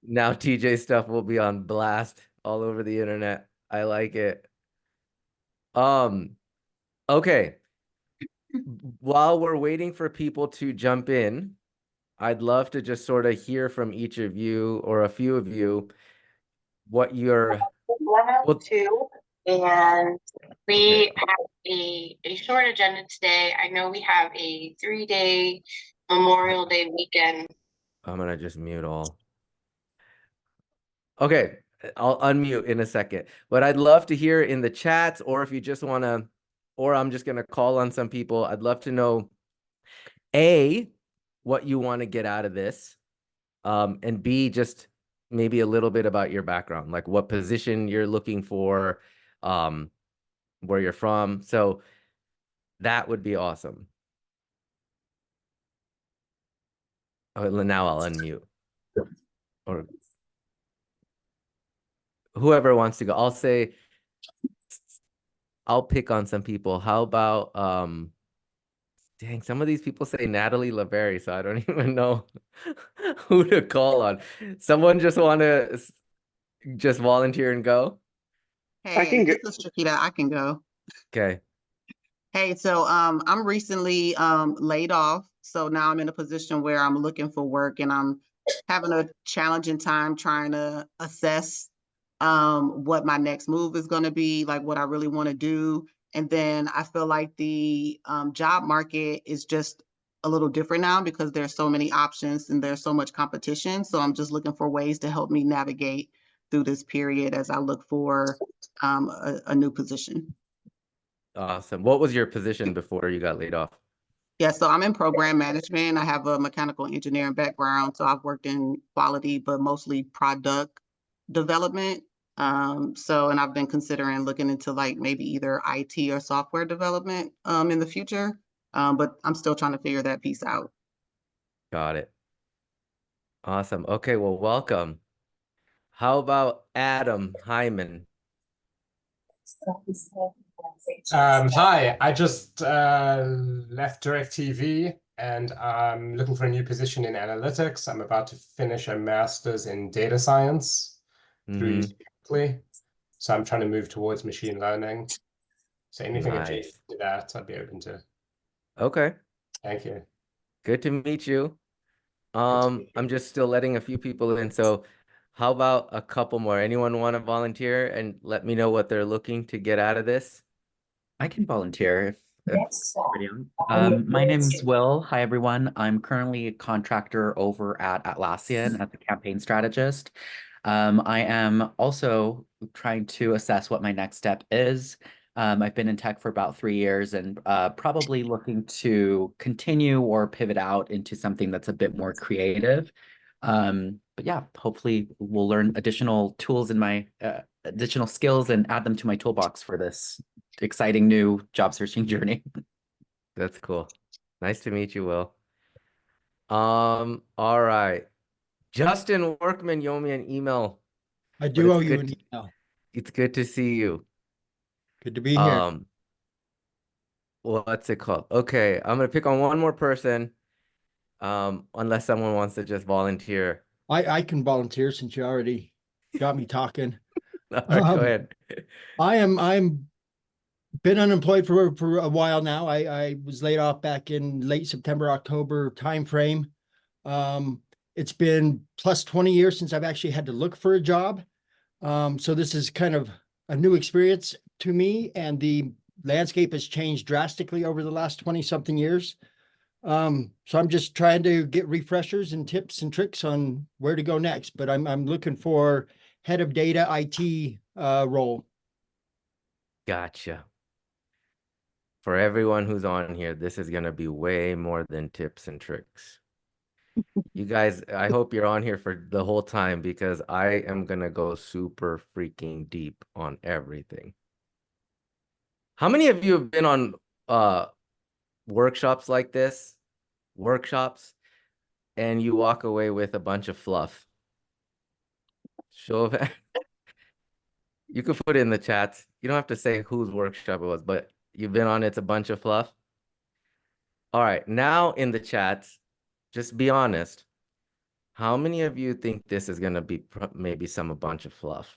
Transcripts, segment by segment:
Now TJ stuff will be on blast all over the internet. I like it. Um, okay. While we're waiting for people to jump in, I'd love to just sort of hear from each of you or a few of you what your well, Two, and okay. we have a short agenda today. I know we have a 3-day Memorial Day weekend. I'm gonna just mute all. Okay, I'll unmute in a second. But I'd love to hear in the chats, or if you just want to, or I'm just gonna call on some people. I'd love to know A, what you want to get out of this, and B, just maybe a little bit about your background, like what position you're looking for, um, where you're from. So that would be awesome. Oh, now I'll unmute, or whoever wants to go. I'll say I'll pick on some people. How about dang, some of these people say Natalie LaBerry, so I don't even know who to call on. Someone just want to just volunteer and go? I can Hey, this is Shakita. I can go. Okay. Hey, so I'm recently laid off. So now I'm in a position where I'm looking for work and I'm having a challenging time trying to assess what my next move is going to be, like what I really want to do. And then I feel like the job market is just a little different now because there's so many options and there's so much competition. So I'm just looking for ways to help me navigate through this period as I look for a new position. Awesome. What was your position before you got laid off? Yeah, so I'm in program management. I have a mechanical engineering background, so I've worked in quality, but mostly product development. And I've been considering looking into like maybe either IT or software development in the future. But I'm still trying to figure that piece out. Got it. Awesome. Okay, well, welcome. How about Adam Hyman? Hi, I just left DirecTV and I'm looking for a new position in analytics. I'm about to finish a master's in data science through Mm-hmm. Berkeley. So I'm trying to move towards machine learning. So anything adjacent Nice. to that, I'd be open to. Okay. Thank you. Good to meet you. Good to meet I'm you. just still letting a few people in. So how about a couple more? Anyone want to volunteer and let me know what they're looking to get out of this? I can volunteer if pretty on. My name's Will. Hi, everyone. I'm currently a contractor over at Atlassian as a campaign strategist. I am also trying to assess what my next step is. I've been in tech for about 3 years and probably looking to continue or pivot out into something that's a bit more creative. But yeah, hopefully we'll learn additional tools in my additional skills and add them to my toolbox for this exciting new job searching journey. That's cool. Nice to meet you, Will. All right. Justin Workman, you owe me an email, I but do owe you an email. it's good to see you. Good to be here. Um, what's it called? Okay, I'm gonna pick on one more person, unless someone wants to just volunteer. I can volunteer since you already got me talking. All right, go ahead. I'm been unemployed for a while now. I was laid off back in late September, October timeframe. It's been plus 20 years since I've actually had to look for a job. So this is kind of a new experience to me, and the landscape has changed drastically over the last 20 something years. So I'm just trying to get refreshers and tips and tricks on where to go next. But I'm looking for head of data IT role. Gotcha. For everyone who's on here, this is gonna be way more than tips and tricks. You guys, I hope you're on here for the whole time because I am gonna go super freaking deep on everything. How many of you have been on workshops like this? Workshops, and you walk away with a bunch of fluff. Show of you could put it in the chats. You don't have to say whose workshop it was, but you've been on it's a bunch of fluff. All right, now in the chats, just be honest. How many of you think this is gonna be maybe a bunch of fluff?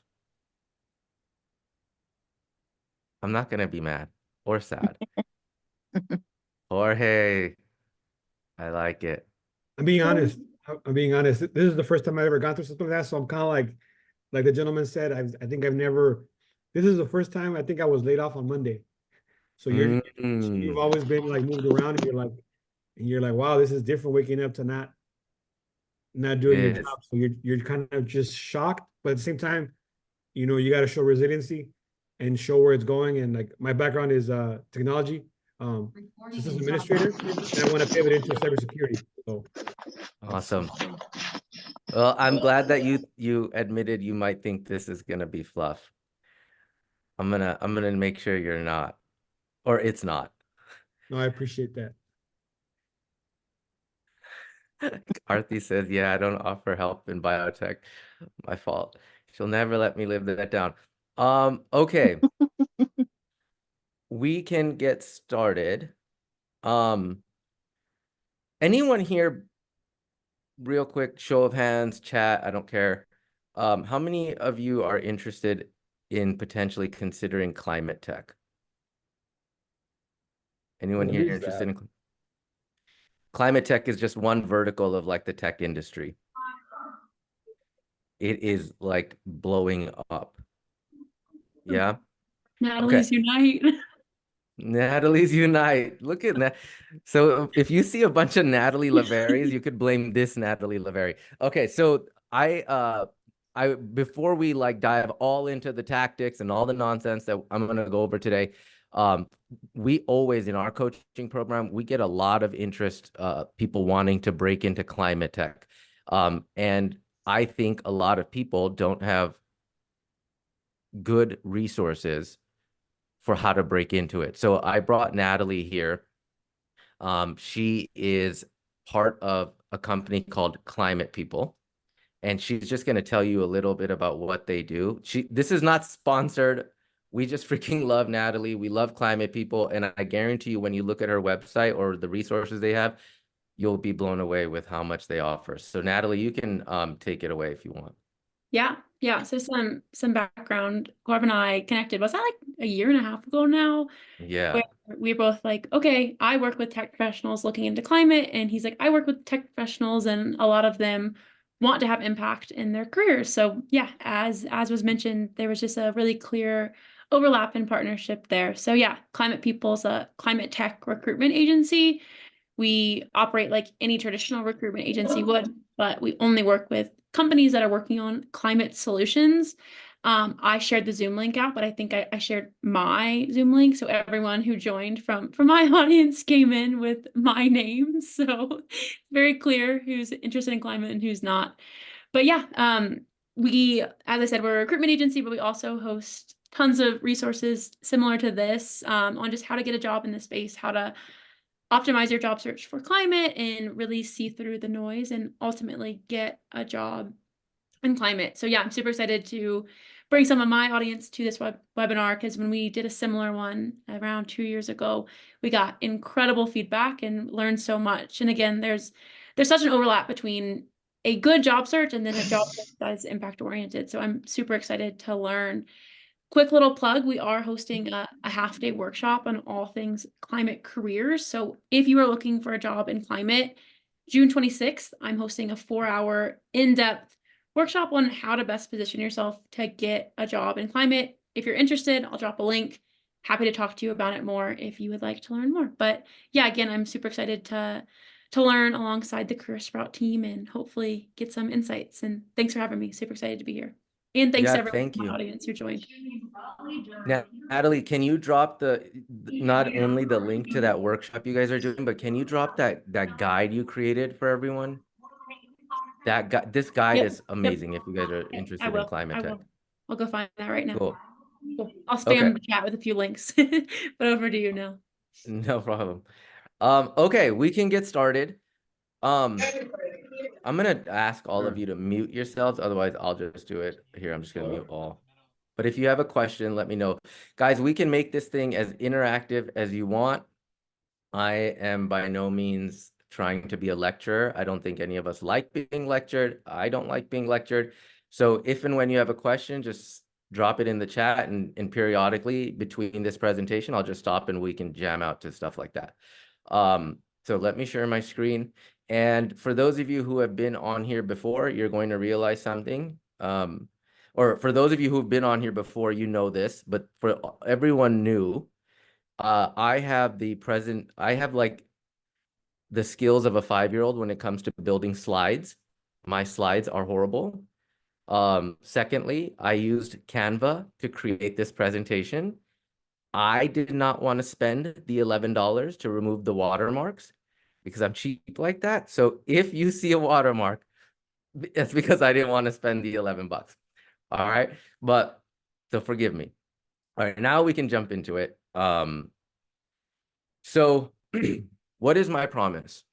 I'm not gonna be mad or sad. Jorge, I like it. I'm being honest. I'm being honest. This is the first time I've ever gone through something like that. So I'm kind of like the gentleman said, I think I've never, this is the first time I think I was laid off on Monday. So you've Mm. always been like moved around and you're like, wow, this is different waking up to not doing your It is. job. So you're kind of just shocked, but at the same time, you know, you got to show resiliency and show where it's going. And like my background is technology, systems administrator, and I want to pivot into cybersecurity. So Awesome. Well, I'm glad that you admitted you might think this is gonna be fluff. I'm gonna make sure you're not, or it's not. no, I appreciate that. Arthi says, yeah, I don't offer help in biotech. My fault. She'll never let me live that down. Okay. We can get started. Anyone here, real quick, show of hands, chat, I don't care. How many of you are interested in potentially considering climate tech? Anyone What here is interested that? in climate tech? Is just one vertical of like the tech industry. It is like blowing up. Yeah. Natalie's Unite. Natalie's Unite. Look at that. So if you see a bunch of Natalie Laveries, you could blame this Natalie Laveri. Okay, so I before we like dive all into the tactics and all the nonsense that I'm gonna go over today, we always in our coaching program, we get a lot of interest, people wanting to break into climate tech. And I think a lot of people don't have good resources for how to break into it. So I brought Natalie here. She is part of a company called Climate People, and she's just going to tell you a little bit about what they do. This is not sponsored. We just freaking love Natalie. We love Climate People, and I guarantee you when you look at her website or the resources they have, you'll be blown away with how much they offer. So Natalie, you can take it away if you want. Yeah. So some background. Corb and I connected. Was that like a year and a half ago now? Yeah. Where we were both like, okay, I work with tech professionals looking into climate, and he's like, I work with tech professionals, and a lot of them want to have impact in their careers. So yeah, as was mentioned, there was just a really clear overlap and partnership there. So yeah, Climate People's a climate tech recruitment agency. We operate like any traditional recruitment agency would, but we only work with companies that are working on climate solutions. I shared the Zoom link out, but I think I shared my Zoom link. So everyone who joined from my audience came in with my name. So very clear who's interested in climate and who's not. But yeah, we, as I said, we're a recruitment agency, but we also host tons of resources similar to this on just how to get a job in this space, how to optimize your job search for climate and really see through the noise and ultimately get a job in climate. So yeah, I'm super excited to bring some of my audience to this webinar because when we did a similar one around 2 years ago, we got incredible feedback and learned so much. And again, there's such an overlap between a good job search and then a job search that is impact oriented. So I'm super excited to learn. Quick little plug, we are hosting a half-day workshop on all things climate careers. So if you are looking for a job in climate, June 26th, I'm hosting a 4-hour in-depth workshop on how to best position yourself to get a job in climate. If you're interested, I'll drop a link. Happy to talk to you about it more if you would like to learn more. But yeah, again, I'm super excited to learn alongside the Career Sprout team and hopefully get some insights. And thanks for having me. Super excited to be here. And thanks Yeah, to everyone thank in my you. audience who joined. Natalie, can you drop not only the link to that workshop you guys are doing, but can you drop that guide you created for everyone? This guide is amazing if you guys are interested in climate tech. I'll go find that right now. Cool. I'll spam the chat with a few links, but over to you now. No problem. Okay, we can get started. I'm gonna ask all of you to mute yourselves, otherwise I'll just do it here. I'm just gonna mute all. But if you have a question, let me know. Guys, we can make this thing as interactive as you want. I am by no means trying to be a lecturer. I don't think any of us like being lectured. I don't like being lectured. So if and when you have a question, just drop it in the chat, and periodically between this presentation, I'll just stop and we can jam out to stuff like that. So let me share my screen. And for those of you who have been on here before, you're going to realize something. Or for those of you who've been on here before, you know this, but for everyone new, I have like the skills of a 5-year-old when it comes to building slides. My slides are horrible. Secondly, I used Canva to create this presentation. I did not want to spend the $11 to remove the watermarks because I'm cheap like that. So if you see a watermark, it's because I didn't want to spend the 11 bucks. All right. But so forgive me. All right. Now we can jump into it. So what is my promise?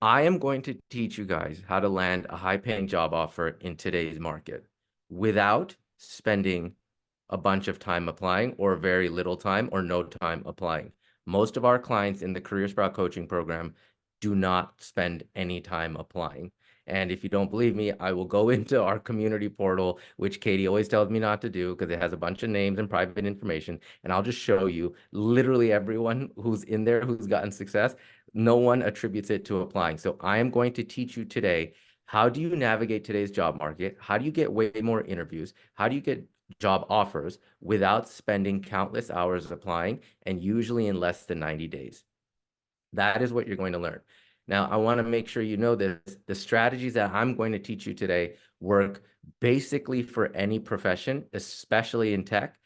I am going to teach you guys how to land a high-paying job offer in today's market without spending a bunch of time applying or very little time or no time applying. Most of our clients in the Career Sprout coaching program do not spend any time applying. And if you don't believe me, I will go into our community portal, which Katie always tells me not to do because it has a bunch of names and private information. And I'll just show you literally everyone who's in there who's gotten success. No one attributes it to applying. So I am going to teach you today, how do you navigate today's job market? How do you get way more interviews? How do you get job offers without spending countless hours applying, and usually in less than 90 days? That is what you're going to learn. Now, I want to make sure you know this. The strategies that I'm going to teach you today work basically for any profession, especially in tech.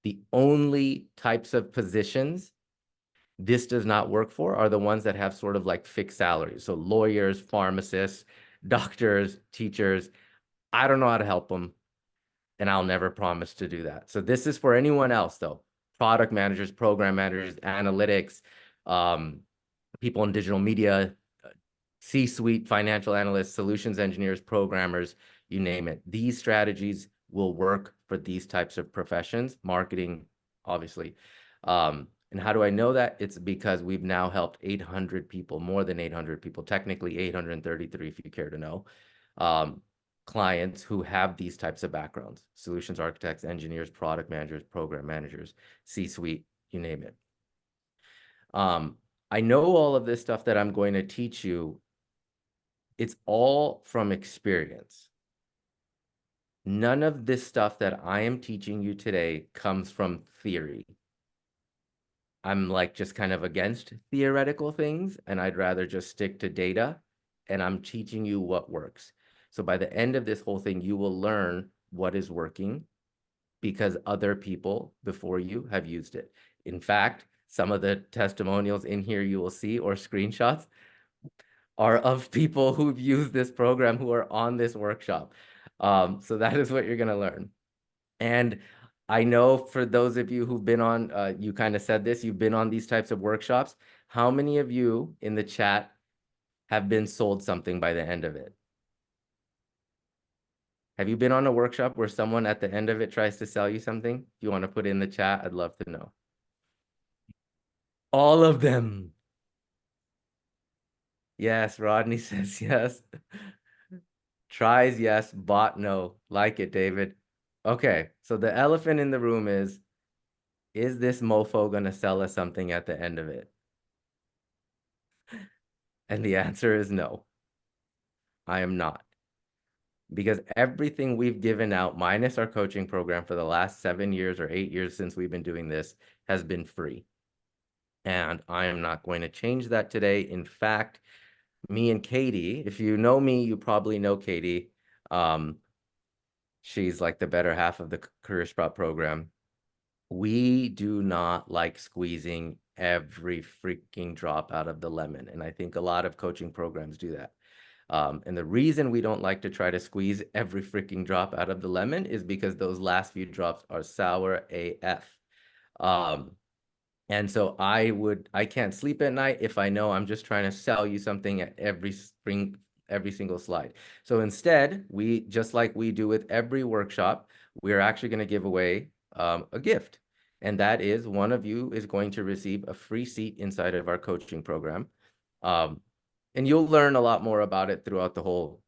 The only types of positions this does not work for are the ones that have sort of like fixed salaries. So lawyers, pharmacists, doctors, teachers. I don't know how to help them, and I'll never promise to do that. So this is for anyone else, though. Product managers, program managers, analytics, people in digital media, C-suite, financial analysts, solutions engineers, programmers, you name it. These strategies will work for these types of professions, marketing, obviously. And how do I know that? It's because we've now helped 800 people, more than 800 people, technically 833 if you care to know, clients who have these types of backgrounds: solutions architects, engineers, product managers, program managers, C-suite, you name it. I know all of this stuff that I'm going to teach you. It's all from experience. None of this stuff that I am teaching you today comes from theory. I'm like just kind of against theoretical things, and I'd rather just stick to data, and I'm teaching you what works. So by the end of this whole thing, you will learn what is working because other people before you have used it. In fact, some of the testimonials in here you will see, or screenshots, are of people who've used this program, who are on this workshop. So that is what you're going to learn. And I know for those of you who've been on, you kind of said this, you've been on these types of workshops. How many of you in the chat have been sold something by the end of it? Have you been on a workshop where someone at the end of it tries to sell you something? If you want to put it in the chat, I'd love to know. All of them. Yes, Rodney says yes. Tries yes, bought no. Like it, David. Okay, so the elephant in the room is this mofo gonna sell us something at the end of it? And the answer is no. I am not. Because everything we've given out, minus our coaching program for the last 7 years or 8 years since we've been doing this, has been free. And I am not going to change that today. In fact, me and Katie, if you know me, you probably know Katie. She's like the better half of the Career Sprout program. We do not like squeezing every freaking drop out of the lemon. And I think a lot of coaching programs do that. And the reason we don't like to try to squeeze every freaking drop out of the lemon is because those last few drops are sour AF. And so I can't sleep at night if I know I'm just trying to sell you something at every single slide. So instead, just like we do with every workshop, we're actually going to give away a gift. And that is, one of you is going to receive a free seat inside of our coaching program. And you'll learn a lot more about it throughout the whole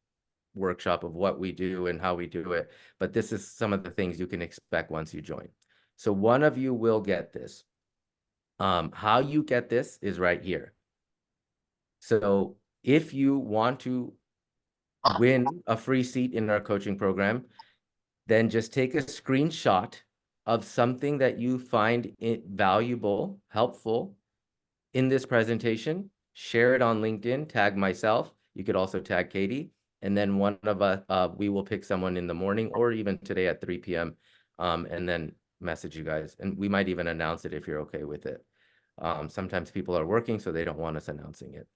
workshop of what we do and how we do it. But this is some of the things you can expect once you join. So one of you will get this. How you get this is right here. So if you want to win a free seat in our coaching program, then just take a screenshot of something that you find valuable, helpful in this presentation, share it on LinkedIn, tag myself. You could also tag Katie. And then one of us, we will pick someone in the morning or even today at 3 p.m. And then message you guys. And we might even announce it if you're okay with it. Sometimes people are working, so they don't want us announcing it.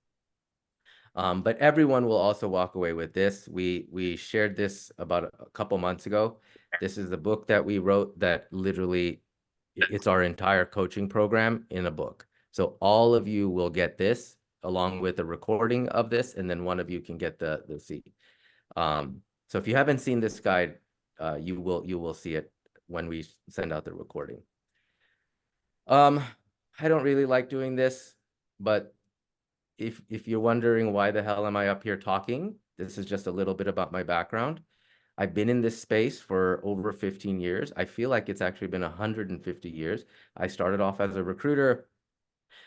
But everyone will also walk away with this. We shared this about a couple months ago. This is the book that we wrote that literally, it's our entire coaching program in a book. So all of you will get this along with a recording of this, and then one of you can get the seat. So if you haven't seen this guide, you will see it when we send out the recording. I don't really like doing this, but if you're wondering why the hell am I up here talking, this is just a little bit about my background. I've been in this space for over 15 years. I feel like it's actually been 150 years. I started off as a recruiter.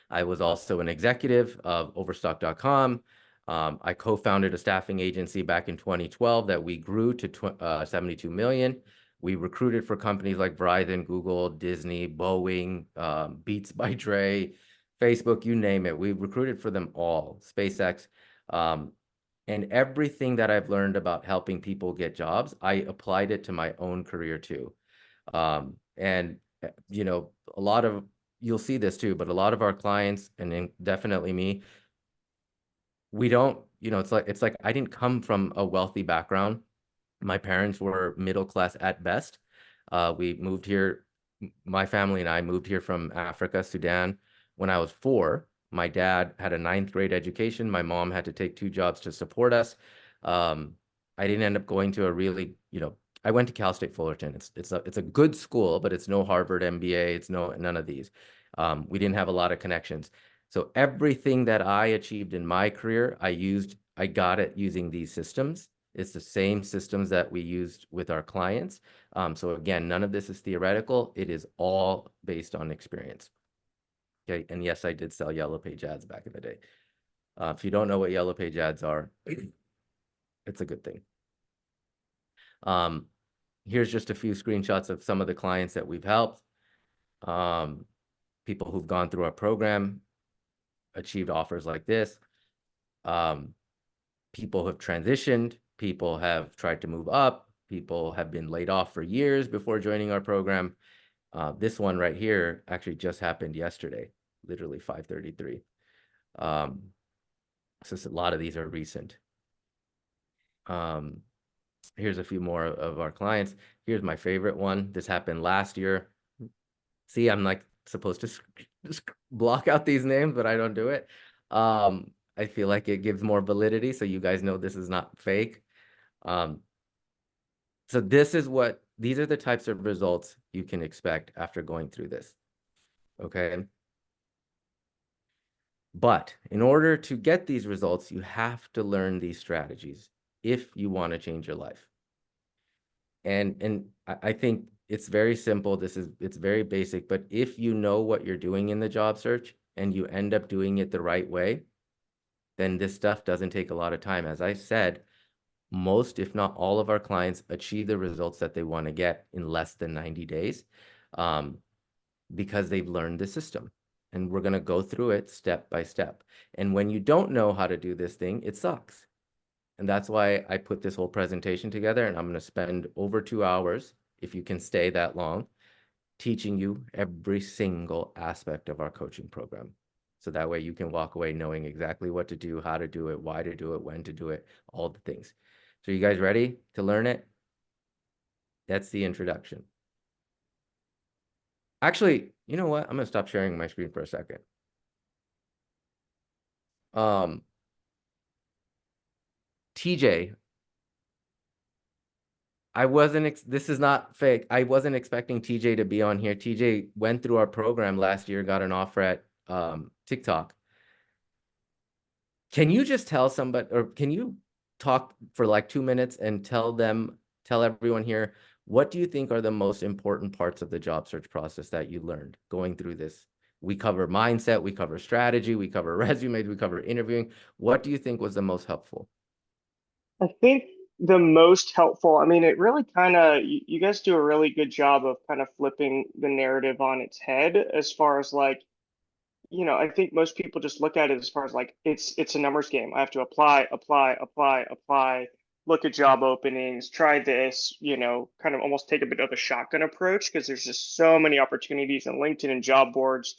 I was also an executive of Overstock.com. I co-founded a staffing agency back in 2012 that we grew to 72 million. We recruited for companies like Verizon, Google, Disney, Boeing, Beats by Dre, Facebook, you name it. We recruited for them all, SpaceX. And everything that I've learned about helping people get jobs, I applied it to my own career too. And, you know, a lot of, you'll see this too, but a lot of our clients, and definitely me, we don't, you know, it's like I didn't come from a wealthy background. My parents were middle class at best. We moved here, my family and I moved here from Africa, Sudan, when I was 4. My dad had a 9th grade education. My mom had to take 2 jobs to support us. I didn't end up going to a really, you know, I went to Cal State Fullerton. It's a good school, but it's no Harvard MBA. It's none of these. We didn't have a lot of connections. So everything that I achieved in my career, I got it using these systems. It's the same systems that we used with our clients. So again, none of this is theoretical. It is all based on experience. Okay, and yes, I did sell Yellow Page ads back in the day. If you don't know what Yellow Page ads are, it's a good thing. Here's just a few screenshots of some of the clients that we've helped. People who've gone through our program, achieved offers like this. People have transitioned. People have tried to move up. People have been laid off for years before joining our program. This one right here actually just happened yesterday, literally 5:33. So a lot of these are recent. Here's a few more of our clients. Here's my favorite one. This happened last year. See, I'm like supposed to just block out these names, but I don't do it. I feel like it gives more validity, so you guys know this is not fake. So these are the types of results you can expect after going through this, okay? But in order to get these results, you have to learn these strategies if you want to change your life. And I think it's very simple. It's very basic, but if you know what you're doing in the job search and you end up doing it the right way, then this stuff doesn't take a lot of time. As I said, most, if not all of our clients achieve the results that they want to get in less than 90 days because they've learned the system. And we're going to go through it step by step. And when you don't know how to do this thing, it sucks. And that's why I put this whole presentation together, and I'm going to spend over 2 hours, if you can stay that long, teaching you every single aspect of our coaching program. So that way you can walk away knowing exactly what to do, how to do it, why to do it, when to do it, all the things. So you guys ready to learn it? That's the introduction. Actually, you know what? I'm going to stop sharing my screen for a second. TJ, this is not fake. I wasn't expecting TJ to be on here. TJ went through our program last year, got an offer at TikTok. Can you just tell somebody, or can you talk for like 2 minutes and tell everyone here, what do you think are the most important parts of the job search process that you learned going through this? We cover mindset, we cover strategy, we cover resumes, we cover interviewing. What do you think was the most helpful? I think the most helpful, I mean, it really kind of, you guys do a really good job of kind of flipping the narrative on its head as far as like, I think most people just look at it as far as like it's a numbers game. I have to apply, look at job openings, try this, kind of almost take a bit of a shotgun approach because there's just so many opportunities on LinkedIn and job boards.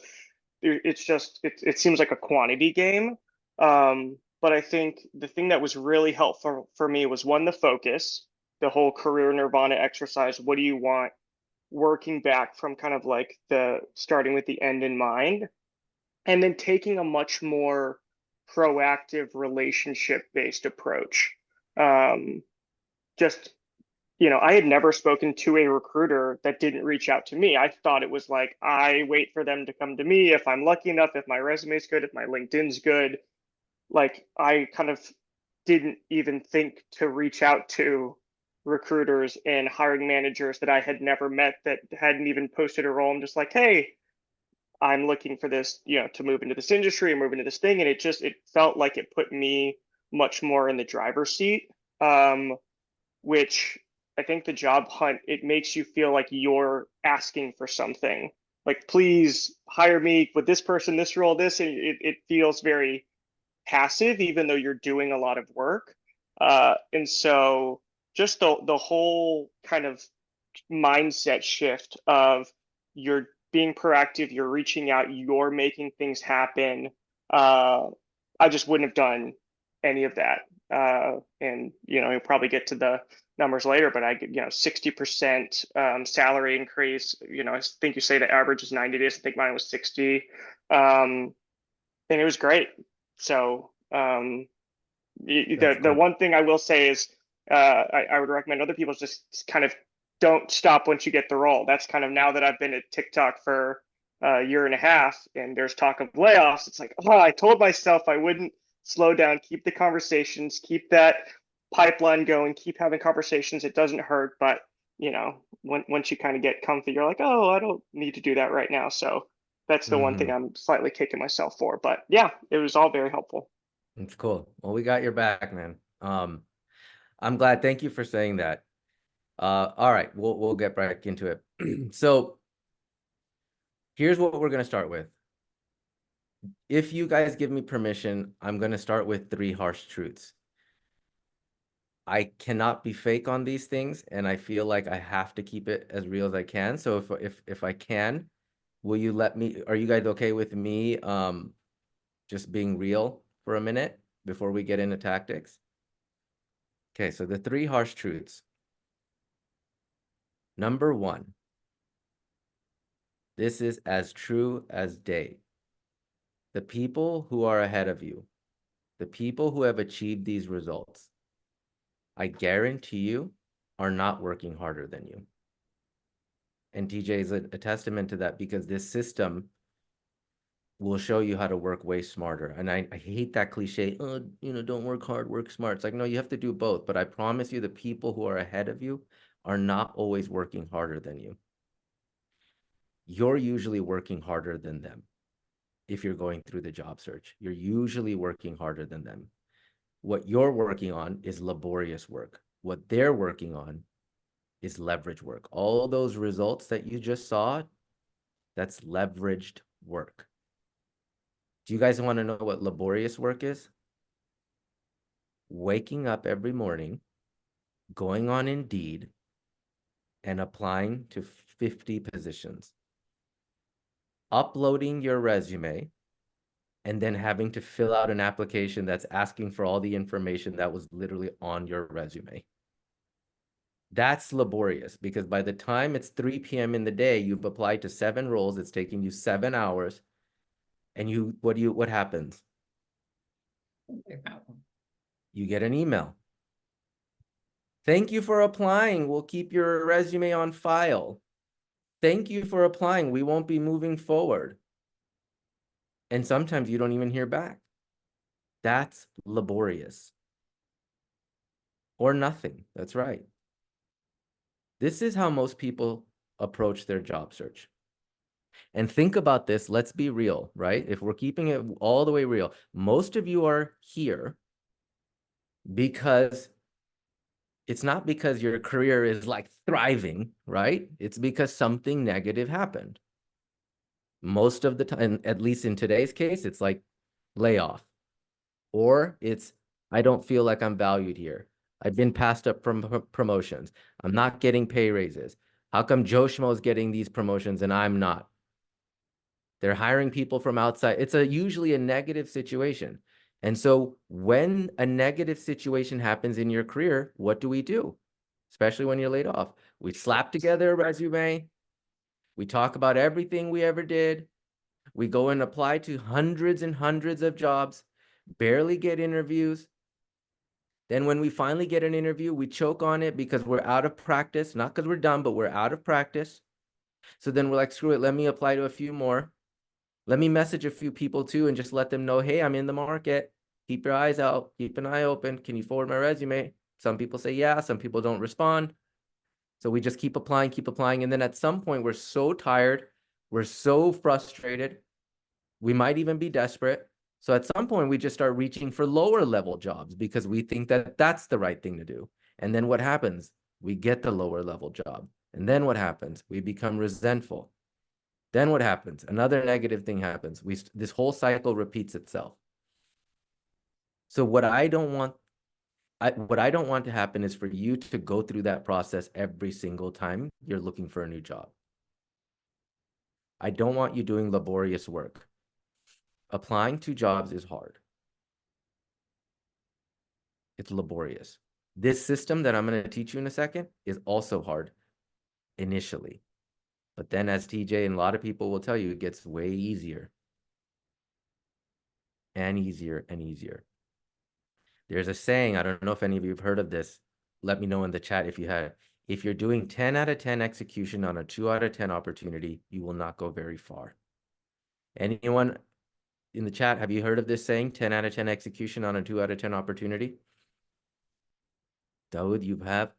It seems like a quantity game. But I think the thing that was really helpful for me was one, the focus, the whole career nirvana exercise. What do you want? Working back from kind of like the starting with the end in mind, and then taking a much more proactive relationship-based approach. Just, I had never spoken to a recruiter that didn't reach out to me. I thought it was like, I wait for them to come to me. If I'm lucky enough, if my resume's good, if my LinkedIn's good, like I kind of didn't even think to reach out to recruiters and hiring managers that I had never met that hadn't even posted a role. I'm just like, hey, I'm looking for this, to move into this industry and move into this thing. And it felt like it put me much more in the driver's seat, which I think the job hunt, it makes you feel like you're asking for something. Like, please hire me with this person, this role, this, and it feels very passive, even though you're doing a lot of work. And so just the whole kind of mindset shift of you're being proactive, you're reaching out, you're making things happen. I just wouldn't have done any of that. And you'll probably get to the numbers later, but I get 60% salary increase. I think you say the average is 90 days. I think mine was 60, and it was great. So the cool. one thing I will say is I would recommend other people just kind of don't stop once you get the role. That's kind of, now that I've been at TikTok for a year and a half and there's talk of layoffs, it's like, oh, I told myself I wouldn't slow down, keep the conversations, keep that pipeline going, keep having conversations. It doesn't hurt, but once you kind of get comfy, you're like, oh, I don't need to do that right now. So that's the one thing I'm slightly kicking myself for. But yeah, it was all very helpful. It's cool. Well, we got your back, man. I'm glad. Thank you for saying that. All right, we'll get back into it. So here's what we're going to start with. If you guys give me permission, I'm going to start with 3 harsh truths. I cannot be fake on these things, and I feel like I have to keep it as real as I can. So if I can, will you let me? Are you guys okay with me just being real for a minute before we get into tactics? Okay, so the 3 harsh truths. Number 1, this is as true as day. The people who are ahead of you, the people who have achieved these results, I guarantee you, are not working harder than you. And TJ is a testament to that, because this system will show you how to work way smarter. And I hate that cliche, don't work hard, work smart. It's like, no, you have to do both. But I promise you, the people who are ahead of you are not always working harder than you. You're usually working harder than them. If you're going through the job search, you're usually working harder than them. What you're working on is laborious work. What they're working on is leverage work. All those results that you just saw, that's leveraged work. Do you guys want to know what laborious work is? Waking up every morning, going on Indeed, and applying to 50 positions. Uploading your resume, and then having to fill out an application that's asking for all the information that was literally on your resume. That's laborious, because by the time it's 3 p.m. in the day, you've applied to 7 roles. It's taking you 7 hours. And what happens? You get an email. Thank you for applying. We'll keep your resume on file. Thank you for applying. We won't be moving forward. And sometimes you don't even hear back. That's laborious. Or nothing. That's right. This is how most people approach their job search. And think about this. Let's be real, right? If we're keeping it all the way real, most of you are here because it's not because your career is like thriving, right? It's because something negative happened. Most of the time, at least in today's case, it's like layoff, or it's, I don't feel like I'm valued here. I've been passed up from promotions. I'm not getting pay raises. How come Joe Schmo is getting these promotions and I'm not? They're hiring people from outside. It's usually a negative situation. And so when a negative situation happens in your career, what do? Especially when you're laid off. We slap together a resume. We talk about everything we ever did. We go and apply to hundreds and hundreds of jobs, barely get interviews. Then when we finally get an interview, we choke on it because we're out of practice, not because we're dumb, but we're out of practice. So then we're like, screw it, let me apply to a few more. Let me message a few people too and just let them know, hey, I'm in the market. Keep your eyes out, keep an eye open. Can you forward my resume? Some people say yeah, some people don't respond. So we just keep applying. And then at some point, we're so tired, we're so frustrated, we might even be desperate. So at some point, we just start reaching for lower level jobs because we think that that's the right thing to do. And then what happens? We get the lower level job. And then what happens? We become resentful. Then what happens? Another negative thing happens. This whole cycle repeats itself. So what I don't want to happen is for you to go through that process every single time you're looking for a new job. I don't want you doing laborious work. Applying to jobs is hard. It's laborious. This system that I'm going to teach you in a second is also hard initially. But then as TJ and a lot of people will tell you, it gets way easier and easier and easier. There's a saying, I don't know if any of you have heard of this. Let me know in the chat if you had. If you're doing 10 out of 10 execution on a 2 out of 10 opportunity, you will not go very far. Anyone in the chat, have you heard of this saying, 10 out of 10 execution on a 2 out of 10 opportunity? Dawood, you have?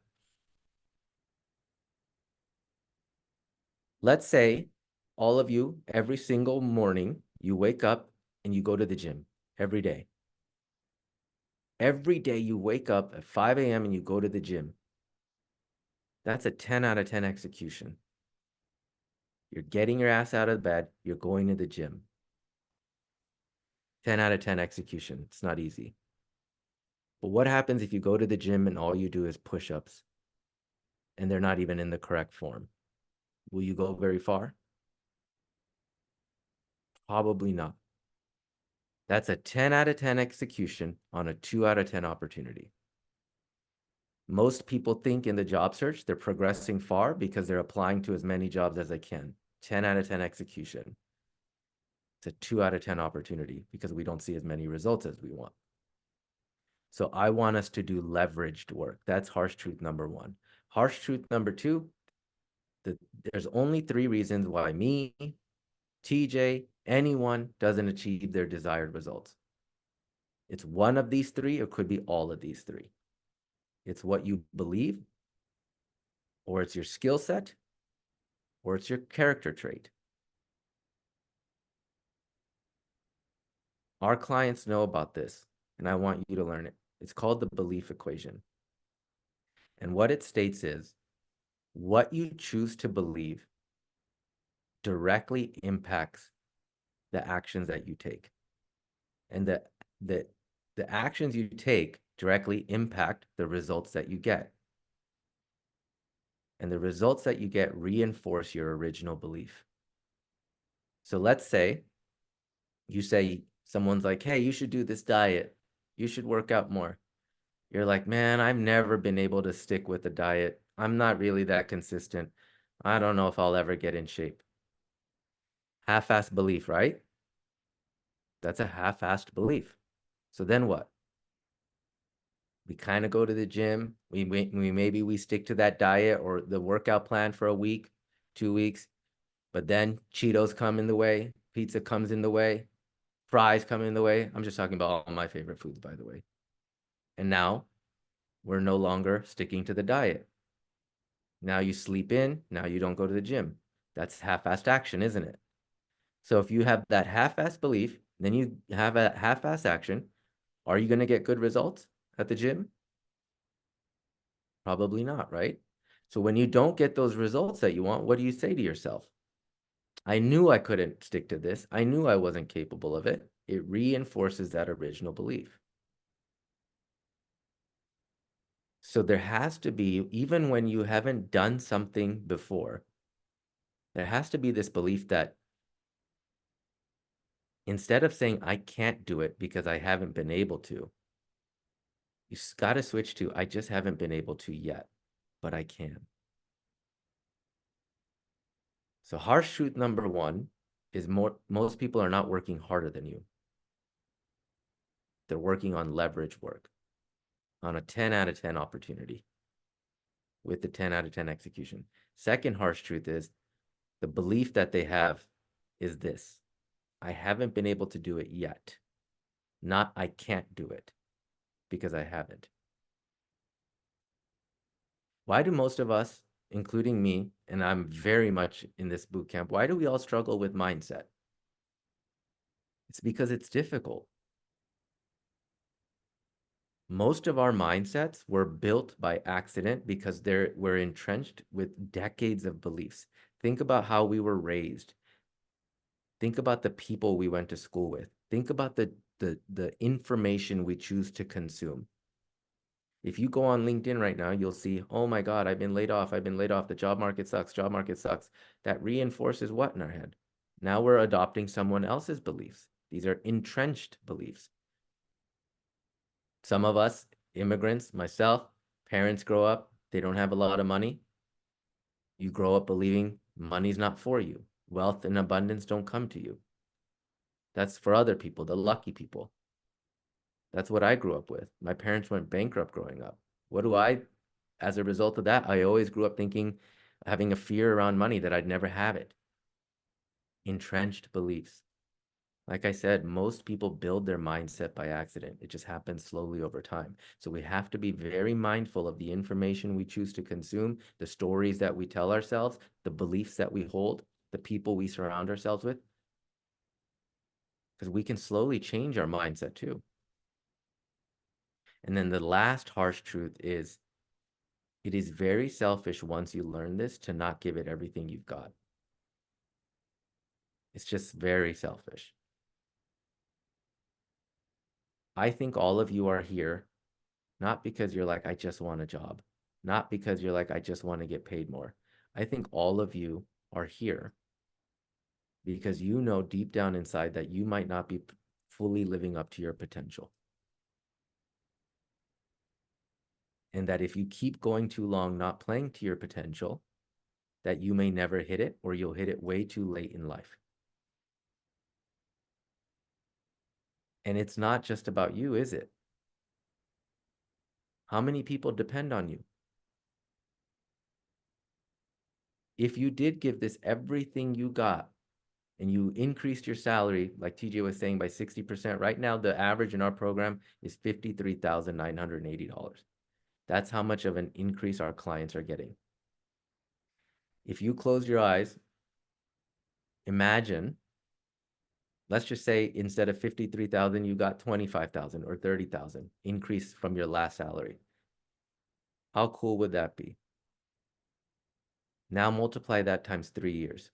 Let's say all of you, every single morning, you wake up and you go to the gym every day. Every day you wake up at 5 a.m. and you go to the gym. That's a 10 out of 10 execution. You're getting your ass out of bed. You're going to the gym. 10 out of 10 execution. It's not easy. But what happens if you go to the gym and all you do is push-ups and they're not even in the correct form? Will you go very far? Probably not. That's a 10 out of 10 execution on a 2 out of 10 opportunity. Most people think in the job search, they're progressing far because they're applying to as many jobs as they can. 10 out of 10 execution. It's a 2 out of 10 opportunity because we don't see as many results as we want. So I want us to do leveraged work. That's harsh truth number one. Harsh truth number two, there's only 3 reasons why me, TJ, anyone doesn't achieve their desired results. It's one of these 3, or it could be all of these 3. It's what you believe, or it's your skill set, or it's your character trait. Our clients know about this, and I want you to learn it. It's called the belief equation. And what it states is, what you choose to believe directly impacts the actions that you take. And the actions you take directly impact the results that you get. And the results that you get reinforce your original belief. So let's say you say, someone's like, hey, you should do this diet. You should work out more. You're like, man, I've never been able to stick with a diet. I'm not really that consistent. I don't know if I'll ever get in shape. Half-assed belief, right? That's a half-assed belief. So then what? We kind of go to the gym. Maybe we stick to that diet or the workout plan for a week, 2 weeks, but then Cheetos come in the way, pizza comes in the way. fries come in the way. I'm just talking about all my favorite foods, by the way. And now we're no longer sticking to the diet. Now you sleep in, now you don't go to the gym. That's half-assed action, isn't it? So if you have that half-assed belief, then you have a half-assed action, are you going to get good results at the gym? Probably not, right? So when you don't get those results that you want, what do you say to yourself? I knew I couldn't stick to this. I knew I wasn't capable of it. It reinforces that original belief. So there has to be, even when you haven't done something before, there has to be this belief that instead of saying, I can't do it because I haven't been able to, you got to switch to, I just haven't been able to yet, but I can. So harsh truth number one is most people are not working harder than you. They're working on leverage work, on a 10 out of 10 opportunity with the 10 out of 10 execution. Second harsh truth is the belief that they have is this: I haven't been able to do it yet. Not I can't do it because I haven't. Why do most of us, including me, and I'm very much in this boot camp, why do we all struggle with mindset? It's because it's difficult. Most of our mindsets were built by accident because we're entrenched with decades of beliefs. Think about how we were raised. Think about the people we went to school with. Think about the information we choose to consume. If you go on LinkedIn right now, you'll see, oh my God, I've been laid off. I've been laid off. The job market sucks. Job market sucks. That reinforces what in our head? Now we're adopting someone else's beliefs. These are entrenched beliefs. Some of us, immigrants, myself, parents grow up, they don't have a lot of money. You grow up believing money's not for you. Wealth and abundance don't come to you. That's for other people, the lucky people. That's what I grew up with. My parents went bankrupt growing up. As a result of that, I always grew up thinking, having a fear around money that I'd never have it. Entrenched beliefs. Like I said, most people build their mindset by accident. It just happens slowly over time. So we have to be very mindful of the information we choose to consume, the stories that we tell ourselves, the beliefs that we hold, the people we surround ourselves with, because we can slowly change our mindset too. And then the last harsh truth is, it is very selfish once you learn this to not give it everything you've got. It's just very selfish. I think all of you are here, not because you're like, I just want a job, not because you're like, I just want to get paid more. I think all of you are here because you know deep down inside that you might not be fully living up to your potential. And that if you keep going too long not playing to your potential, that you may never hit it, or you'll hit it way too late in life. And it's not just about you, is it? How many people depend on you? If you did give this everything you got and you increased your salary, like TJ was saying, by 60%, right now the average in our program is $53,980. That's how much of an increase our clients are getting. If you close your eyes, imagine, let's just say instead of 53,000, you got 25,000 or 30,000 increase from your last salary. How cool would that be? Now multiply that times 3 years.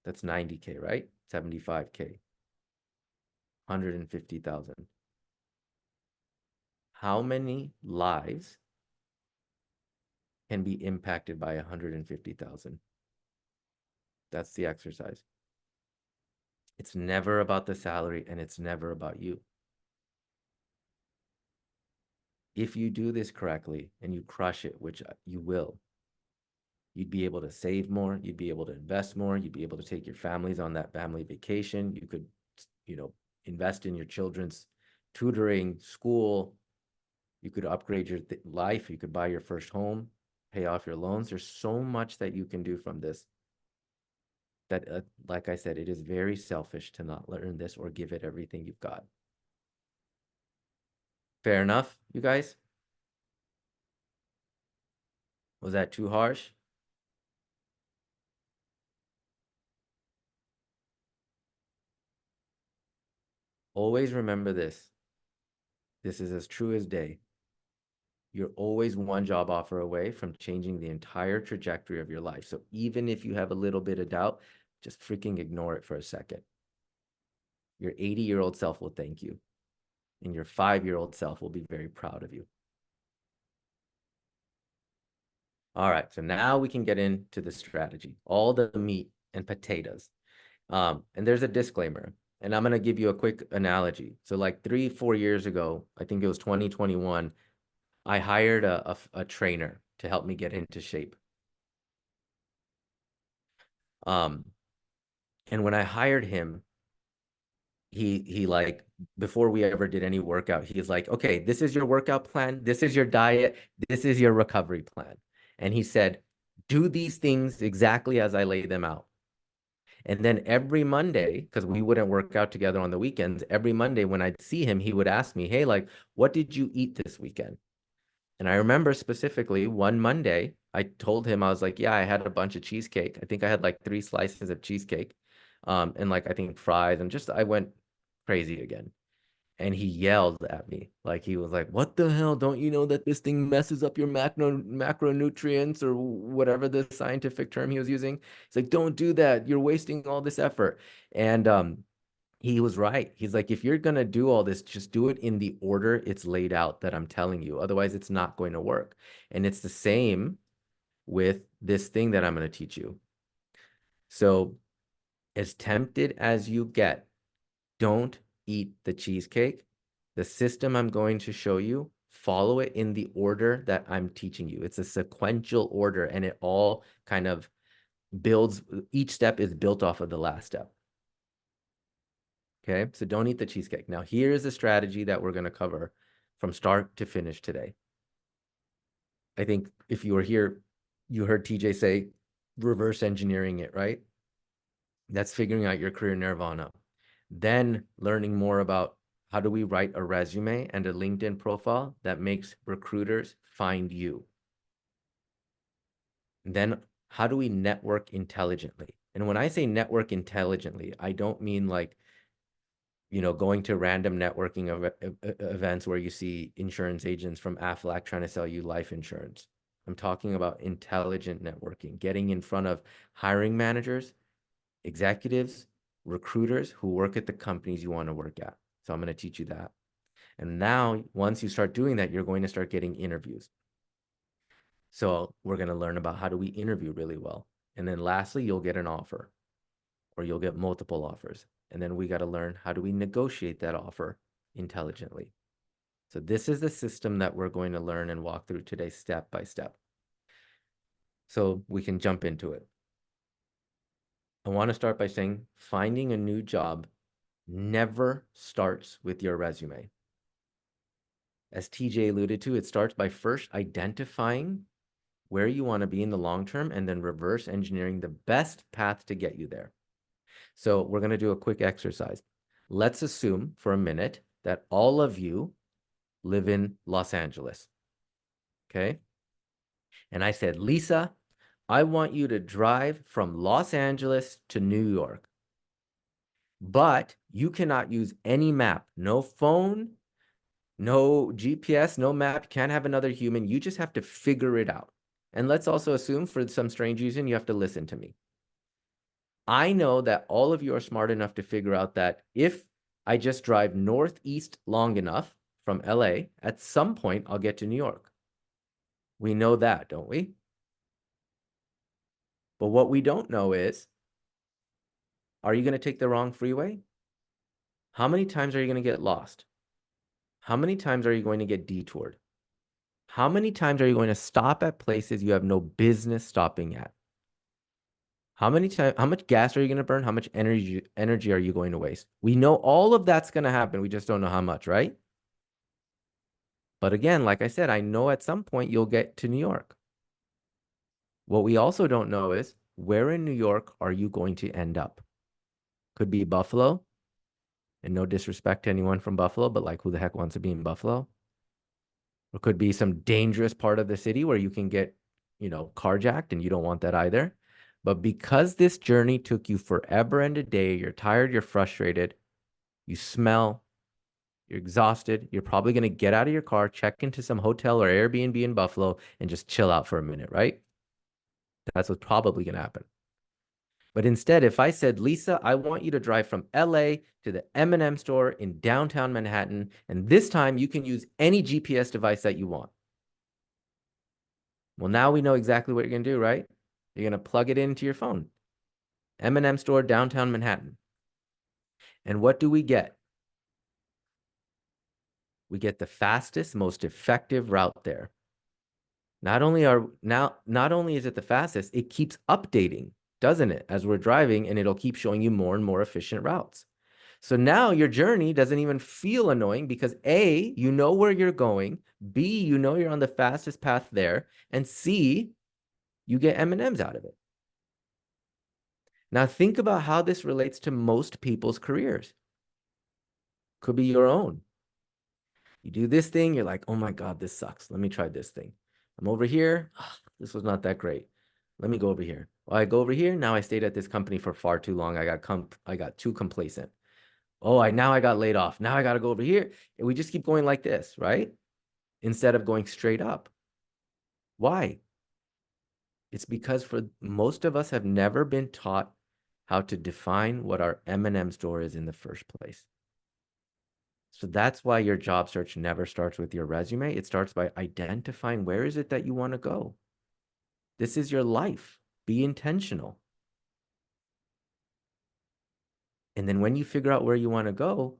That's 90K, right? 75K, 150,000. How many lives can be impacted by 150,000? That's the exercise. It's never about the salary and it's never about you. If you do this correctly and you crush it, which you will, you'd be able to save more, you'd be able to invest more, you'd be able to take your families on that family vacation. You could, invest in your children's tutoring, school. You could upgrade your life. You could buy your first home, pay off your loans. There's so much that you can do from this that, like I said, it is very selfish to not learn this or give it everything you've got. Fair enough, you guys? Was that too harsh? Always remember this. This is as true as day. You're always one job offer away from changing the entire trajectory of your life. So even if you have a little bit of doubt, just freaking ignore it for a second. Your 80-year-old self will thank you, and your 5-year-old self will be very proud of you. All right, so now we can get into the strategy, all the meat and potatoes. And there's a disclaimer, and I'm going to give you a quick analogy. So like 3-4 years ago, I think it was 2021, I hired a trainer to help me get into shape. And when I hired him, he like, before we ever did any workout, he's like, okay, this is your workout plan, this is your diet, this is your recovery plan. And he said, do these things exactly as I lay them out. And then every Monday, because we wouldn't work out together on the weekends, every Monday when I'd see him, he would ask me, hey, like, what did you eat this weekend? And I remember specifically one Monday, I told him, I was like, yeah, I had a bunch of cheesecake. I think I had like 3 slices of cheesecake, and like, I think fries, and just, I went crazy again. And he yelled at me. Like, he was like, what the hell? Don't you know that this thing messes up your macronutrients, or whatever the scientific term he was using? He's like, don't do that. You're wasting all this effort. And he was right. He's like, if you're going to do all this, just do it in the order it's laid out that I'm telling you. Otherwise, it's not going to work. And it's the same with this thing that I'm going to teach you. So as tempted as you get, don't eat the cheesecake. The system I'm going to show you, follow it in the order that I'm teaching you. It's a sequential order, and it all kind of builds, each step is built off of the last step. Okay, so don't eat the cheesecake. Now, here's a strategy that we're going to cover from start to finish today. I think if you were here, you heard TJ say reverse engineering it, right? That's figuring out your career nirvana. Then learning more about how do we write a resume and a LinkedIn profile that makes recruiters find you. Then how do we network intelligently? And when I say network intelligently, I don't mean like, you know, going to random networking events where you see insurance agents from Aflac trying to sell you life insurance. I'm talking about intelligent networking, getting in front of hiring managers, executives, recruiters who work at the companies you want to work at. So I'm going to teach you that. And now, once you start doing that, you're going to start getting interviews. So we're going to learn about how do we interview really well. And then lastly, you'll get an offer, or you'll get multiple offers. And then we got to learn how do we negotiate that offer intelligently. So this is the system that we're going to learn and walk through today, step by step. So we can jump into it. I want to start by saying finding a new job never starts with your resume. As TJ alluded to, it starts by first identifying where you want to be in the long term and then reverse engineering the best path to get you there. So we're going to do a quick exercise. Let's assume for a minute that all of you live in Los Angeles. Okay? And I said, Lisa, I want you to drive from Los Angeles to New York. But you cannot use any map, no phone, no GPS, no map, can't have another human. You just have to figure it out. And let's also assume for some strange reason, you have to listen to me. I know that all of you are smart enough to figure out that if I just drive northeast long enough from LA, at some point I'll get to New York. We know that, don't we? But what we don't know is, are you going to take the wrong freeway? How many times are you going to get lost? How many times are you going to get detoured? How many times are you going to stop at places you have no business stopping at? How much gas are you going to burn? How much energy are you going to waste? We know all of that's going to happen. We just don't know how much, right? But again, like I said, I know at some point you'll get to New York. What we also don't know is where in New York are you going to end up? Could be Buffalo. And no disrespect to anyone from Buffalo, but like, who the heck wants to be in Buffalo? Or could be some dangerous part of the city where you can get, carjacked, and you don't want that either. But because this journey took you forever and a day, you're tired, you're frustrated, you smell, you're exhausted, you're probably going to get out of your car, check into some hotel or Airbnb in Buffalo, and just chill out for a minute, right? That's what's probably going to happen. But instead, if I said, Lisa, I want you to drive from LA to the M&M store in downtown Manhattan, and this time you can use any GPS device that you want. Well, now we know exactly what you're going to do, right? You're going to plug it into your phone. M&M store, downtown Manhattan. And what do we get? We get the fastest, most effective route there. Not only is it the fastest, it keeps updating, doesn't it, as we're driving, and it'll keep showing you more and more efficient routes. So now your journey doesn't even feel annoying because A, you know where you're going, B, you know you're on the fastest path there, and C, you get M&Ms out of it. Now think about how this relates to most people's careers. Could be your own. You do this thing, you're like, oh my God, this sucks. Let me try this thing. I'm over here. Oh, this was not that great. Let me go over here. Well, I go over here. Now I stayed at this company for far too long. I got too complacent. Oh, now I got laid off. Now I got to go over here. And we just keep going like this, right? Instead of going straight up. Why? It's because for most of us have never been taught how to define what our M&M store is in the first place. So that's why your job search never starts with your resume. It starts by identifying where is it that you want to go. This is your life. Be intentional. And then when you figure out where you want to go,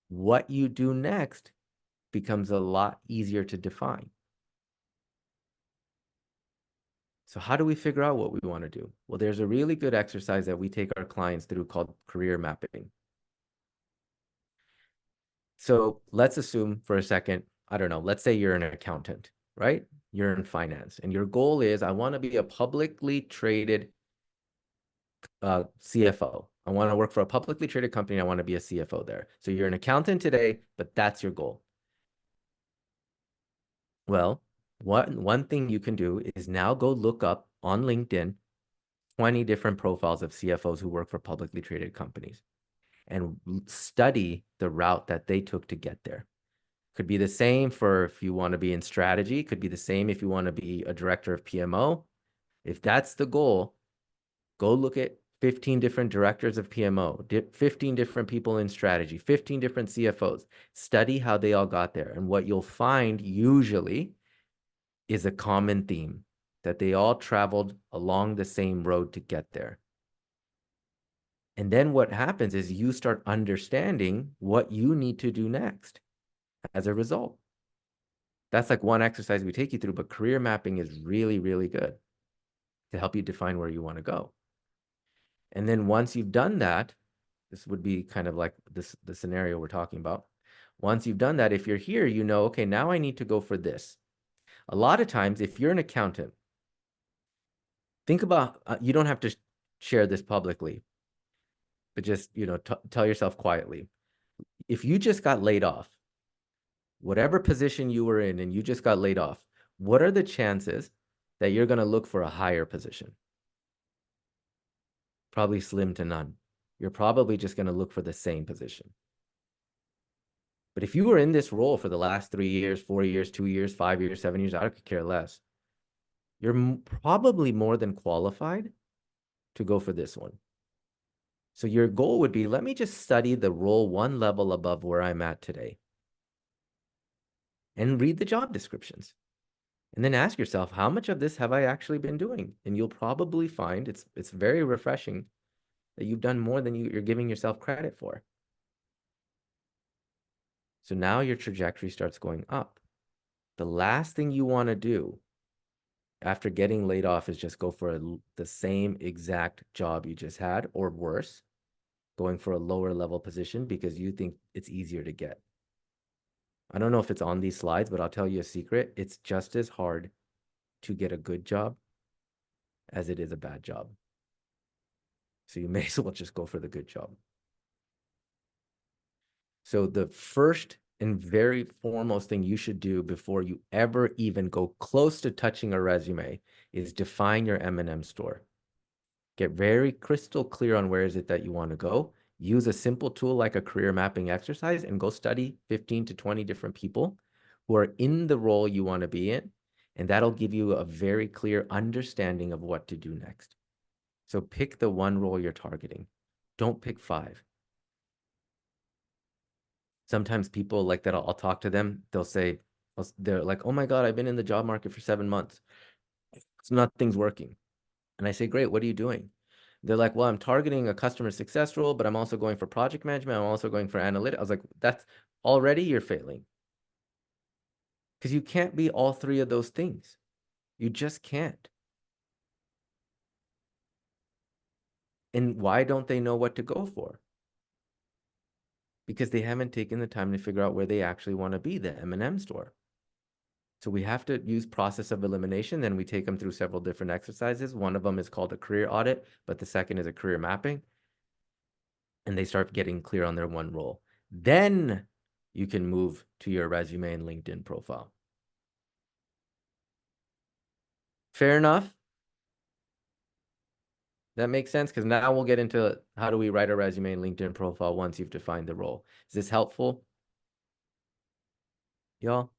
what you do next becomes a lot easier to define. So how do we figure out what we want to do? Well, there's a really good exercise that we take our clients through called career mapping. So let's assume for a second, I don't know, let's say you're an accountant, right? You're in finance, and your goal is, I want to be a publicly traded CFO. I want to work for a publicly traded company. I want to be a CFO there. So you're an accountant today, but that's your goal. Well, one thing you can do is now go look up on LinkedIn 20 different profiles of CFOs who work for publicly traded companies and study the route that they took to get there. Could be the same for if you want to be in strategy. Could be the same if you want to be a director of PMO. If that's the goal, go look at 15 different directors of PMO, 15 different people in strategy, 15 different CFOs. Study how they all got there. And what you'll find usually is a common theme, that they all traveled along the same road to get there. And then what happens is you start understanding what you need to do next as a result. That's like one exercise we take you through, but career mapping is really, really good to help you define where you want to go. And then once you've done that, this would be kind of like the scenario we're talking about. Once you've done that, if you're here, you know, okay, now I need to go for this. A lot of times, if you're an accountant, think about, you don't have to share this publicly, but just, tell yourself quietly. If you just got laid off, whatever position you were in and you just got laid off, what are the chances that you're going to look for a higher position? Probably slim to none. You're probably just going to look for the same position. But if you were in this role for the last 3 years, 4 years, 2 years, 5 years, 7 years, I could care less. You're probably more than qualified to go for this one. So your goal would be, let me just study the role one level above where I'm at today and read the job descriptions. And then ask yourself, how much of this have I actually been doing? And you'll probably find it's very refreshing that you've done more than you're giving yourself credit for. So now your trajectory starts going up. The last thing you want to do after getting laid off is just go for the same exact job you just had, or worse, going for a lower level position because you think it's easier to get. I don't know if it's on these slides, but I'll tell you a secret. It's just as hard to get a good job as it is a bad job. So you may as well just go for the good job. So the first and very foremost thing you should do before you ever even go close to touching a resume is define your M&M store. Get very crystal clear on where is it that you want to go. Use a simple tool like a career mapping exercise and go study 15 to 20 different people who are in the role you want to be in. And that'll give you a very clear understanding of what to do next. So pick the one role you're targeting. Don't pick 5. Sometimes people like that, I'll talk to them. They'll say, they're like, oh my God, I've been in the job market for 7 months. Nothing's working. And I say, great, what are you doing? They're like, well, I'm targeting a customer success role, but I'm also going for project management. I'm also going for analytics. I was like, that's already you're failing. Because you can't be all 3 of those things. You just can't. And why don't they know what to go for? Because they haven't taken the time to figure out where they actually want to be, the M&M store. So we have to use process of elimination. Then we take them through several different exercises. One of them is called a career audit, but the second is a career mapping. And they start getting clear on their one role. Then you can move to your resume and LinkedIn profile. Fair enough? That makes sense? Because now we'll get into how do we write a resume and LinkedIn profile once you've defined the role. Is this helpful? Y'all?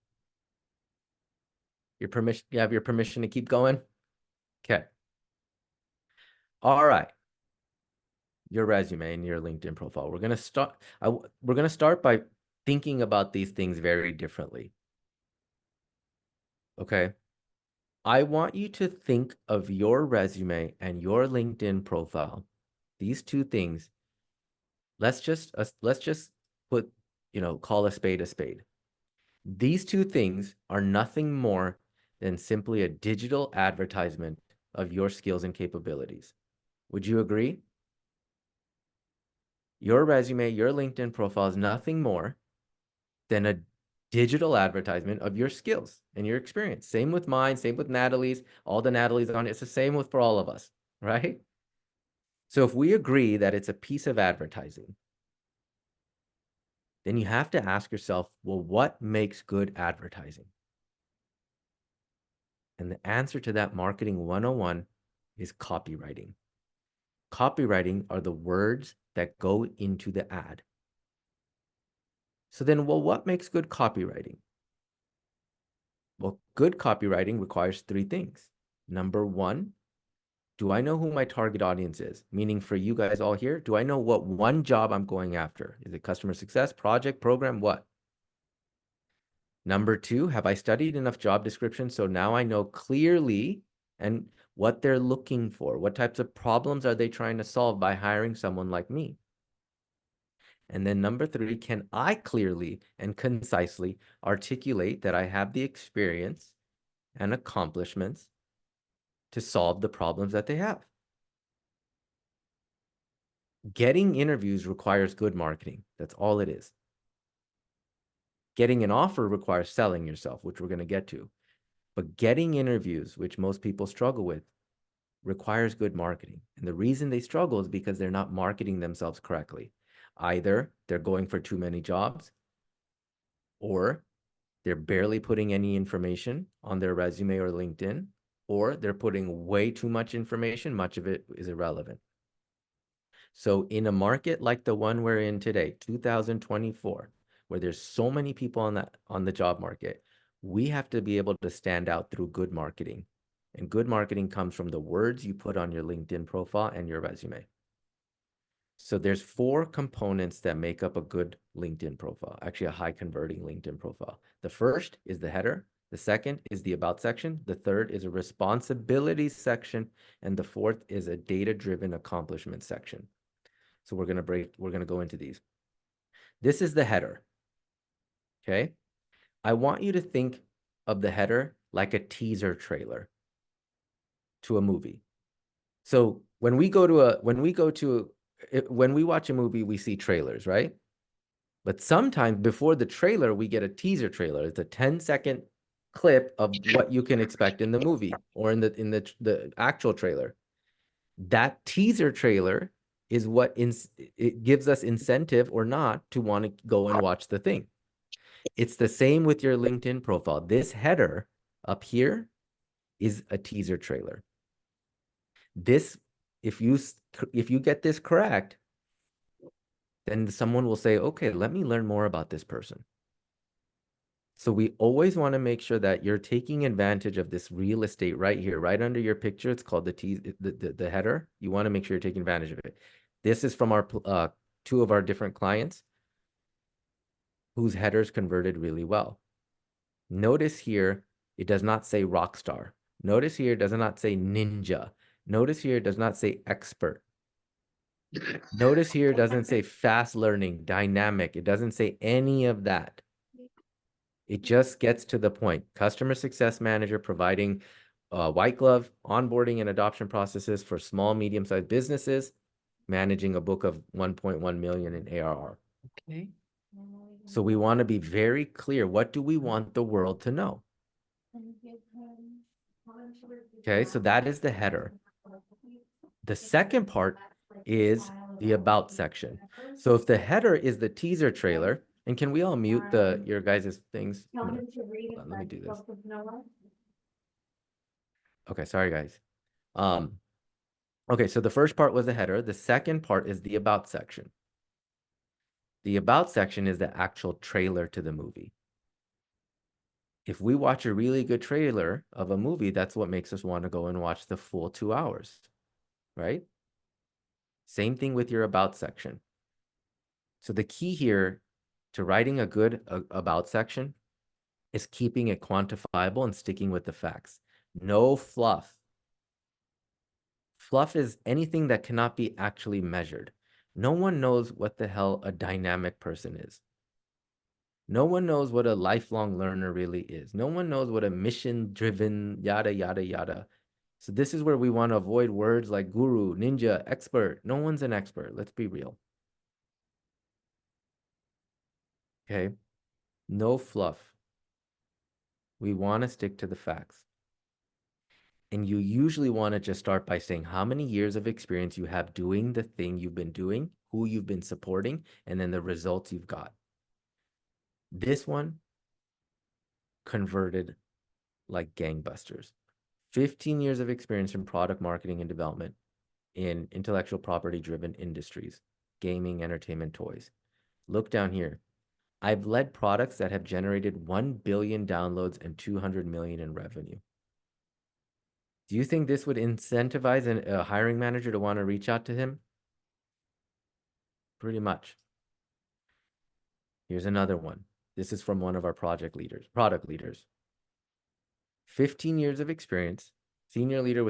Your permission, you have your permission to keep going? Okay. All right. Your resume and your LinkedIn profile. We're gonna start by thinking about these things very differently. Okay. I want you to think of your resume and your LinkedIn profile. These 2 things. Let's just put, call a spade a spade. These 2 things are nothing more than simply a digital advertisement of your skills and capabilities. Would you agree? Your resume, your LinkedIn profile is nothing more than a digital advertisement of your skills and your experience. Same with mine, same with Natalie's, all the Natalie's on it. It's the same for all of us, right? So if we agree that it's a piece of advertising, then you have to ask yourself, well, what makes good advertising? And the answer to that marketing 101 is copywriting. Copywriting are the words that go into the ad. So then, well, what makes good copywriting? Well, good copywriting requires 3 things. Number 1, do I know who my target audience is? Meaning for you guys all here, do I know what one job I'm going after? Is it customer success, project, program, what? Number 2, have I studied enough job descriptions so now I know clearly and what they're looking for? What types of problems are they trying to solve by hiring someone like me? And then number 3, can I clearly and concisely articulate that I have the experience and accomplishments to solve the problems that they have? Getting interviews requires good marketing. That's all it is. Getting an offer requires selling yourself, which we're going to get to. But getting interviews, which most people struggle with, requires good marketing. And the reason they struggle is because they're not marketing themselves correctly. Either they're going for too many jobs, or they're barely putting any information on their resume or LinkedIn, or they're putting way too much information, much of it is irrelevant. So in a market like the one we're in today, 2024, where there's so many people on the job market, we have to be able to stand out through good marketing. And good marketing comes from the words you put on your LinkedIn profile and your resume. So there's 4 components that make up a good LinkedIn profile, actually a high converting LinkedIn profile. The first is the header. The second is the about section. The third is a responsibilities section. And the fourth is a data-driven accomplishment section. So we're going to go into these. This is the header. Okay. I want you to think of the header like a teaser trailer to a movie. So when we watch a movie, we see trailers, right? But sometimes before the trailer, we get a teaser trailer. It's a 10-second clip of what you can expect in the movie or in the actual trailer. That teaser trailer is what it gives us incentive or not to want to go and watch the thing. It's the same with your LinkedIn profile. This header up here is a teaser trailer. This, if you get this correct, then someone will say, okay, let me learn more about this person. So we always want to make sure that you're taking advantage of this real estate right here, right under your picture. It's called the header. You want to make sure you're taking advantage of it. This is from our 2 of our different clients whose headers converted really well. Notice here, it does not say rock star. Notice here, it does not say ninja. Notice here, it does not say expert. Notice here, it doesn't say fast learning, dynamic. It doesn't say any of that. It just gets to the point. Customer success manager providing white glove onboarding and adoption processes for small, medium-sized businesses, managing a book of 1.1 million in ARR. Okay. So we want to be very clear. What do we want the world to know? Okay, so that is the header. The second part is the about section. So if the header is the teaser trailer, and can we all mute your guys' things? Hold on, let me do this. Okay, sorry guys. Okay, so the first part was the header. The second part is the about section. The about section is the actual trailer to the movie. If we watch a really good trailer of a movie, that's what makes us want to go and watch the full 2 hours, right? Same thing with your about section. So the key here to writing a good about section is keeping it quantifiable and sticking with the facts. No fluff. Fluff is anything that cannot be actually measured. No one knows what the hell a dynamic person is. No one knows what a lifelong learner really is. No one knows what a mission-driven yada, yada, yada. So this is where we want to avoid words like guru, ninja, expert. No one's an expert. Let's be real. Okay? No fluff. We want to stick to the facts. And you usually want to just start by saying how many years of experience you have doing the thing you've been doing, who you've been supporting, and then the results you've got. This one converted like gangbusters. 15 years of experience in product marketing and development in intellectual property driven industries, gaming, entertainment, toys. Look down here. I've led products that have generated 1 billion downloads and 200 million in revenue. Do you think this would incentivize a hiring manager to want to reach out to him? Pretty much. Here's another one. This is from one of our product leaders. 15 years of experience, senior leader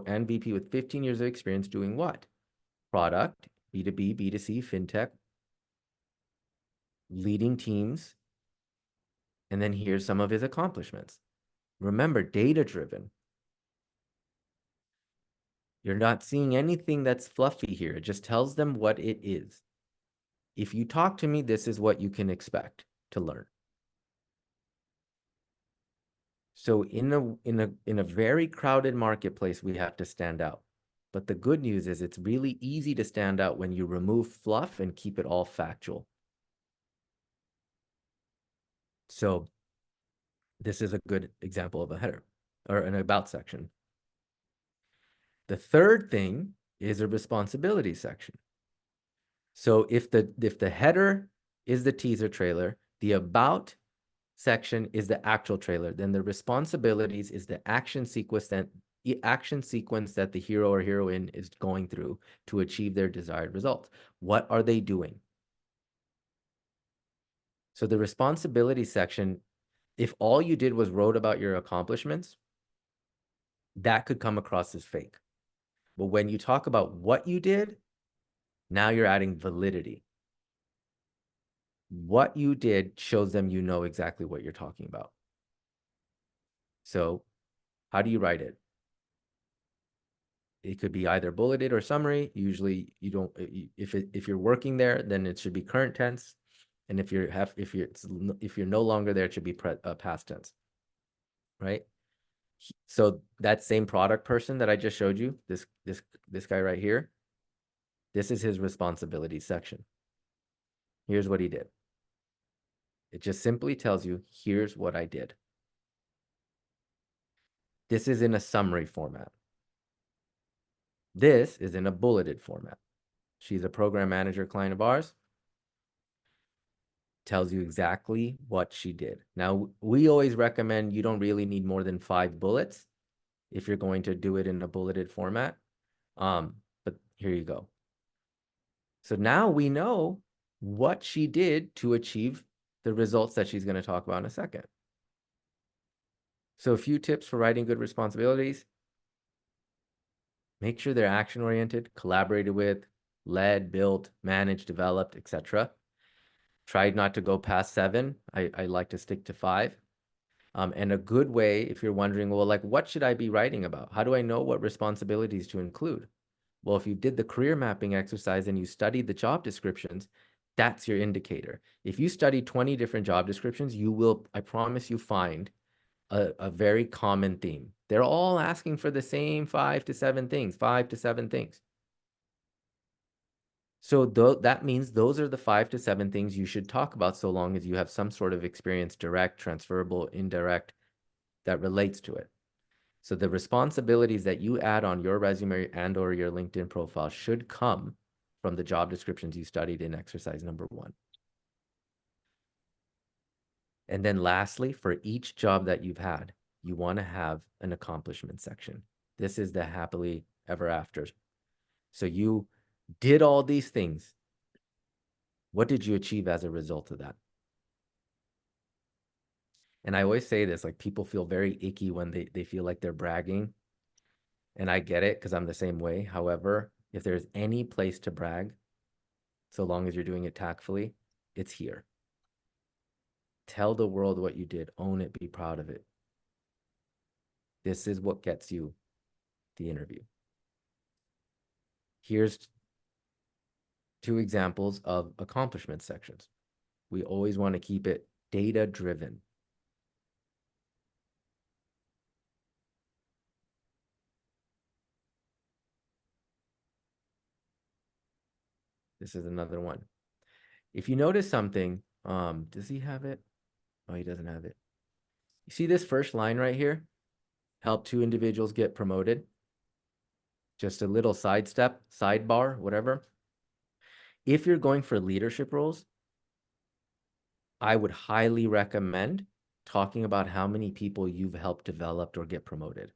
and VP with 15 years of experience doing what? Product, B2B, B2C, fintech, leading teams. And then here's some of his accomplishments. Remember, data-driven. You're not seeing anything that's fluffy here. It just tells them what it is. If you talk to me, this is what you can expect to learn. So in a very crowded marketplace, we have to stand out. But the good news is it's really easy to stand out when you remove fluff and keep it all factual. So this is a good example of a header or an about section. The third thing is a responsibility section. So if the header is the teaser trailer, the about section is the actual trailer, then the responsibilities is the action sequence that the hero or heroine is going through to achieve their desired results. What are they doing? So the responsibility section, if all you did was wrote about your accomplishments, that could come across as fake. But when you talk about what you did, now you're adding validity. What you did shows them you know exactly what you're talking about. So how do you write it? It could be either bulleted or summary. Usually you don't, if you're working there, then it should be current tense. And if you're no longer there, it should be past tense, right? So that same product person that I just showed you, this guy right here, This is his responsibilities section. Here's what he did. It just simply tells you, here's what I did. This is in a summary format. This is in a bulleted format. She's a program manager client of ours. Tells you exactly what she did. Now, we always recommend you don't really need more than 5 bullets if you're going to do it in a bulleted format. But here you go. So now we know what she did to achieve the results that she's going to talk about in a second. So a few tips for writing good responsibilities. Make sure they're action-oriented, collaborated with, led, built, managed, developed, etc. Try not to go past 7. I like to stick to 5. And a good way, if you're wondering, well, like, what should I be writing about? How do I know what responsibilities to include? Well, if you did the career mapping exercise and you studied the job descriptions, that's your indicator. If you study 20 different job descriptions, you will, I promise you, find a very common theme. They're all asking for the same 5 to 7 things, 5 to 7 things. So that means those are the 5 to 7 things you should talk about so long as you have some sort of experience, direct, transferable, indirect, that relates to it. So the responsibilities that you add on your resume and or your LinkedIn profile should come from the job descriptions you studied in exercise number 1. And then lastly, for each job that you've had, you want to have an accomplishment section. This is the happily ever after. So you did all these things. What did you achieve as a result of that? And I always say this, like, people feel very icky when they feel like they're bragging. And I get it because I'm the same way. However, if there's any place to brag, so long as you're doing it tactfully, it's here. Tell the world what you did. Own it. Be proud of it. This is what gets you the interview. Here's 2 examples of accomplishment sections. We always want to keep it data-driven. This is another one. If you notice something, does he have it? Oh, he doesn't have it. You see this first line right here? Help 2 individuals get promoted. Just a little sidestep, sidebar, whatever. If you're going for leadership roles, I would highly recommend talking about how many people you've helped develop or get promoted.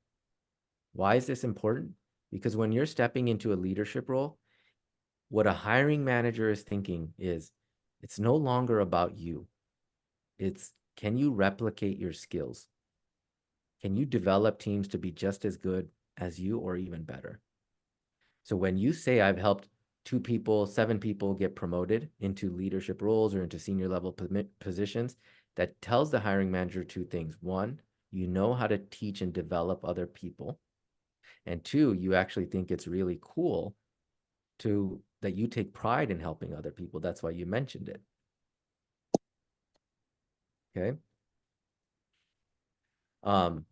Why is this important? Because when you're stepping into a leadership role, what a hiring manager is thinking is, it's no longer about you. It's, can you replicate your skills? Can you develop teams to be just as good as you or even better? So when you say I've helped 2 people, 7 people get promoted into leadership roles or into senior level positions, that tells the hiring manager 2 things. 1, you know how to teach and develop other people. And 2, you actually think it's really cool that you take pride in helping other people. That's why you mentioned it. Okay. Do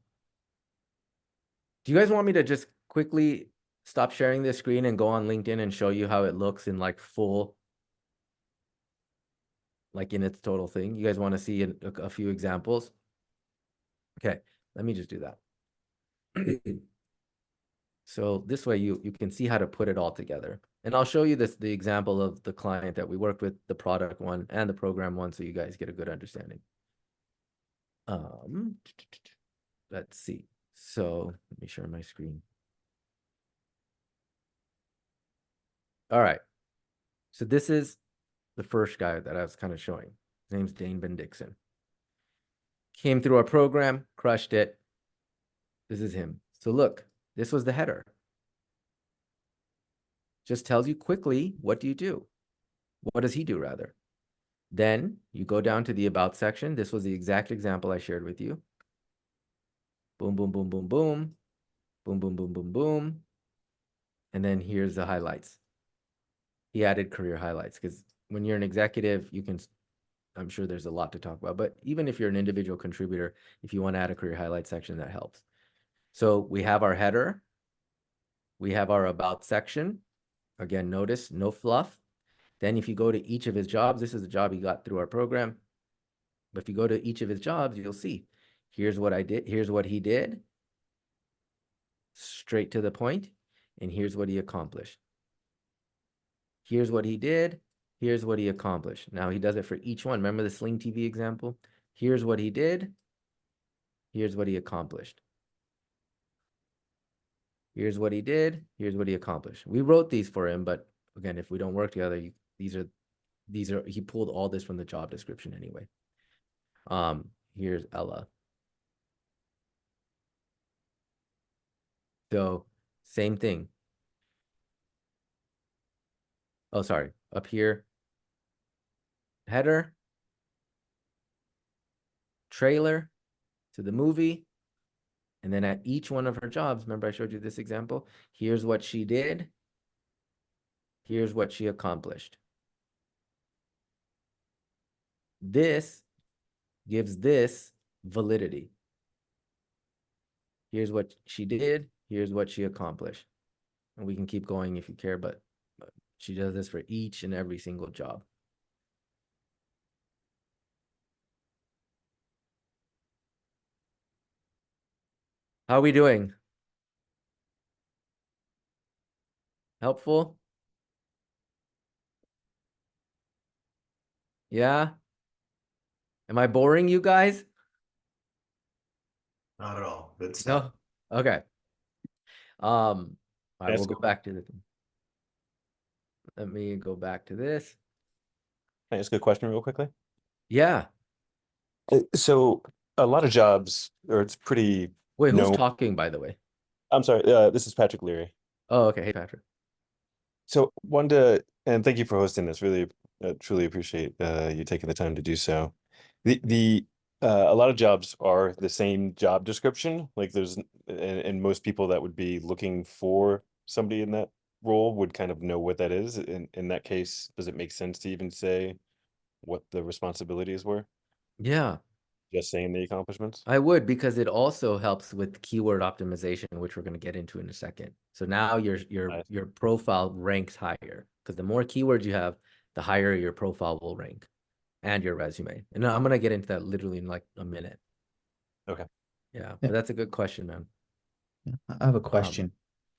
you guys want me to just quickly stop sharing this screen and go on LinkedIn and show you how it looks in like full, like in its total thing? You guys want to see a few examples? Okay, let me just do that. So this way you can see how to put it all together. And I'll show you the example of the client that we worked with, the product one and the program one, so you guys get a good understanding. Let's see. So let me share my screen. All right. So this is the first guy that I was kind of showing. His name's Dane Ben Dixon. Came through our program, crushed it. This is him. So look, this was the header. Just tells you quickly, what do you do? What does he do, rather? Then you go down to the about section. This was the exact example I shared with you. Boom, boom, boom, boom, boom. Boom, boom, boom, boom, boom. And then here's the highlights. He added career highlights because when you're an executive, you can, I'm sure there's a lot to talk about, but even if you're an individual contributor, if you want to add a career highlight section, that helps. So we have our header. We have our about section. Again, notice no fluff. Then if you go to each of his jobs, this is a job he got through our program. But if you go to each of his jobs, you'll see, here's what I did. Here's what he did. Straight to the point. And here's what he accomplished. Here's what he did. Here's what he accomplished. Now he does it for each one. Remember the Sling TV example? Here's what he did. Here's what he accomplished. Here's what he did. Here's what he accomplished. We wrote these for him, but again, if we don't work together, these are he pulled all this from the job description anyway. Here's Ella. So same thing. Oh, sorry. Up here. Header. Trailer to the movie. And then at each one of her jobs, remember I showed you this example? Here's what she did. Here's what she accomplished. This gives this validity. Here's what she did. Here's what she accomplished. And we can keep going if you care, but she does this for each and every single job. How are we doing? Helpful? Yeah? Am I boring you guys? Not at all. Good stuff. No? Okay. All right, Yes. we'll go back to the, let me go back to this. Can I ask a question real quickly? Yeah. So a lot of jobs, or it's pretty Wait, who's No. talking, by the way? I'm sorry, this is Patrick Leary. Oh, okay. Hey, Patrick. So wanted to, and thank you for hosting this. Really, truly appreciate you taking the time to do so. A lot of jobs are the same job description. Like there's, and most people that would be looking for somebody in that role would kind of know what that is. In that case, does it make sense to even say what the responsibilities were? Yeah, Just saying the accomplishments? I would, because it also helps with keyword optimization, which we're going to get into in a second. So now Nice. your profile ranks higher, because the more keywords you have, the higher your profile will rank and your resume. And I'm going to get into that literally in like a minute. Okay. Yeah, but that's a good question, man. I have a question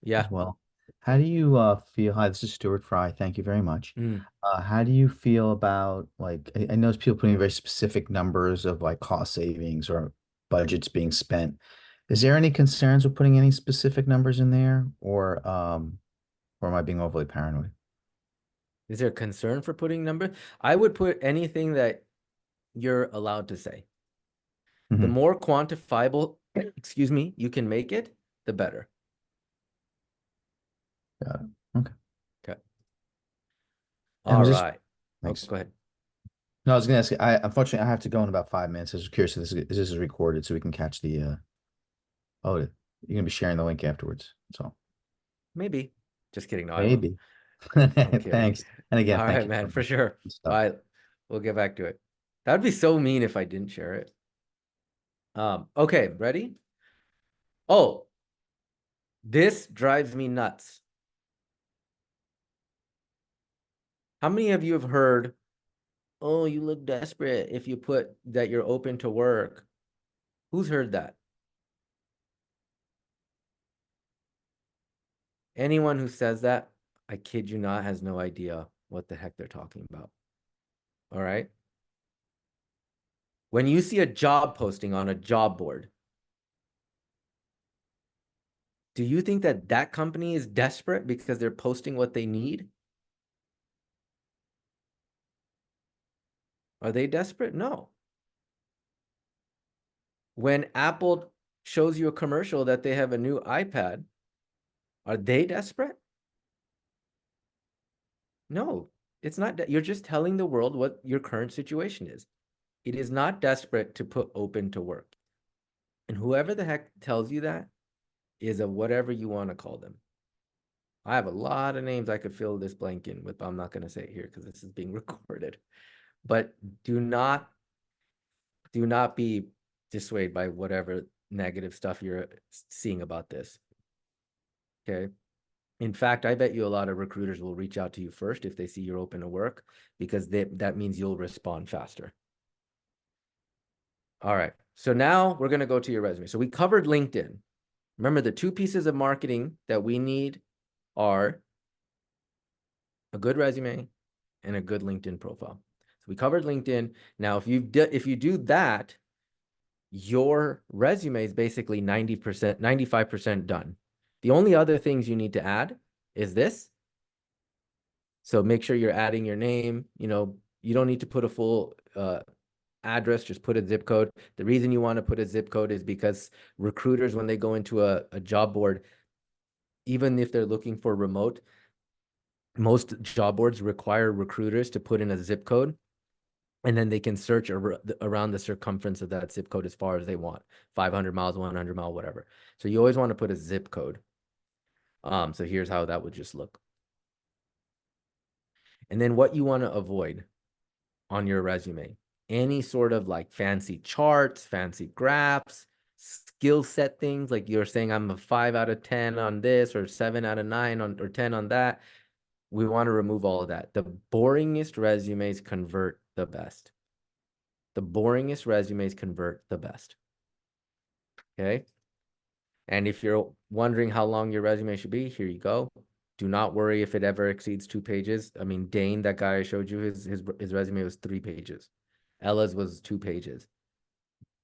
Yeah. as well. How do you feel? Hi, this is Stuart Fry. Thank you very much. Mm. How do you feel about like I notice people putting very specific numbers of like cost savings or budgets being spent. Is there any concerns with putting any specific numbers in there, or am I being overly paranoid? Is there concern for putting numbers? I would put anything that you're allowed to say. The Mhm. more quantifiable, excuse me, you can make it, the better. Got it. Okay. Okay. And All was this- right. Oh, Thanks. go ahead. No, I was gonna ask. Unfortunately I have to go in about 5 minutes. I was curious if this is recorded so we can catch the. Oh, you're gonna be sharing the link afterwards. So Maybe. Just kidding. No, I won't. maybe. kidding. Thanks. And again, All thank right, you man, so for much. sure. Good stuff. All right, we'll get back to it. That'd be so mean if I didn't share it. Okay, ready? Oh, this drives me nuts. How many of you have heard, oh, you look desperate if you put that you're open to work? Who's heard that? Anyone who says that, I kid you not, has no idea what the heck they're talking about. All right? When you see a job posting on a job board, do you think that that company is desperate because they're posting what they need? Are they desperate? No. When Apple shows you a commercial that they have a new iPad, are they desperate? No, it's not. You're just telling the world what your current situation is. It is not desperate to put open to work. And whoever the heck tells you that is a whatever you want to call them. I have a lot of names I could fill this blank in with, but I'm not going to say it here because this is being recorded. But do not be dissuaded by whatever negative stuff you're seeing about this. Okay. In fact, I bet you a lot of recruiters will reach out to you first if they see you're open to work, because that means you'll respond faster. All right. So now we're going to go to your resume. So we covered LinkedIn. Remember, the two pieces of marketing that we need are a good resume and a good LinkedIn profile. So we covered LinkedIn. Now, if you do that, your resume is basically 90%, 95% done. The only other things you need to add is this. So make sure you're adding your name. You know, you don't need to put a full address, just put a zip code. The reason you want to put a zip code is because recruiters, when they go into a job board, even if they're looking for remote, most job boards require recruiters to put in a zip code, and then they can search around the circumference of that zip code as far as they want, 500 miles, 100 miles, whatever. So you always want to put a zip code. So here's how that would just look. And then what you want to avoid on your resume, any sort of like fancy charts, fancy graphs, skill set things, like you're saying I'm a 5 out of 10 on this, or 7 out of 9 on, or 10 on that. We want to remove all of that. The boringest resumes convert the best. The boringest resumes convert the best. Okay. And if you're wondering how long your resume should be, here you go. Do not worry if it ever exceeds 2 pages. I mean, Dane, that guy I showed you, his resume was 3 pages. Ella's was 2 pages.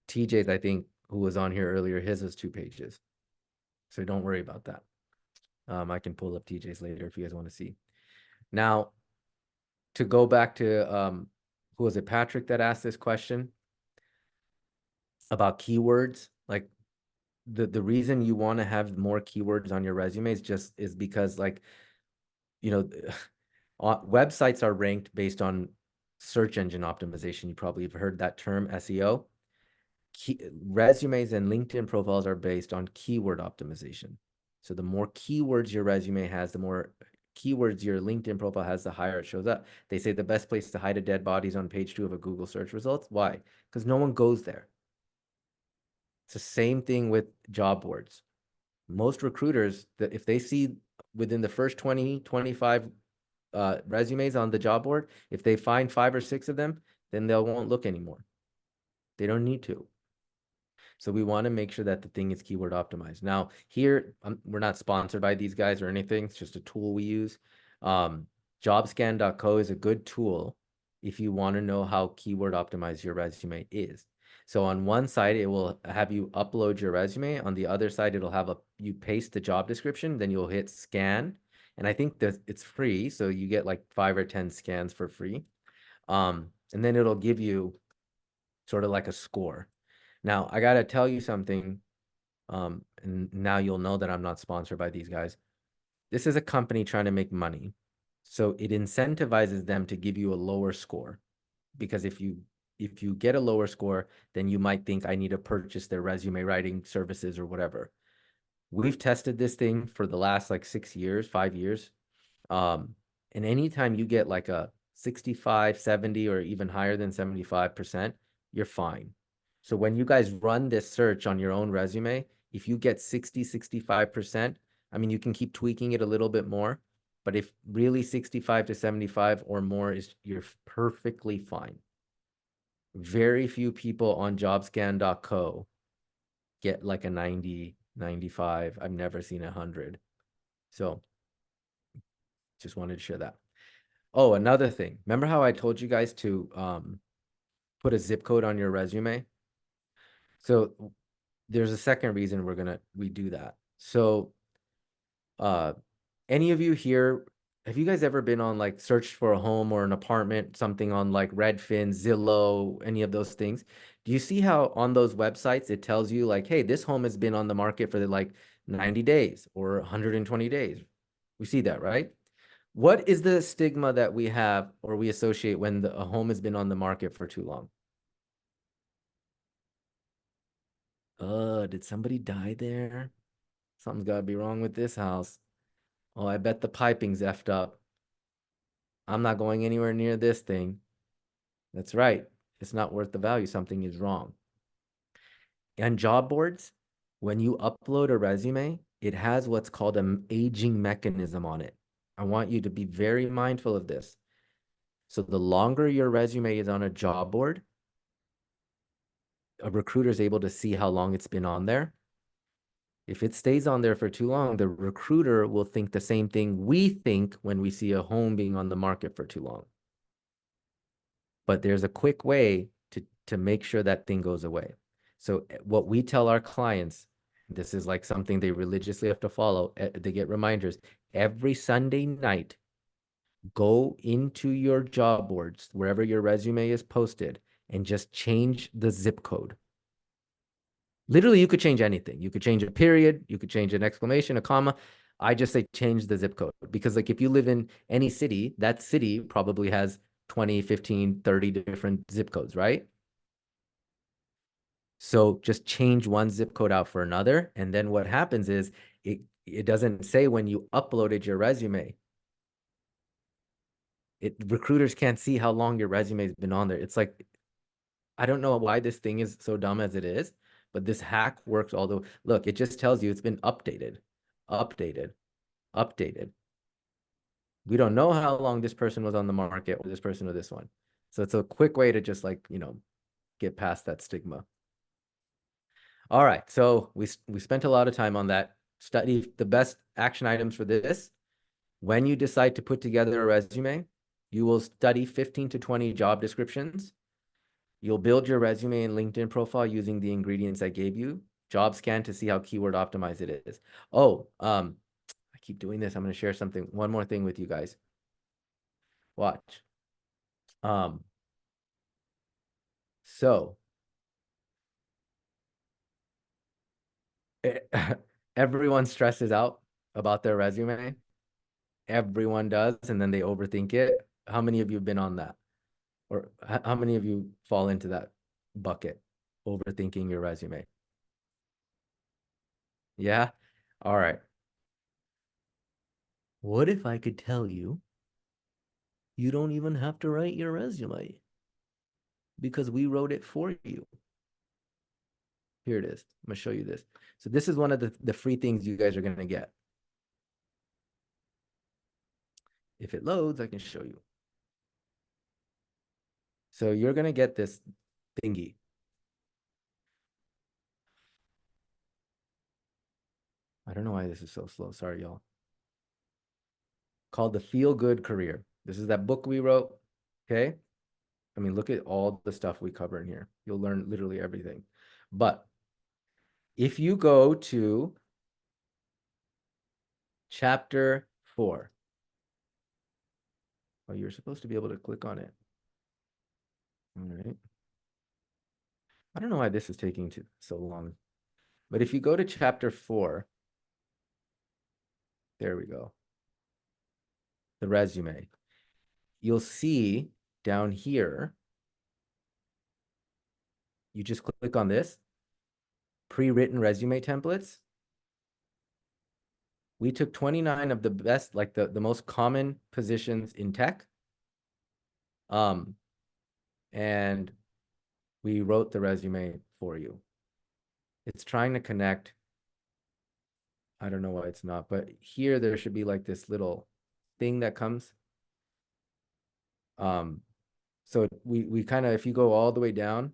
TJ's, I think, who was on here earlier, his was 2 pages. So don't worry about that. I can pull up TJ's later if you guys want to see. Now, to go back to, who was it, Patrick, that asked this question about keywords? Like, the reason you want to have more keywords on your resume is because, like, you know, websites are ranked based on search engine optimization. You probably have heard that term, SEO. Resumes and LinkedIn profiles are based on keyword optimization. So the more keywords your resume has, the more keywords your LinkedIn profile has, the higher it shows up. They say the best place to hide a dead body is on page 2 of a Google search results. Why? Because no one goes there. It's the same thing with job boards. Most recruiters, that if they see within the first 20, 25 resumes on the job board, if they find 5 or 6 of them, then they won't look anymore. They don't need to. So we want to make sure that the thing is keyword optimized. Now here, we're not sponsored by these guys or anything. It's just a tool we use. Jobscan.co is a good tool if you want to know how keyword optimized your resume is. So on one side, it will have you upload your resume. On the other side, it'll have you paste the job description, then you'll hit scan. And I think that it's free. So you get like 5 or 10 scans for free. And then it'll give you sort of like a score. Now, I got to tell you something, and now you'll know that I'm not sponsored by these guys. This is a company trying to make money. So it incentivizes them to give you a lower score, because if you get a lower score, then you might think I need to purchase their resume writing services or whatever. We've tested this thing for the last like 6 years, 5 years. And anytime you get like a 65, 70, or even higher than 75%, you're fine. So when you guys run this search on your own resume, if you get 60, 65%, I mean, you can keep tweaking it a little bit more, but if really 65 to 75 or more you're perfectly fine. Very few people on jobscan.co get like a 90, 95. I've never seen 100. So just wanted to share that. Oh, another thing. Remember how I told you guys to put a zip code on your resume? So there's a second reason we do that. So any of you here, have you guys ever been on like search for a home or an apartment, something on like Redfin, Zillow, any of those things? Do you see how on those websites it tells you like, hey, this home has been on the market for like 90 days or 120 days? We see that, right? What is the stigma that we have or we associate when a home has been on the market for too long? Did somebody die there? Something's got to be wrong with this house. Oh, I bet the piping's effed up. I'm not going anywhere near this thing. That's right. It's not worth the value. Something is wrong. And job boards, when you upload a resume, it has what's called an aging mechanism on it. I want you to be very mindful of this. So the longer your resume is on a job board, a recruiter is able to see how long it's been on there. If it stays on there for too long, the recruiter will think the same thing we think when we see a home being on the market for too long. But there's a quick way to make sure that thing goes away. So what we tell our clients, this is like something they religiously have to follow. They get reminders every Sunday night. Go into your job boards, wherever your resume is posted, and just change the zip code. Literally, you could change anything. You could change a period. You could change an exclamation, a comma. I just say change the zip code because like if you live in any city, that city probably has 20, 15, 30 different zip codes, right? So just change one zip code out for another. And then what happens is it doesn't say when you uploaded your resume. Recruiters can't see how long your resume has been on there. It's like, I don't know why this thing is so dumb as it is, but this hack works look, it just tells you it's been updated. We don't know how long this person was on the market or this person or this one. So it's a quick way to just like, get past that stigma. All right, so we spent a lot of time on that. Study the best action items for this. When you decide to put together a resume, you will study 15 to 20 job descriptions. You'll build your resume and LinkedIn profile using the ingredients I gave you. Job scan to see how keyword optimized it is. Oh, I keep doing this. I'm going to share something. One more thing with you guys. Watch. So everyone stresses out about their resume. Everyone does, and then they overthink it. How many of you have been on that? Or how many of you fall into that bucket, overthinking your resume? Yeah? All right. What if I could tell you, you don't even have to write your resume because we wrote it for you. Here it is. I'm going to show you this. So this is one of the free things you guys are going to get. If it loads, I can show you. So you're going to get this thingy. I don't know why this is so slow. Sorry, y'all. Called The Feel Good Career. This is that book we wrote. Okay. I mean, look at all the stuff we cover in here. You'll learn literally everything. But if you go to chapter 4, oh, you're supposed to be able to click on it. All right. I don't know why this is taking so long. But if you go to chapter 4, there we go. The resume. You'll see down here, you just click on this, pre-written resume templates. We took 29 of the best, like the most common positions in tech. And we wrote the resume for you. It's trying to connect. I don't know why it's not, but here there should be like this little thing that comes. So we kind of, if you go all the way down,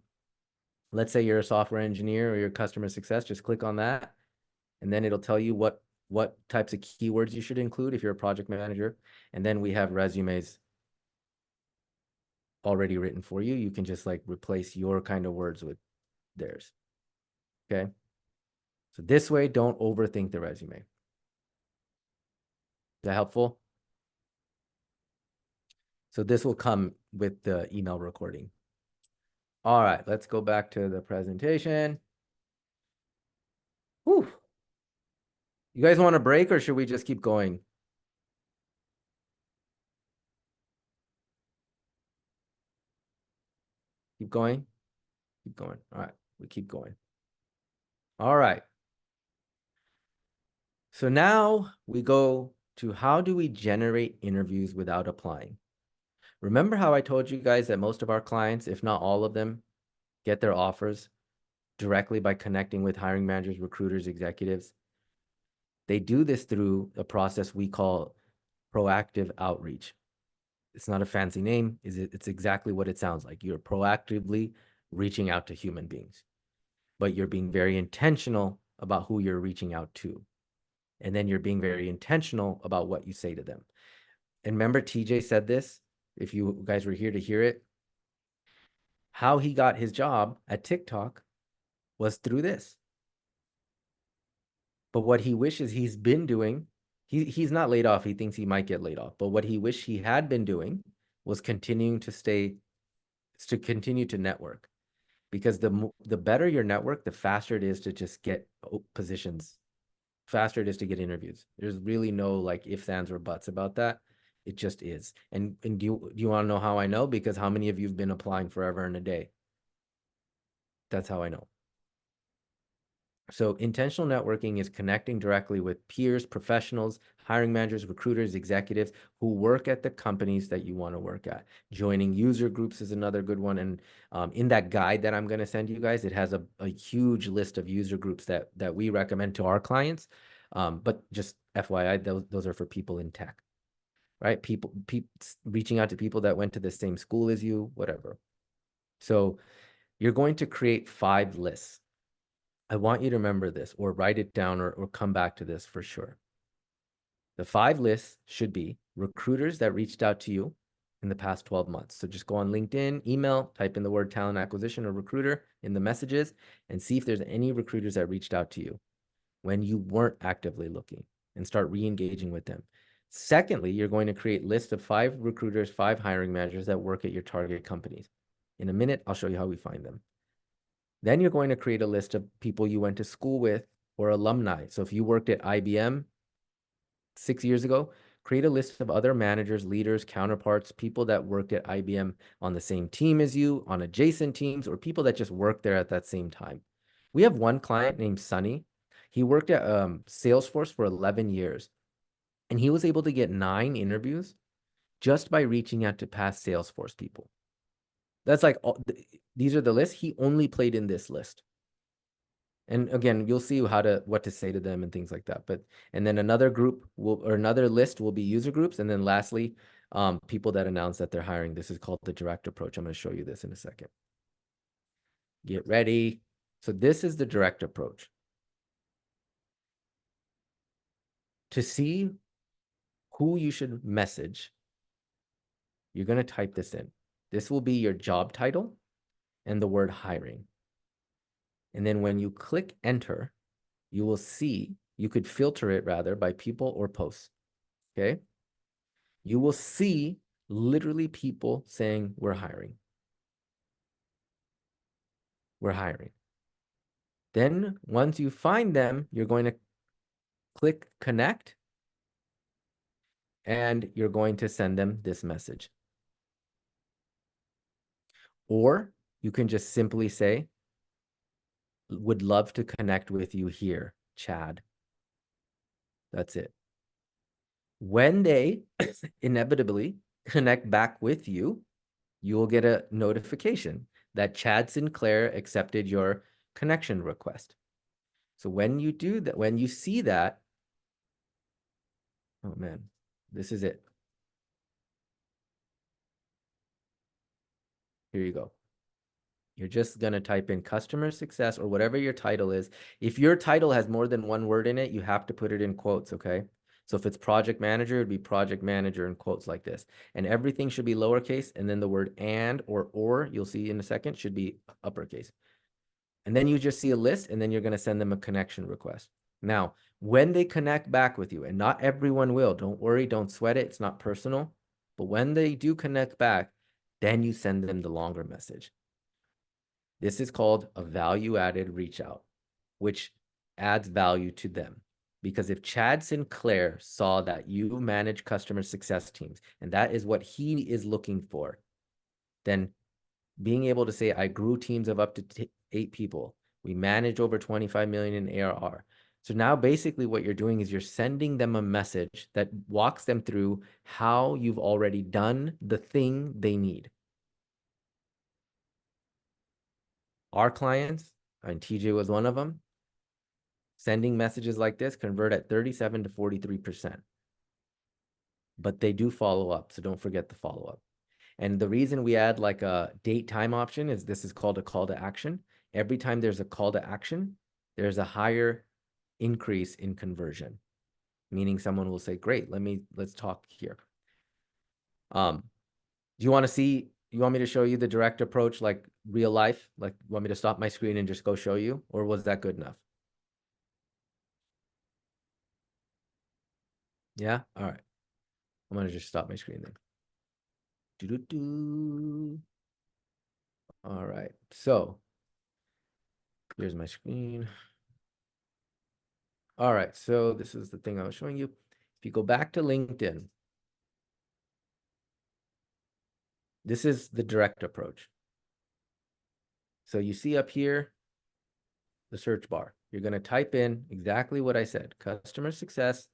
let's say you're a software engineer or you're customer success, just click on that. And then it'll tell you what types of keywords you should include if you're a project manager. And then we have resumes already written for you. You can just like replace your kind of words with theirs. Okay. So this way, don't overthink the resume. Is that helpful? So this will come with the email recording. All right, let's go back to the presentation. Whew. You guys want a break or should we just keep going? Keep going? Keep going. All right, we keep going. All right. So now we go to how do we generate interviews without applying? Remember how I told you guys that most of our clients, if not all of them, get their offers directly by connecting with hiring managers, recruiters, executives? They do this through a process we call proactive outreach. It's not a fancy name. It's exactly what it sounds like. You're proactively reaching out to human beings, but you're being very intentional about who you're reaching out to. And then you're being very intentional about what you say to them. And remember, TJ said this, if you guys were here to hear it, how he got his job at TikTok was through this. But what he wishes he's been doing, he's not laid off. He thinks he might get laid off. But what he wished he had been doing was continuing to continue to network. Because the better your network, the faster it is to just get positions, faster it is to get interviews. There's really no like ifs, ands, or buts about that. It just is. And do you want to know how I know? Because how many of you have been applying forever and a day? That's how I know. So intentional networking is connecting directly with peers, professionals, hiring managers, recruiters, executives who work at the companies that you want to work at. Joining user groups is another good one. And in that guide that I'm going to send you guys, it has a huge list of user groups that we recommend to our clients. But just FYI, those are for people in tech, right? People reaching out to people that went to the same school as you, whatever. So you're going to create 5 lists. I want you to remember this or write it down or come back to this for sure. The 5 lists should be recruiters that reached out to you in the past 12 months. So just go on LinkedIn, email, type in the word talent acquisition or recruiter in the messages and see if there's any recruiters that reached out to you when you weren't actively looking and start re-engaging with them. Secondly, you're going to create lists of 5 recruiters, 5 hiring managers that work at your target companies. In a minute, I'll show you how we find them. Then you're going to create a list of people you went to school with or alumni. So if you worked at IBM 6 years ago, create a list of other managers, leaders, counterparts, people that worked at IBM on the same team as you, on adjacent teams, or people that just worked there at that same time. We have one client named Sunny. He worked at Salesforce for 11 years, and he was able to get 9 interviews just by reaching out to past Salesforce people. That's like, these are the lists. He only played in this list. And again, you'll see what to say to them and things like that. And then another group or another list will be user groups. And then lastly, people that announce that they're hiring. This is called the direct approach. I'm going to show you this in a second. Get ready. So this is the direct approach. To see who you should message, you're going to type this in. This will be your job title and the word hiring. And then when you click enter, you will see, you could filter it rather by people or posts, okay? You will see literally people saying we're hiring. We're hiring. Then once you find them, you're going to click connect and you're going to send them this message. Or you can just simply say, would love to connect with you here, Chad. That's it. When they inevitably connect back with you, you will get a notification that Chad Sinclair accepted your connection request. So when you do that, when you see that, oh man, this is it. Here you go. You're just going to type in customer success or whatever your title is. If your title has more than 1 word in it, you have to put it in quotes, okay? So if it's project manager, it'd be project manager in quotes like this. And everything should be lowercase, and then the word and or, you'll see in a second, should be uppercase. And then you just see a list, and then you're going to send them a connection request. Now, when they connect back with you, and not everyone will, don't worry, don't sweat it, it's not personal. But when they do connect back, then you send them the longer message. This is called a value-added reach out, which adds value to them. Because if Chad Sinclair saw that you manage customer success teams, and that is what he is looking for, then being able to say, I grew teams of up to 8 people. We manage over 25 million in ARR. So now basically what you're doing is you're sending them a message that walks them through how you've already done the thing they need. Our clients, and TJ was one of them, sending messages like this convert at 37 to 43%. But they do follow up, so don't forget the follow up. And the reason we add like a date time option is this is called a call to action. Every time there's a call to action, there's a higher increase in conversion, meaning someone will say, great, let's talk here. Do you want me to show you the direct approach, like real life? Like, you want me to stop my screen and just go show you? Or was that good enough? Yeah? All right. I'm going to just stop my screen then. Doo-doo-doo. All right. So here's my screen. All right. So this is the thing I was showing you. If you go back to LinkedIn, this is the direct approach. So you see up here, the search bar. You're going to type in exactly what I said, customer success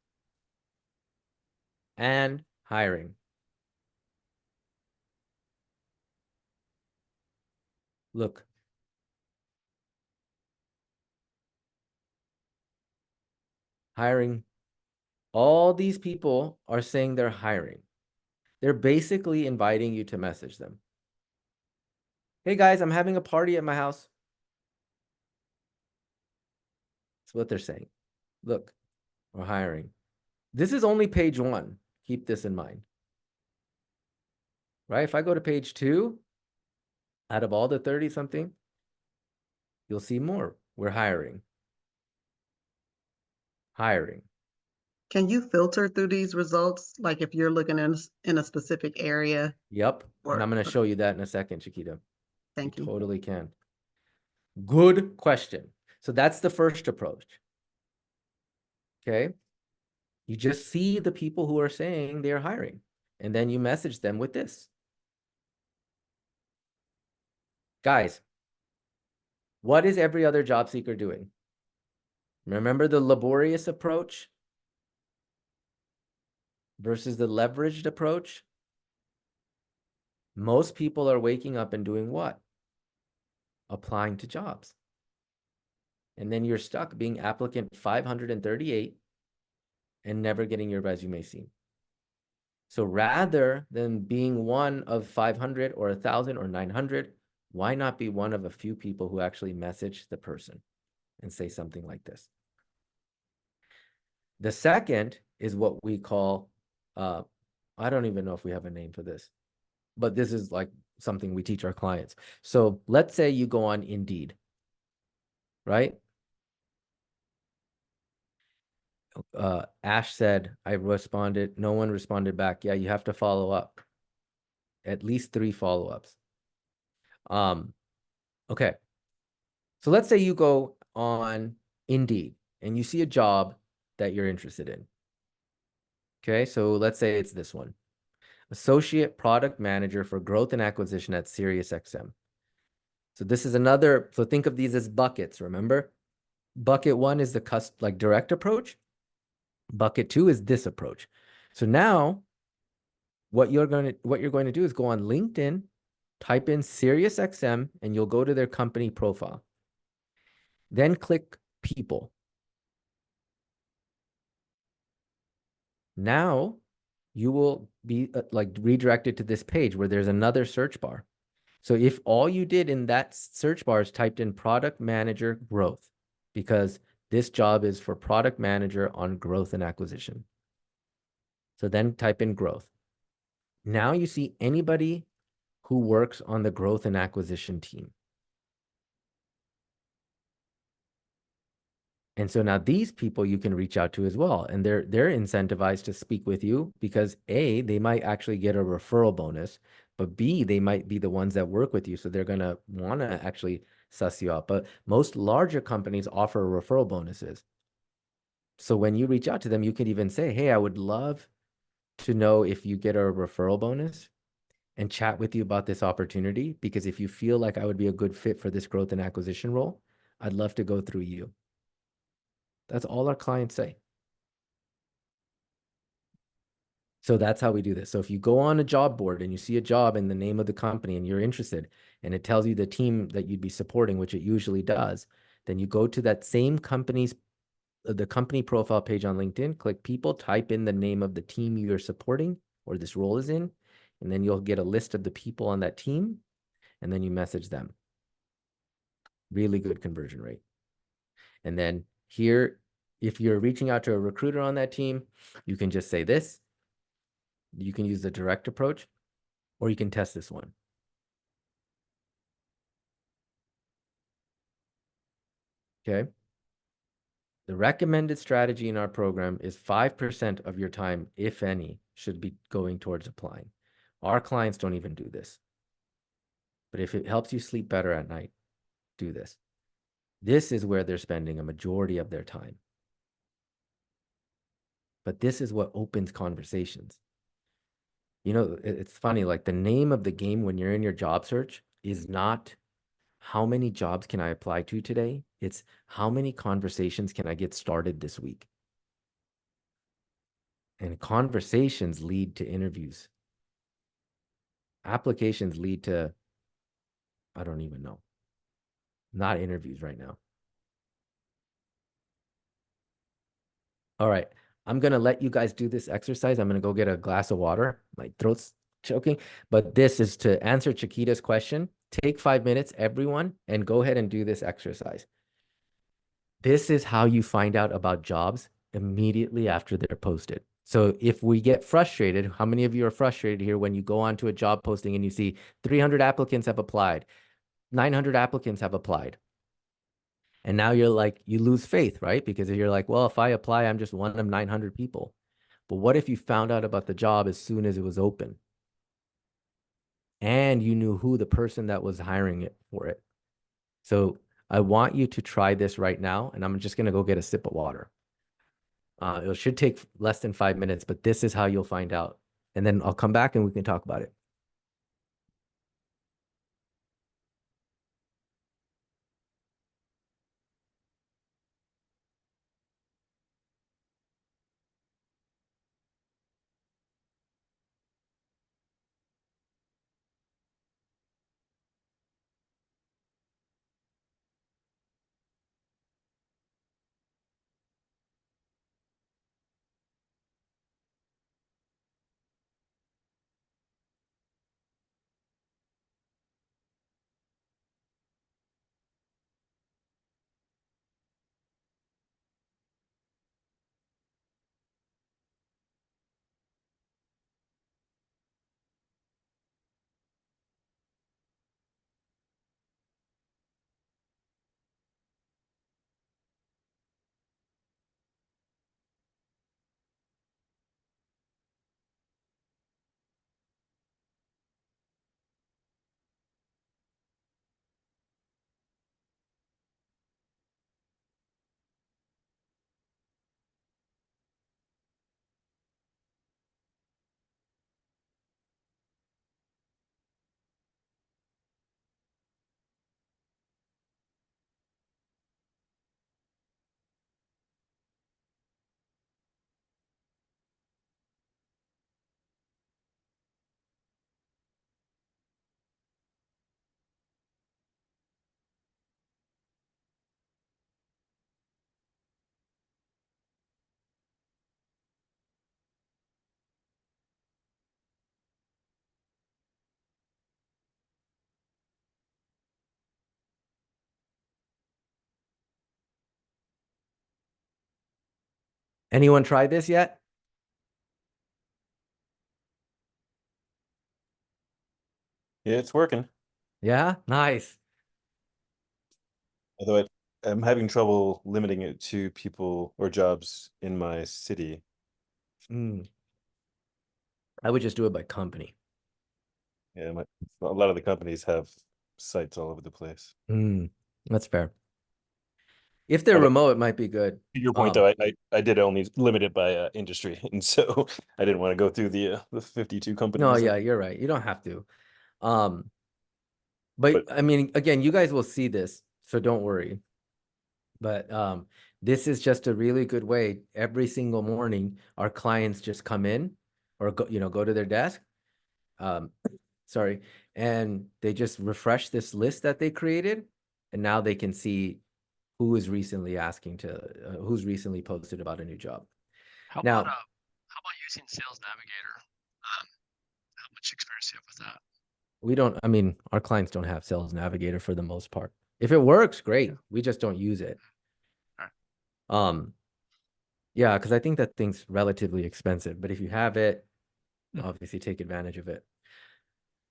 and hiring. Look. Hiring. All these people are saying they're hiring. They're basically inviting you to message them. Hey guys, I'm having a party at my house. That's what they're saying. Look, we're hiring. This is only page 1. Keep this in mind. Right? If I go to page 2, out of all the 30 something, you'll see more. We're hiring. Hiring. Can you filter through these results? Like if you're looking in a specific area? Yep. Or- And I'm going to show you that in a second, Chiquita. Thank you. Totally can. Good question. So that's the first approach. Okay. You just see the people who are saying they're hiring, and then you message them with this. Guys, what is every other job seeker doing? Remember the laborious approach versus the leveraged approach? Most people are waking up and doing what? Applying to jobs. And then you're stuck being applicant 538 and never getting your resume seen. So rather than being one of 500 or 1,000 or 900, why not be one of a few people who actually message the person and say something like this? The second is what we call, I don't even know if we have a name for this, but this is like something we teach our clients. So let's say you go on Indeed, right? Ash said, I responded, no one responded back. Yeah, you have to follow up. At least 3 follow-ups. Okay. So let's say you go on Indeed and you see a job that you're interested in. Okay, so let's say it's this one. Associate Product Manager for Growth and Acquisition at SiriusXM. So this is another, so think of these as buckets, remember? Bucket 1 is the direct approach. Bucket 2 is this approach. So now what you're going to do is go on LinkedIn, type in SiriusXM, and you'll go to their company profile. Then click people. Now you will be redirected to this page where there's another search bar. So if all you did in that search bar is typed in product manager growth, because this job is for product manager on growth and acquisition. So then type in growth. Now you see anybody who works on the growth and acquisition team. And so now these people you can reach out to as well. And they're incentivized to speak with you because A, they might actually get a referral bonus, but B, they might be the ones that work with you. So they're going to want to actually suss you out. But most larger companies offer referral bonuses. So when you reach out to them, you can even say, hey, I would love to know if you get a referral bonus and chat with you about this opportunity. Because if you feel like I would be a good fit for this growth and acquisition role, I'd love to go through you. That's all our clients say. So that's how we do this. So if you go on a job board and you see a job in the name of the company and you're interested and it tells you the team that you'd be supporting, which it usually does, then you go to that same company's the company profile page on LinkedIn, click people, type in the name of the team you're supporting or this role is in, and then you'll get a list of the people on that team, and then you message them. Really good conversion rate. And then here, if you're reaching out to a recruiter on that team, you can just say this. You can use the direct approach, or you can test this one. Okay. The recommended strategy in our program is 5% of your time, if any, should be going towards applying. Our clients don't even do this. But if it helps you sleep better at night, do this. This is where they're spending a majority of their time. But this is what opens conversations. You know, it's funny, like the name of the game when you're in your job search is not how many jobs can I apply to today? It's how many conversations can I get started this week? And conversations lead to interviews. Applications lead to, I don't even know. Not interviews right now. All right. I'm going to let you guys do this exercise. I'm going to go get a glass of water. My throat's choking. But this is to answer Chiquita's question. Take 5 minutes, everyone, and go ahead and do this exercise. This is how you find out about jobs immediately after they're posted. So if we get frustrated, how many of you are frustrated here when you go onto a job posting and you see 300 applicants have applied, 900 applicants have applied? And now you're like, you lose faith, right? Because you're like, well, if I apply, I'm just one of 900 people. But what if you found out about the job as soon as it was open? And you knew who the person that was hiring it for it. So I want you to try this right now. And I'm just going to go get a sip of water. It should take less than 5 minutes, but this is how you'll find out. And then I'll come back and we can talk about it. Anyone tried this yet? Yeah, it's working. Yeah, nice. Although I'm having trouble limiting it to people or jobs in my city. I would just do it by company. Yeah, a lot of the companies have sites all over the place. That's fair. If they're remote, it might be good. To your point, though, I did only limit it by industry, and so I didn't want to go through the 52 companies. No, yeah, you're right. You don't have to. But I mean, again, you guys will see this, so don't worry. But this is just a really good way. Every single morning, our clients just come in or go to their desk. Sorry, and they just refresh this list that they created, and now they can see who is recently asking to, who's recently posted about a new job. How Now, about using Sales Navigator? How much experience do you have with that? we don't, I mean, our clients don't have Sales Navigator for the most part. If it works, great. We just don't use it. Alright. Yeah, because I think that thing's relatively expensive, but if you have it, obviously take advantage of it.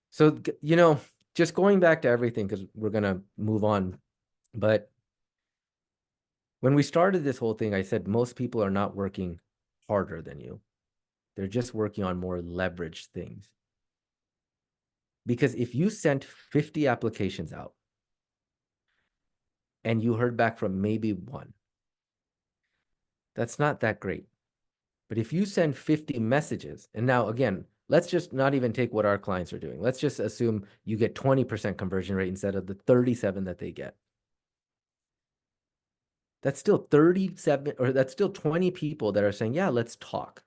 So, you know, just going back to everything, because we're gonna move on, but when we started this whole thing, I said most people are not working harder than you. They're just working on more leveraged things. Because if you sent 50 applications out and you heard back from maybe one, that's not that great. But if you send 50 messages, and now again, let's just not even take what our clients are doing. Let's just assume you get 20% conversion rate instead of the 37 that they get. That's still 37, or that's still 20 people that are saying, yeah, let's talk.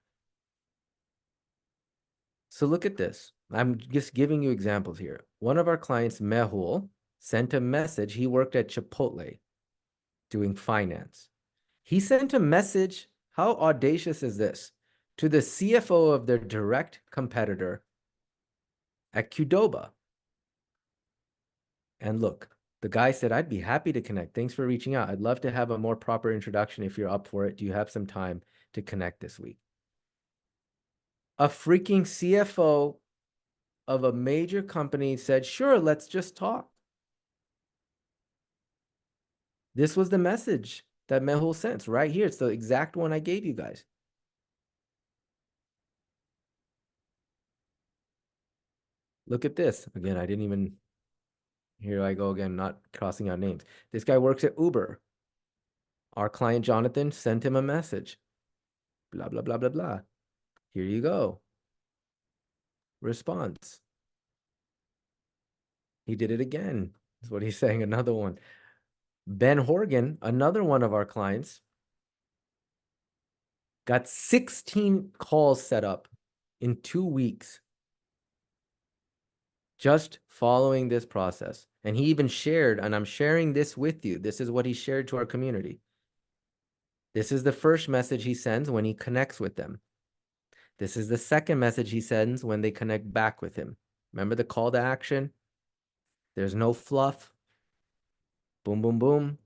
So look at this. I'm just giving you examples here. One of our clients, Mehul, sent a message. He worked at Chipotle doing finance. He sent a message. How audacious is this? To the CFO of their direct competitor at Qdoba. And look, the guy said, I'd be happy to connect. Thanks for reaching out. I'd love to have a more proper introduction if you're up for it. Do you have some time to connect this week? A freaking CFO of a major company said, sure, let's just talk. This was the message that Mehul sent right here. It's the exact one I gave you guys. Look at this. Again, I didn't even, here I go again, not crossing out names. This guy works at Uber. Our client, Jonathan, sent him a message. Blah, blah, blah, blah, blah. Here you go. Response. He did it again. That's what he's saying. Another one. Ben Horgan, another one of our clients, got 16 calls set up in 2 weeks. Just following this process. And he even shared, and I'm sharing this with you. This is what he shared to our community. This is the first message he sends when he connects with them. This is the second message he sends when they connect back with him. Remember the call to action? There's no fluff. Boom, boom, boom.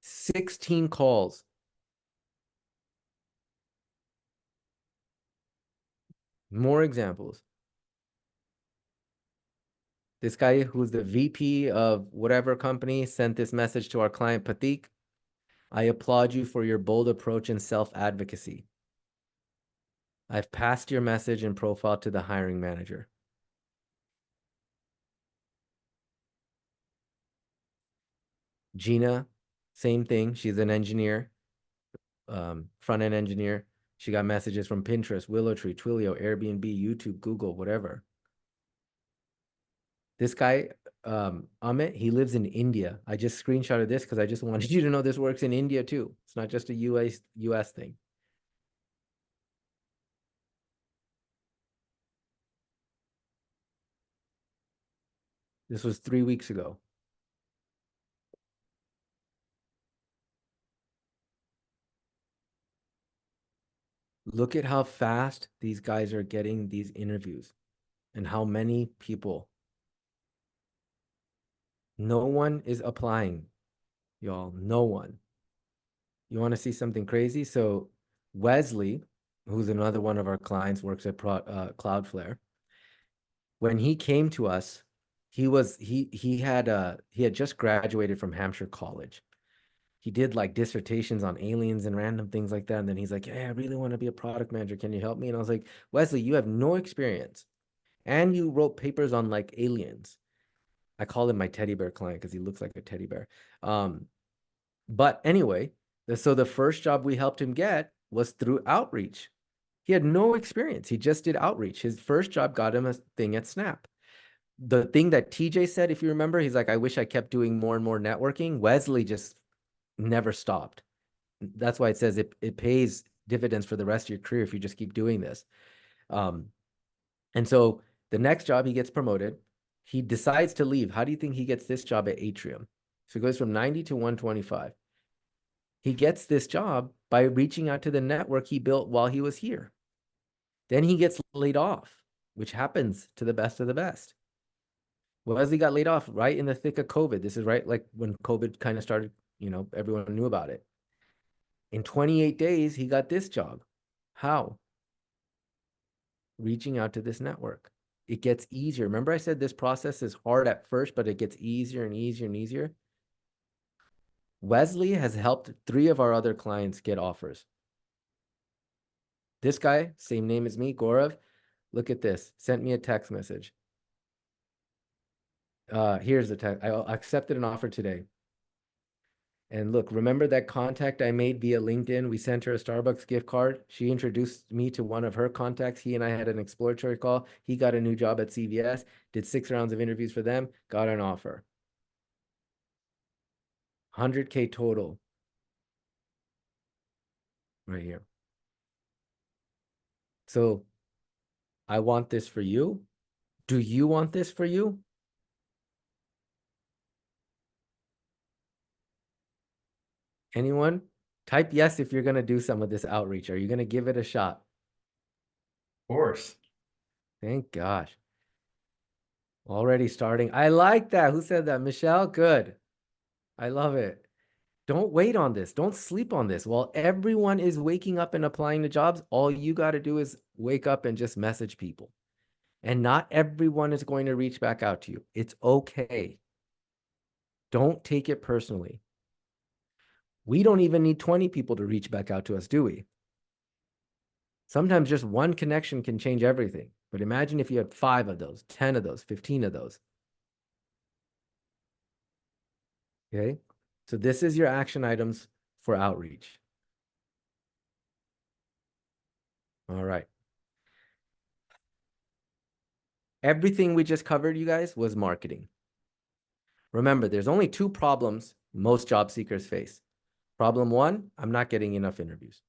16 calls. More examples. This guy who's the VP of whatever company sent this message to our client, Patik. I applaud you for your bold approach and self-advocacy. I've passed your message and profile to the hiring manager. Gina, same thing. She's an engineer, front-end engineer. She got messages from Pinterest, WillowTree, Twilio, Airbnb, YouTube, Google, whatever. This guy, Amit, he lives in India. I just screenshotted this because I just wanted you to know this works in India too. It's not just a US thing. This was 3 weeks ago. Look at how fast these guys are getting these interviews and how many people. No one is applying, y'all. No one. You want to see something crazy? So Wesley, who's another one of our clients, works at Cloudflare. When he came to us, he had just graduated from Hampshire College. He did like dissertations on aliens and random things like that. And then he's like, hey, I really want to be a product manager. Can you help me? And I was like, Wesley, you have no experience. And you wrote papers on like aliens. I call him my teddy bear client because he looks like a teddy bear. But anyway, so the first job we helped him get was through outreach. He had no experience. He just did outreach. His first job got him a thing at Snap. The thing that TJ said, if you remember, he's like, I wish I kept doing more and more networking. Wesley just never stopped. That's why it says it pays dividends for the rest of your career if you just keep doing this. And so the next job, he gets promoted. He decides to leave. How do you think he gets this job at Atrium? So it goes from 90 to 125. He gets this job by reaching out to the network he built while he was here. Then he gets laid off, which happens to the best of the best. Wesley got laid off right in the thick of COVID. This is right like when COVID kind of started, everyone knew about it. In 28 days, he got this job. How? Reaching out to this network. It gets easier. Remember I said this process is hard at first, but it gets easier and easier and easier. Wesley has helped 3 of our other clients get offers. This guy, same name as me, Gaurav, look at this, sent me a text message. Here's the text. I accepted an offer today. And look, remember that contact I made via LinkedIn? We sent her a Starbucks gift card. She introduced me to one of her contacts. He and I had an exploratory call. He got a new job at CVS, did 6 rounds of interviews for them, got an offer. 100K total. Right here. So I want this for you. Do you want this for you? Anyone? Type yes if you're going to do some of this outreach. Are you going to give it a shot? Of course. Thank gosh. Already starting. I like that. Who said that? Michelle? Good. I love it. Don't wait on this. Don't sleep on this. While everyone is waking up and applying to jobs, all you got to do is wake up and just message people. And not everyone is going to reach back out to you. It's okay. Don't take it personally. We don't even need 20 people to reach back out to us, do we? Sometimes just one connection can change everything. But imagine if you had 5 of those, 10 of those, 15 of those. Okay? So this is your action items for outreach. All right. Everything we just covered, you guys, was marketing. Remember, there's only 2 problems most job seekers face. Problem 1, I'm not getting enough interviews.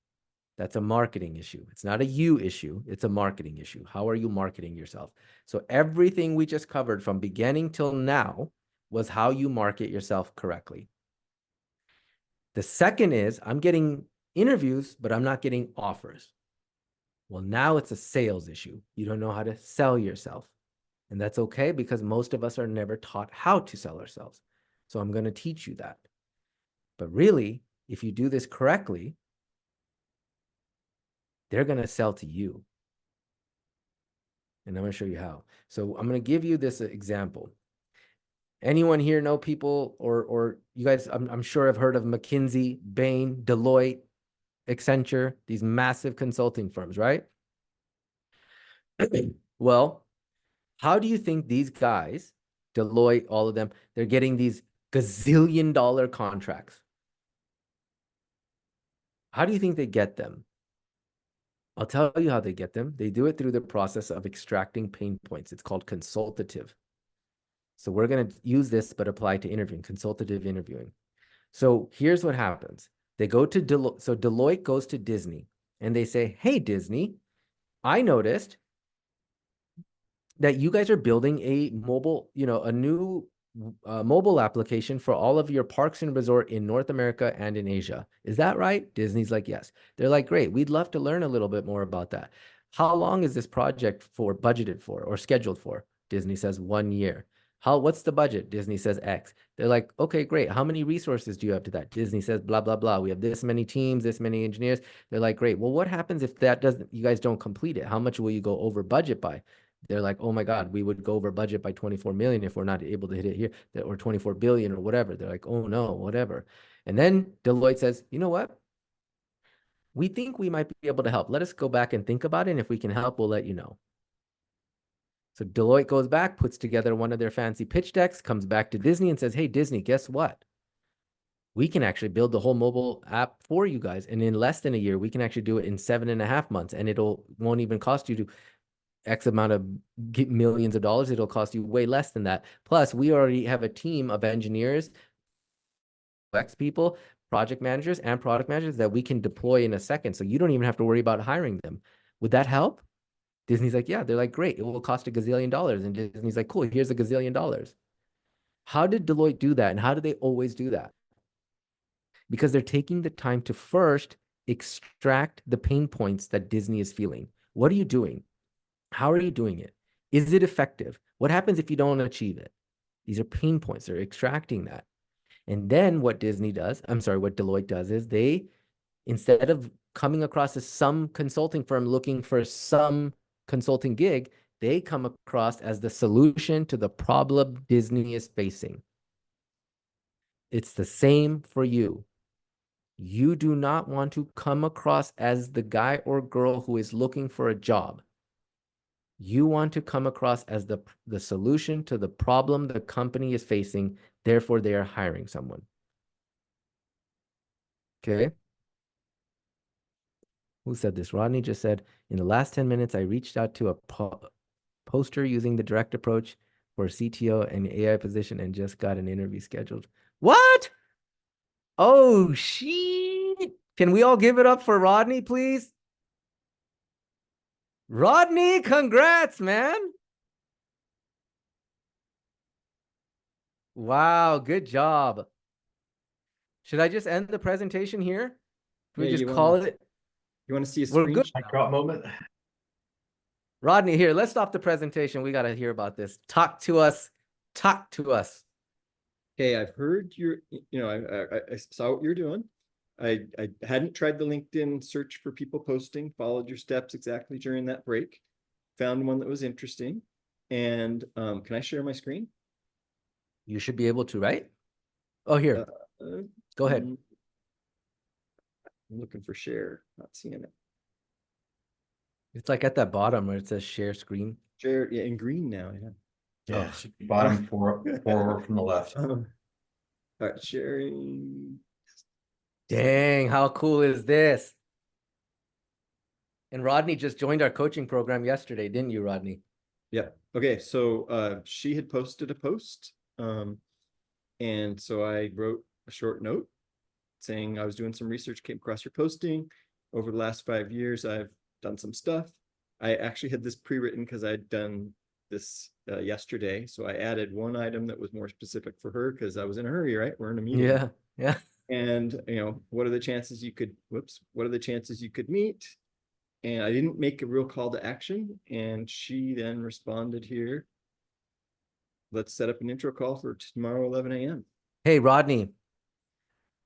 That's a marketing issue. It's not a you issue. It's a marketing issue. How are you marketing yourself? So everything we just covered from beginning till now was how you market yourself correctly. The second is I'm getting interviews, but I'm not getting offers. Well, now it's a sales issue. You don't know how to sell yourself. And that's okay because most of us are never taught how to sell ourselves. So I'm going to teach you that. But really, if you do this correctly, they're going to sell to you. And I'm going to show you how. So I'm going to give you this example. Anyone here know people or you guys, I'm sure have heard of McKinsey, Bain, Deloitte, Accenture, these massive consulting firms, right? Well, how do you think these guys, Deloitte, all of them, they're getting these gazillion-dollar contracts? How do you think they get them? I'll tell you how they get them. They do it through the process of extracting pain points. It's called consultative. So we're going to use this, but apply to interviewing, consultative interviewing. So here's what happens. They go to Deloitte. So Deloitte goes to Disney and they say, hey, Disney, I noticed that you guys are building a mobile, a new mobile application for all of your parks and resort in North America and in Asia. Is that right? Disney's like, yes. They're like, great. We'd love to learn a little bit more about that. How long is this project budgeted for or scheduled for? Disney says 1 year. What's the budget? Disney says X. They're like, okay, great. How many resources do you have to that? Disney says blah, blah, blah. We have this many teams, this many engineers. They're like, great. Well, what happens if you guys don't complete it? How much will you go over budget by? They're like, oh my God, we would go over budget by 24 million if we're not able to hit it here, or 24 billion or whatever. They're like, oh no, whatever. And then Deloitte says, you know what? We think we might be able to help. Let us go back and think about it. And if we can help, we'll let you know. So Deloitte goes back, puts together one of their fancy pitch decks, comes back to Disney and says, hey, Disney, guess what? We can actually build the whole mobile app for you guys. And in less than a year, we can actually do it in 7.5 months. And won't even cost you to X amount of millions of dollars. It'll cost you way less than that. Plus, we already have a team of engineers, UX people, project managers, and product managers that we can deploy in a second. So you don't even have to worry about hiring them. Would that help? Disney's like, yeah. They're like, great. It will cost $1 gazillion. And Disney's like, cool. Here's $1 gazillion. How did Deloitte do that? And how do they always do that? Because they're taking the time to first extract the pain points that Disney is feeling. What are you doing? How are you doing it? Is it effective? What happens if you don't achieve it? These are pain points. They're extracting that. And then what what Deloitte does is they, instead of coming across as some consulting firm looking for some consulting gig, they come across as the solution to the problem Disney is facing. It's the same for you. You do not want to come across as the guy or girl who is looking for a job. You want to come across as the solution to the problem the company is facing. Therefore, they are hiring someone. Okay. Who said this? Rodney just said, in the last 10 minutes, I reached out to a poster using the direct approach for a CTO and AI position and just got an interview scheduled. What? Oh, shit. Can we all give it up for Rodney, please? Rodney, congrats, man. Wow, good job. Should I just end the presentation here? Can we just call it? You want to see a We're screen good. drop moment? Rodney, here, let's stop the presentation. We got to hear about this. Talk to us. Talk to us. Okay, I've heard I saw what you're doing. I hadn't tried the LinkedIn search for people posting, followed your steps exactly during that break, found one that was interesting. And can I share my screen? You should be able to, right? Oh, here. Go ahead. I'm looking for share, not seeing it. It's like at that bottom where it says share screen. Share, yeah, in green now, yeah. Yeah, it should be bottom forward from the left. All right, sharing. Dang, how cool is this? And Rodney just joined our coaching program yesterday, didn't you, Rodney? Yeah. Okay. So she had posted a post. And so I wrote a short note saying I was doing some research, came across your posting. Over the last 5 years, I've done some stuff. I actually had this pre-written because I'd done this yesterday. So I added one item that was more specific for her because I was in a hurry, right? We're in a meeting. Yeah. Yeah. And what are the chances you could meet? And I didn't make a real call to action. And she then responded here. Let's set up an intro call for tomorrow, 11 a.m. Hey, Rodney.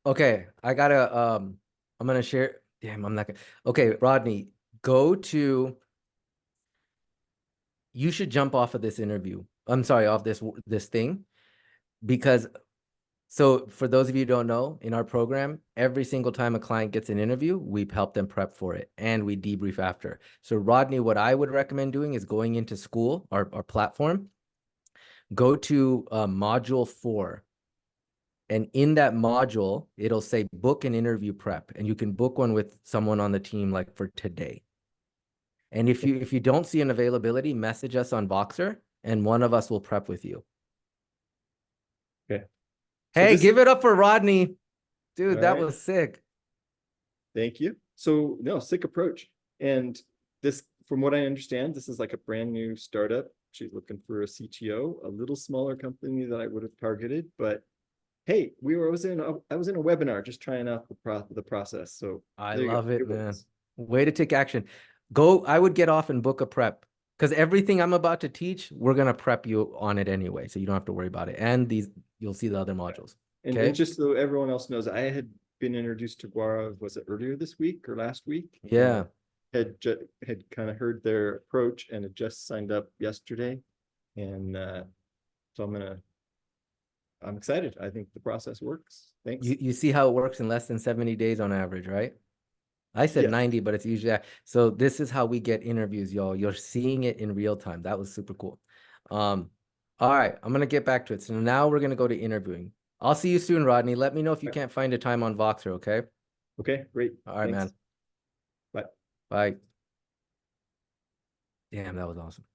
Okay, I gotta, I'm gonna share. Damn, I'm not gonna. Okay, Rodney, you should jump off of this interview. I'm sorry, off this thing, because so for those of you who don't know, in our program, every single time a client gets an interview, we help them prep for it and we debrief after. So Rodney, what I would recommend doing is going into school, our platform, go to module 4. And in that module, it'll say book an interview prep, and you can book one with someone on the team like for today. And if you don't see an availability, message us on Voxer and one of us will prep with you. Okay. Hey, give it up for Rodney. Dude, that was sick. Thank you. So no, sick approach. And this, from what I understand, this is like a brand new startup. She's looking for a CTO, a little smaller company that I would have targeted, but hey, I was in a webinar just trying out the process. So I love it, man. Way to take action. I would get off and book a prep because everything I'm about to teach, we're going to prep you on it anyway. So you don't have to worry about it. And you'll see the other modules. And just so everyone else knows, I had been introduced to Guara, was it earlier this week or last week? Yeah. Had kind of heard their approach and had just signed up yesterday. And so I'm excited. I think the process works. Thanks. You see how it works in less than 70 days on average, right? I said 90, but it's usually so this is how we get interviews, y'all. You're seeing it in real time. That was super cool. All right, I'm gonna get back to it. So now we're gonna go to interviewing. I'll see you soon, Rodney. Let me know if you can't find a time on Voxer, okay? Okay, great. All right, Thanks. man. Bye. Bye. Damn, that was awesome.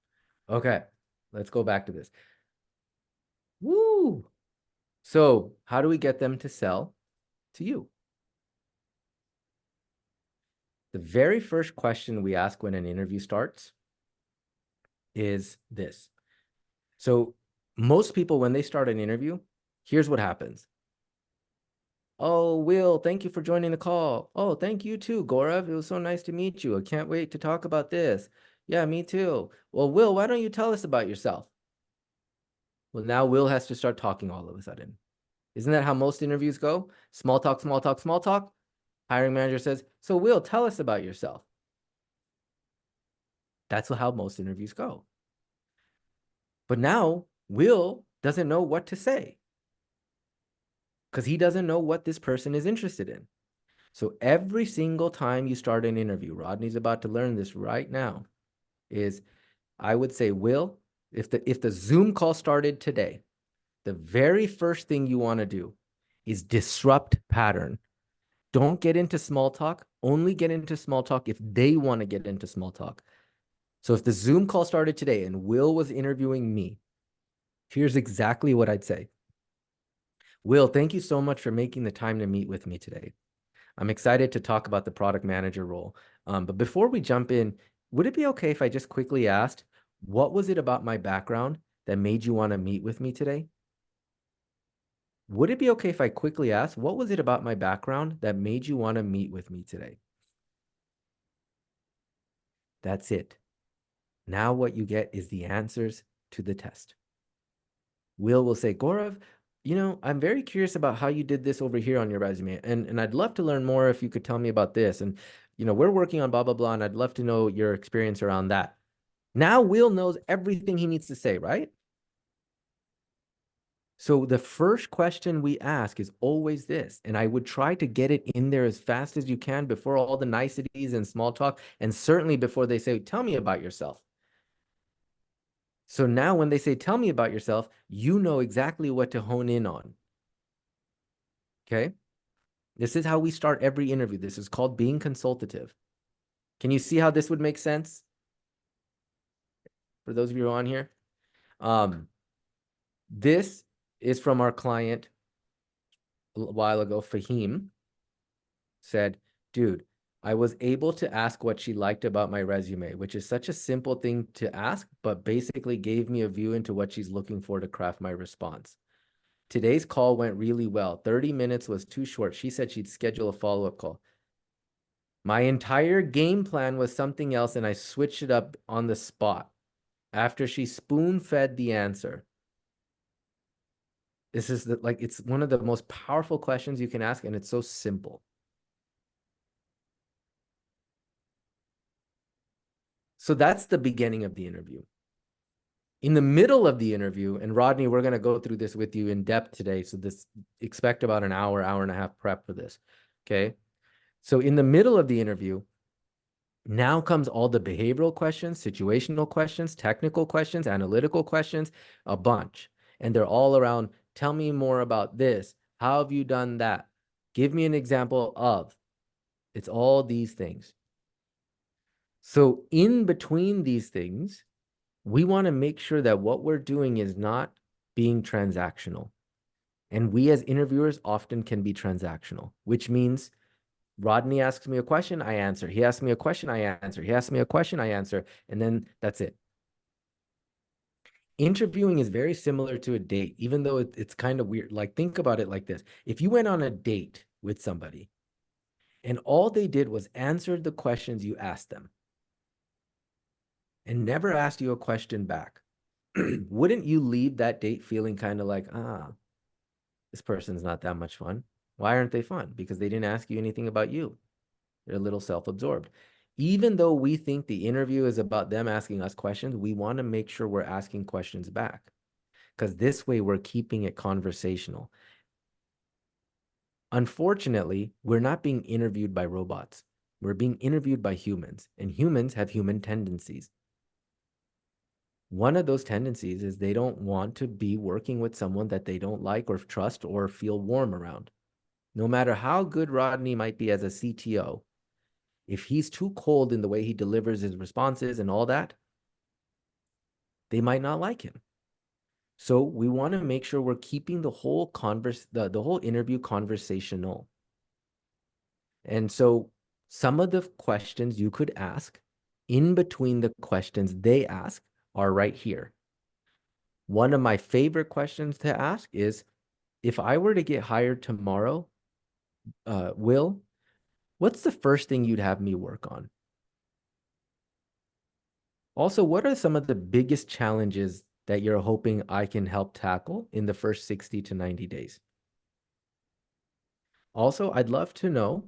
Okay, let's go back to this. Woo! So how do we get them to sell to you? The very first question we ask when an interview starts is this. So most people, when they start an interview, here's what happens. Oh, Will, thank you for joining the call. Oh, thank you too, Gaurav. It was so nice to meet you. I can't wait to talk about this. Yeah, me too. Well, Will, why don't you tell us about yourself? Well, now Will has to start talking all of a sudden. Isn't that how most interviews go? Small talk, small talk, small talk. Hiring manager says, so Will, tell us about yourself. That's how most interviews go. But now Will doesn't know what to say because he doesn't know what this person is interested in. So every single time you start an interview, Rodney's about to learn this right now, is I would say, Will, if the Zoom call started today, the very first thing you want to do is disrupt pattern. Don't get into small talk. Only get into small talk if they want to get into small talk. So if the Zoom call started today and Will was interviewing me, here's exactly what I'd say. Will, thank you so much for making the time to meet with me today. I'm excited to talk about the product manager role. But before we jump in, would it be okay if I just quickly asked, what was it about my background that made you want to meet with me today? Would it be okay if I quickly asked, what was it about my background that made you want to meet with me today? That's it. Now what you get is the answers to the test. Will say, Gaurav, you know, I'm very curious about how you did this over here on your resume. And I'd love to learn more if you could tell me about this. And, you know, we're working on blah, blah, blah. And I'd love to know your experience around that. Now Will knows everything he needs to say, right? So the first question we ask is always this, and I would try to get it in there as fast as you can before all the niceties and small talk, and certainly before they say, tell me about yourself. So now when they say, tell me about yourself, you know exactly what to hone in on. Okay? This is how we start every interview. This is called being consultative. Can you see how this would make sense? For those of you who are on here. This is from our client a while ago. Fahim said, dude, I was able to ask what she liked about my resume, which is such a simple thing to ask, but basically gave me a view into what she's looking for to craft my response. Today's call went really well. 30 minutes was too short. She said she'd schedule a follow-up call. My entire game plan was something else, and I switched it up on the spot after she spoon-fed the answer. This is it's one of the most powerful questions you can ask, and it's so simple. So that's the beginning of the interview. In the middle of the interview, and Rodney, we're going to go through this with you in depth today. So expect about an hour and a half prep for this. Okay. So in the middle of the interview, now comes all the behavioral questions, situational questions, technical questions, analytical questions, a bunch. And they're all around, tell me more about this. How have you done that? Give me an example of. It's all these things. So in between these things, we want to make sure that what we're doing is not being transactional. And we as interviewers often can be transactional, which means Rodney asks me a question, I answer. He asks me a question, I answer. He asks me a question, I answer. And then that's it. Interviewing is very similar to a date, even though it's kind of weird. Like, think about it like this. If you went on a date with somebody and all they did was answer the questions you asked them and never asked you a question back, wouldn't you leave that date feeling kind of like, this person's not that much fun? Why aren't they fun? Because they didn't ask you anything about you. They're a little self-absorbed. Even though we think the interview is about them asking us questions, we want to make sure we're asking questions back, because this way we're keeping it conversational. Unfortunately, we're not being interviewed by robots. We're being interviewed by humans, and humans have human tendencies. One of those tendencies is they don't want to be working with someone that they don't like or trust or feel warm around. No matter how good Rodney might be as a CTO, if he's too cold in the way he delivers his responses and all that, they might not like him. So we want to make sure we're keeping the whole the whole interview conversational. And so some of the questions you could ask in between the questions they ask are right here. One of my favorite questions to ask is, if I were to get hired tomorrow, Will, what's the first thing you'd have me work on? Also, what are some of the biggest challenges that you're hoping I can help tackle in the first 60 to 90 days? Also, I'd love to know,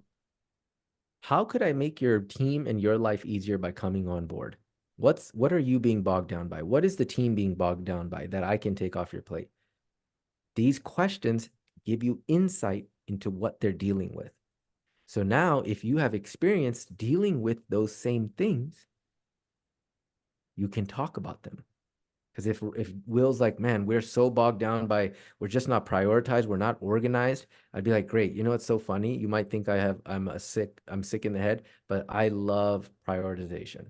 how could I make your team and your life easier by coming on board? What are you being bogged down by? What is the team being bogged down by that I can take off your plate? These questions give you insight into what they're dealing with. So now, if you have experience dealing with those same things, you can talk about them. Because if Will's like, man, we're so bogged down by, we're just not prioritized, we're not organized, I'd be like, great. You know what's so funny? You might think I'm sick in the head, but I love prioritization.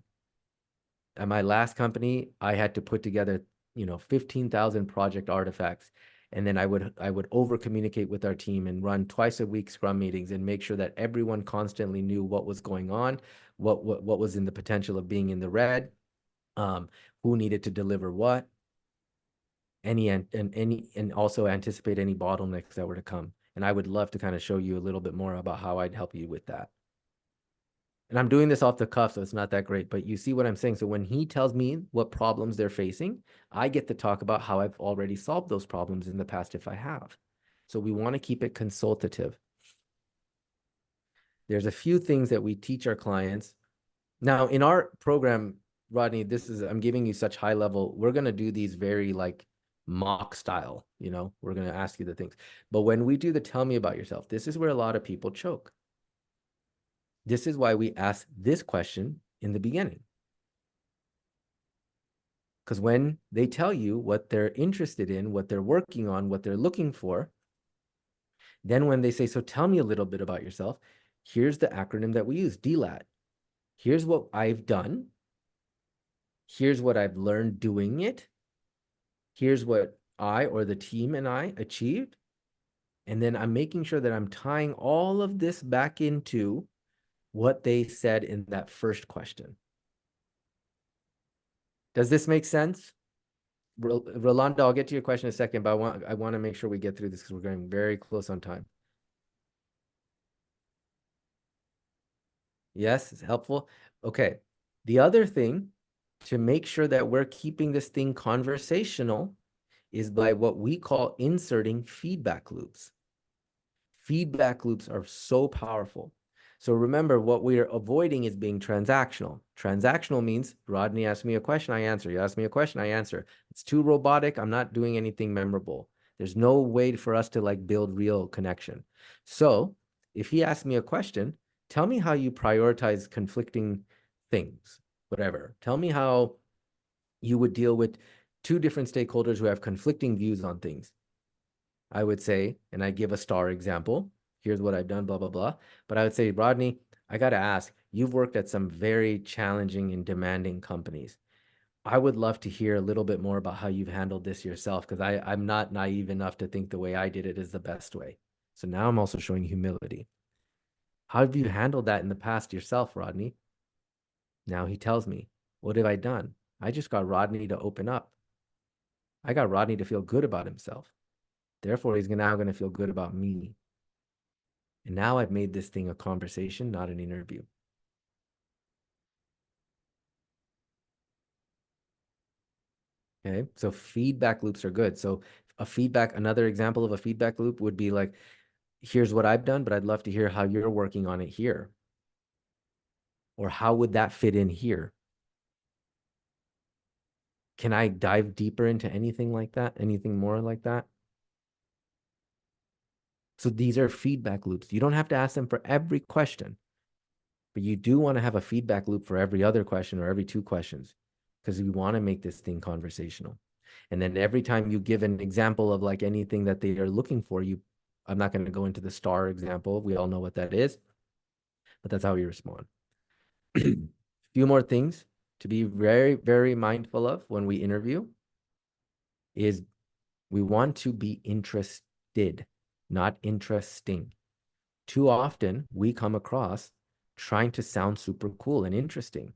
At my last company, I had to put together, 15,000 project artifacts. And then I would over communicate with our team and run twice a week Scrum meetings and make sure that everyone constantly knew what was going on, what was in the potential of being in the red, who needed to deliver what, and also anticipate any bottlenecks that were to come. And I would love to kind of show you a little bit more about how I'd help you with that. And I'm doing this off the cuff, so it's not that great, but you see what I'm saying? So when he tells me what problems they're facing, I get to talk about how I've already solved those problems in the past if I have. So we want to keep it consultative. There's a few things that we teach our clients. Now, in our program, Rodney, I'm giving you such high level. We're going to do these very like mock style, we're going to ask you the things. But when we do the tell me about yourself, this is where a lot of people choke. This is why we ask this question in the beginning. Because when they tell you what they're interested in, what they're working on, what they're looking for, then when they say, so tell me a little bit about yourself, here's the acronym that we use, DLAT. Here's what I've done. Here's what I've learned doing it. Here's what I or the team and I achieved. And then I'm making sure that I'm tying all of this back into what they said in that first question. Does this make sense? Rolando, I'll get to your question in a second, but I want to make sure we get through this because we're going very close on time. Yes, it's helpful. Okay. The other thing to make sure that we're keeping this thing conversational is by what we call inserting feedback loops. Feedback loops are so powerful. So remember, what we're avoiding is being transactional. Transactional means Rodney asked me a question, I answer. You ask me a question, I answer. It's too robotic. I'm not doing anything memorable. There's no way for us to like build real connection. So if he asks me a question, tell me how you prioritize conflicting things, whatever. Tell me how you would deal with two different stakeholders who have conflicting views on things. I would say, and I give a star example, here's what I've done, blah, blah, blah. But I would say, Rodney, I got to ask, you've worked at some very challenging and demanding companies. I would love to hear a little bit more about how you've handled this yourself, because I'm not naive enough to think the way I did it is the best way. So now I'm also showing humility. How have you handled that in the past yourself, Rodney? Now he tells me, what have I done? I just got Rodney to open up. I got Rodney to feel good about himself. Therefore, he's now going to feel good about me. And now I've made this thing a conversation, not an interview. Okay, so feedback loops are good. So another example of a feedback loop would be like, here's what I've done, but I'd love to hear how you're working on it here. Or how would that fit in here? Can I dive deeper into anything like that? Anything more like that? So these are feedback loops. You don't have to ask them for every question, but you do want to have a feedback loop for every other question or every two questions, because we want to make this thing conversational. And then every time you give an example of like anything that they are looking for, I'm not going to go into the star example. We all know what that is, but that's how you respond. A few more things to be very, very mindful of when we interview is we want to be interested, not interesting. Too often we come across trying to sound super cool and interesting.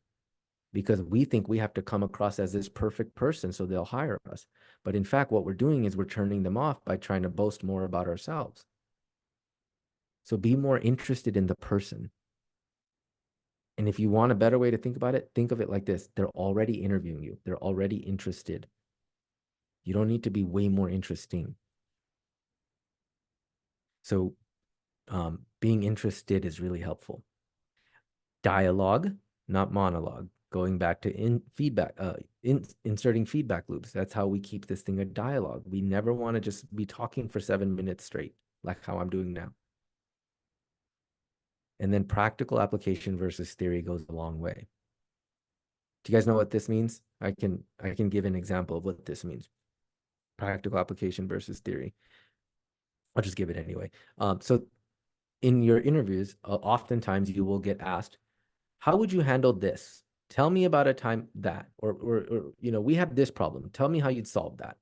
because we think we have to come across as this perfect person so they'll hire us. But in fact, what we're doing is we're turning them off by trying to boast more about ourselves. So be more interested in the person. And if you want a better way to think about it, think of it like this. They're already interviewing you. They're already interested. You don't need to be way more interesting. So being interested is really helpful. Dialogue, not monologue. Going back to inserting feedback loops. That's how we keep this thing a dialogue. We never want to just be talking for 7 minutes straight, like how I'm doing now. And then practical application versus theory goes a long way. Do you guys know what this means? I can give an example of what this means. Practical application versus theory. I'll just give it anyway. So in your interviews, oftentimes you will get asked, how would you handle this? Tell me about a time that, or you know, we have this problem. Tell me how you'd solve that.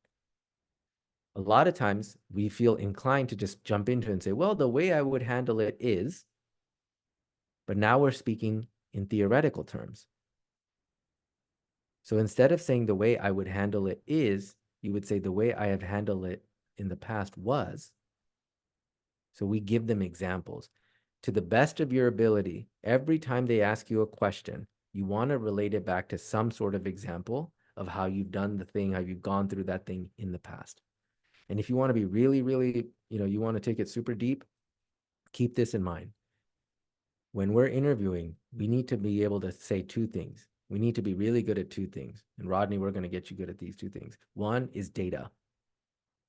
A lot of times we feel inclined to just jump into it and say, well, the way I would handle it is, but now we're speaking in theoretical terms. So instead of saying the way I would handle it is, you would say the way I have handled it in the past was. So we give them examples. To the best of your ability, every time they ask you a question, you want to relate it back to some sort of example of how you've done the thing, how you've gone through that thing in the past. And if you want to be really, really, you know, you want to take it super deep, keep this in mind. When we're interviewing, we need to be able to say two things. We need to be really good at two things. And Rodney, we're going to get you good at these two things. One is data.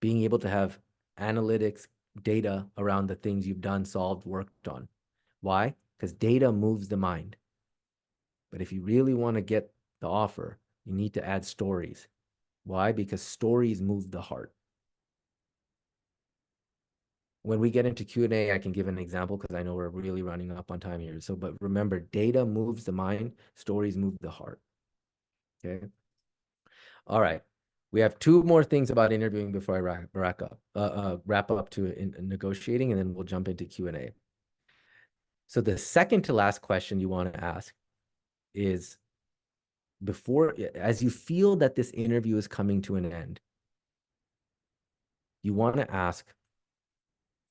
Being able to have analytics, data around the things you've done, solved, worked on. Why? Because data moves the mind. But if you really want to get the offer, you need to add stories. Why? Because stories move the heart. When we get into Q&A, I can give an example because I know we're really running up on time here. So, but remember, data moves the mind, stories move the heart. Okay. All right. We have two more things about interviewing before I wrap up to in negotiating, and then we'll jump into Q&A. So the second to last question you want to ask is, as you feel that this interview is coming to an end, you want to ask,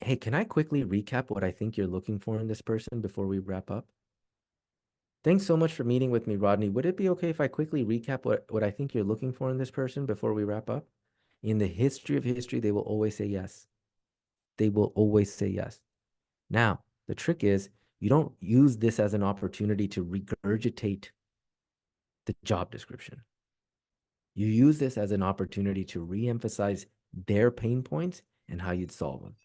hey, can I quickly recap what I think you're looking for in this person before we wrap up? Thanks so much for meeting with me, Rodney. Would it be okay if I quickly recap what I think you're looking for in this person before we wrap up? In the history of history, they will always say yes. They will always say yes. Now, the trick is you don't use this as an opportunity to regurgitate the job description. You use this as an opportunity to re-emphasize their pain points and how you'd solve them.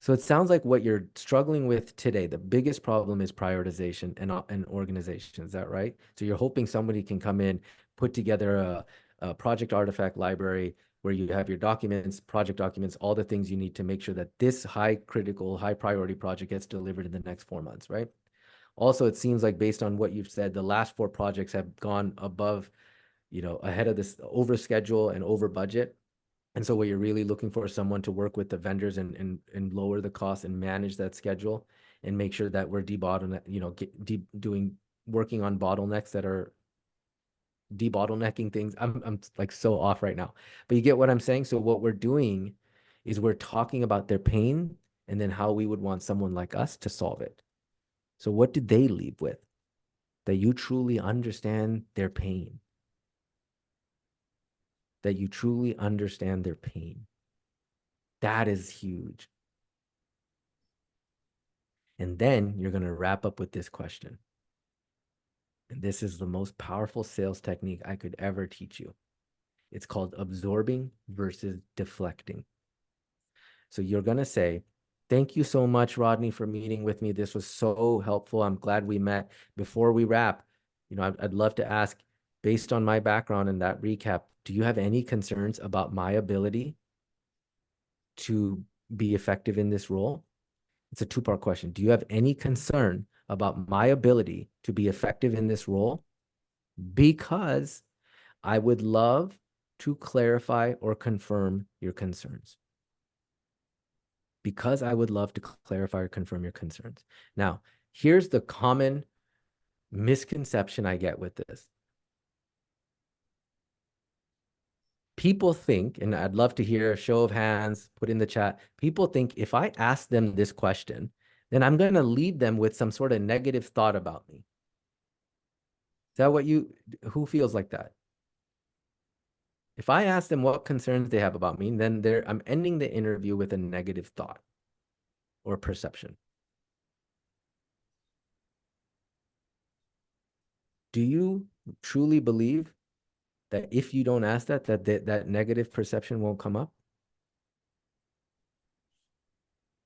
So it sounds like what you're struggling with today, the biggest problem is prioritization and organization. Is that right? So you're hoping somebody can come in, put together a project artifact library where you have your documents, project documents, all the things you need to make sure that this high priority project gets delivered in the next 4 months, right? Also, it seems like based on what you've said, the last 4 projects have gone above, you know, ahead of this, over schedule and over budget. And so what you're really looking for is someone to work with the vendors and lower the cost and manage that schedule and make sure that we're working on bottlenecks that are debottlenecking things. I'm like so off right now, but you get what I'm saying? So what we're doing is we're talking about their pain and then how we would want someone like us to solve it. So what did they leave with? That you truly understand their pain. That you truly understand their pain. That is huge. And then you're going to wrap up with this question. And this is the most powerful sales technique I could ever teach you. It's called absorbing versus deflecting. So you're going to say, thank you so much, Rodney, for meeting with me. This was so helpful. I'm glad we met. Before we wrap, you know, I'd love to ask, based on my background and that recap, do you have any concerns about my ability to be effective in this role? It's a two-part question. Do you have any concern about my ability to be effective in this role? Because I would love to clarify or confirm your concerns. Because I would love to clarify or confirm your concerns. Now, here's the common misconception I get with this. People think, and I'd love to hear a show of hands, put in the chat. People think if I ask them this question, then I'm going to leave them with some sort of negative thought about me. Is that what who feels like that? If I ask them what concerns they have about me, then I'm ending the interview with a negative thought or perception. Do you truly believe that if you don't ask that negative perception won't come up?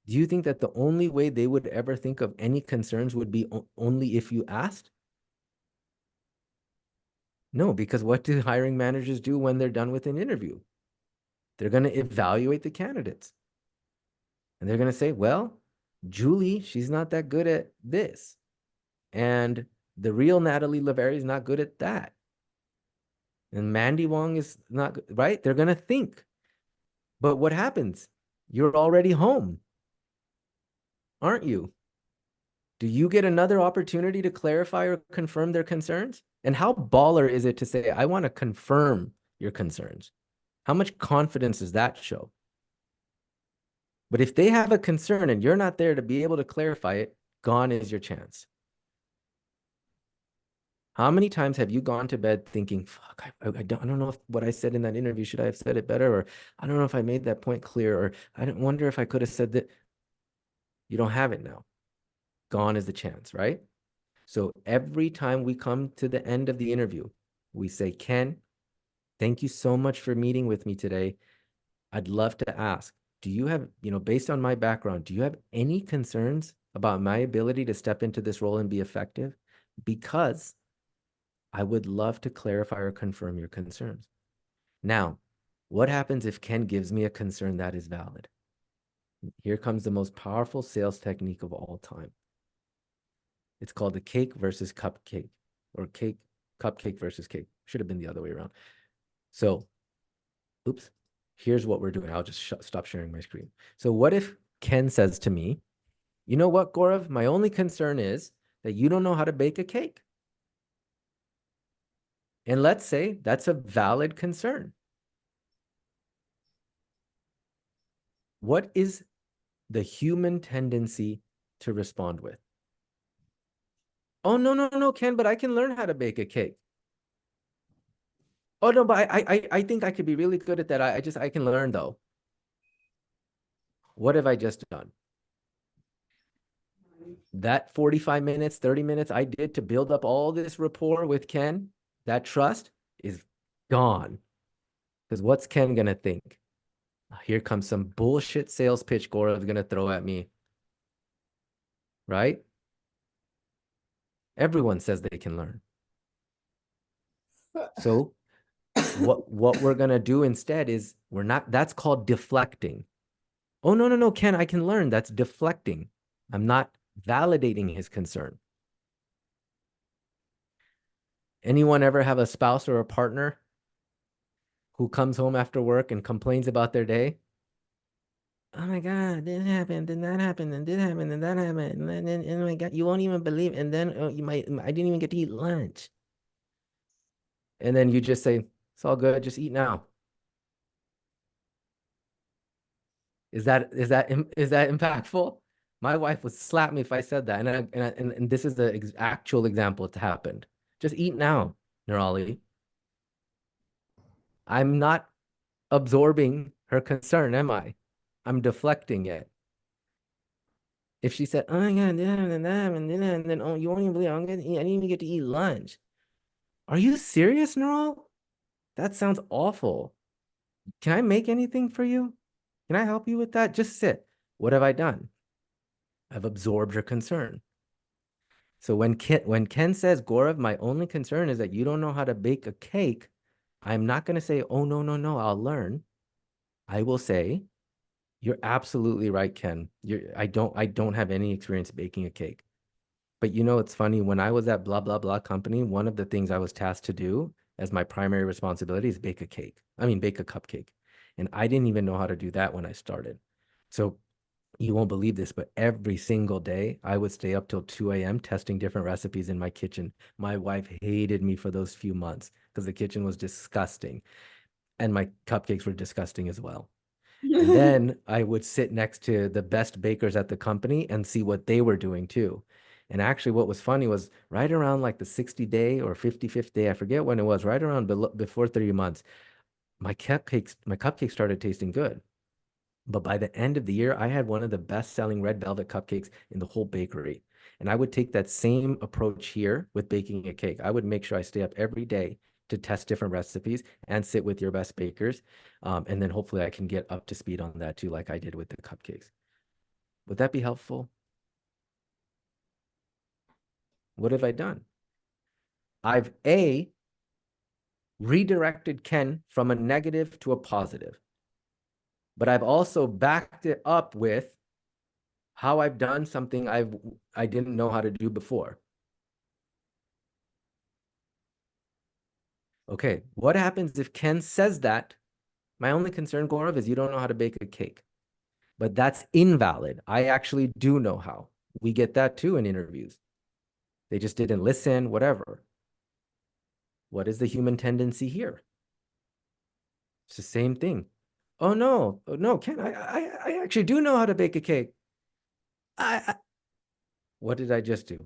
Do you think that the only way they would ever think of any concerns would be only if you asked? No, because what do hiring managers do when they're done with an interview? They're going to evaluate the candidates. And they're going to say, well, Julie, she's not that good at this. And the real Natalie Laveri is not good at that. And Mandy Wong is not, right? They're going to think. But what happens? You're already home, aren't you? Do you get another opportunity to clarify or confirm their concerns? And how baller is it to say, I want to confirm your concerns? How much confidence does that show? But if they have a concern and you're not there to be able to clarify it, gone is your chance. How many times have you gone to bed thinking, fuck, I don't know if what I said in that interview, should I have said it better? Or I don't know if I made that point clear, or I don't wonder if I could have said that. You don't have it now. Gone is the chance, right? So every time we come to the end of the interview, we say, Ken, thank you so much for meeting with me today. I'd love to ask, do you have, based on my background, do you have any concerns about my ability to step into this role and be effective? Because I would love to clarify or confirm your concerns. Now, what happens if Ken gives me a concern that is valid? Here comes the most powerful sales technique of all time. It's called the cake versus cupcake, or cupcake versus cake. Should have been the other way around. So, oops, here's what we're doing. I'll just stop sharing my screen. So what if Ken says to me, you know what, Gaurav, my only concern is that you don't know how to bake a cake. And let's say that's a valid concern. What is the human tendency to respond with? Oh, no, Ken, but I can learn how to bake a cake. Oh, no, but I think I could be really good at that. I can learn though. What have I just done? That 45 minutes, 30 minutes I did to build up all this rapport with Ken, that trust is gone. Because what's Ken going to think? Here comes some bullshit sales pitch Gaurav's going to throw at me. Right? Everyone says they can learn. So what we're going to do instead is that's called deflecting. Oh, no, Ken, I can learn. That's deflecting. I'm not validating his concern. Anyone ever have a spouse or a partner who comes home after work and complains about their day? Oh my God, this happened, and that happened, and this happened, and that happened, and then, oh my God, you won't even believe, and then I didn't even get to eat lunch. And then you just say, it's all good, just eat now. Is that impactful? My wife would slap me if I said that, and this is the actual example it happened. Just eat now, Nirali. I'm not absorbing her concern, am I? I'm deflecting it. If she said, oh my God, and then oh, you won't even believe I didn't even get to eat lunch. Are you serious, Neural? That sounds awful. Can I make anything for you? Can I help you with that? Just sit. What have I done? I've absorbed her concern. So when Ken says, Gaurav, my only concern is that you don't know how to bake a cake, I'm not going to say, oh, no, I'll learn. I will say, you're absolutely right, Ken. I don't have any experience baking a cake. But it's funny, when I was at blah, blah, blah company, one of the things I was tasked to do as my primary responsibility is bake a cake. I mean, bake a cupcake. And I didn't even know how to do that when I started. So You won't believe this, but every single day I would stay up till 2 a.m. testing different recipes in my kitchen. My wife hated me for those few months because the kitchen was disgusting and my cupcakes were disgusting as well. And then I would sit next to the best bakers at the company and see what they were doing too. And actually what was funny was right around like the 60-day or 55th day, I forget when it was, right around before 3 months, my cupcakes started tasting good. But by the end of the year, I had one of the best selling red velvet cupcakes in the whole bakery. And I would take that same approach here with baking a cake. I would make sure I stay up every day to test different recipes and sit with your best bakers. And then hopefully I can get up to speed on that too, like I did with the cupcakes. Would that be helpful? What have I done? I've redirected Ken from a negative to a positive. But I've also backed it up with how I've done something I didn't know how to do before. Okay, what happens if Ken says that? My only concern, Gaurav, is you don't know how to bake a cake. But that's invalid. I actually do know how. We get that too in interviews. They just didn't listen, whatever. What is the human tendency here? It's the same thing. Oh no, Ken, I actually do know how to bake a cake. What did I just do?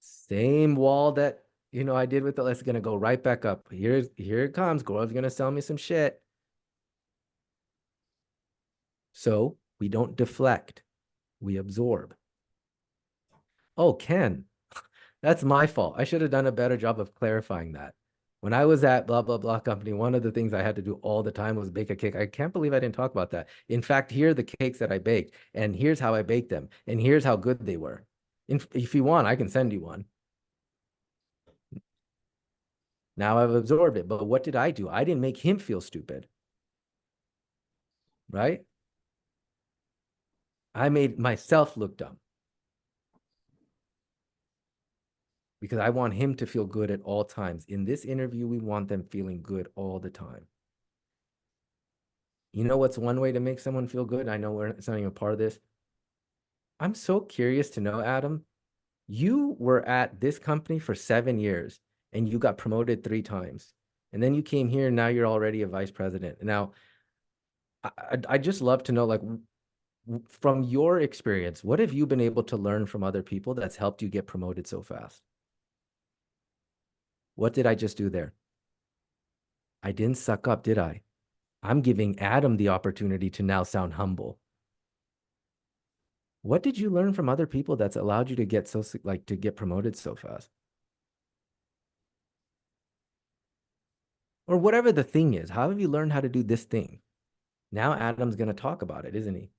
Same wall that I did with the, it's gonna go right back up. Here it comes. Gaurav's gonna sell me some shit. So we don't deflect, we absorb. Oh, Ken, that's my fault. I should have done a better job of clarifying that. When I was at blah, blah, blah company, one of the things I had to do all the time was bake a cake. I can't believe I didn't talk about that. In fact, here are the cakes that I baked, and here's how I baked them, and here's how good they were. If you want, I can send you one. Now I've absorbed it, but what did I do? I didn't make him feel stupid, right? I made myself look dumb because I want him to feel good at all times. In this interview, we want them feeling good all the time. You know what's one way to make someone feel good? I know we're not even a part of this. I'm so curious to know, Adam, you were at this company for 7 years and you got promoted 3 times. And then you came here and now you're already a vice president. Now, I just love to know, like, from your experience, what have you been able to learn from other people that's helped you get promoted so fast? What did I just do there? I didn't suck up, did I? I'm giving Adam the opportunity to now sound humble. What did you learn from other people that's allowed you to get to get promoted so fast? Or whatever the thing is, how have you learned how to do this thing? Now Adam's going to talk about it, isn't he?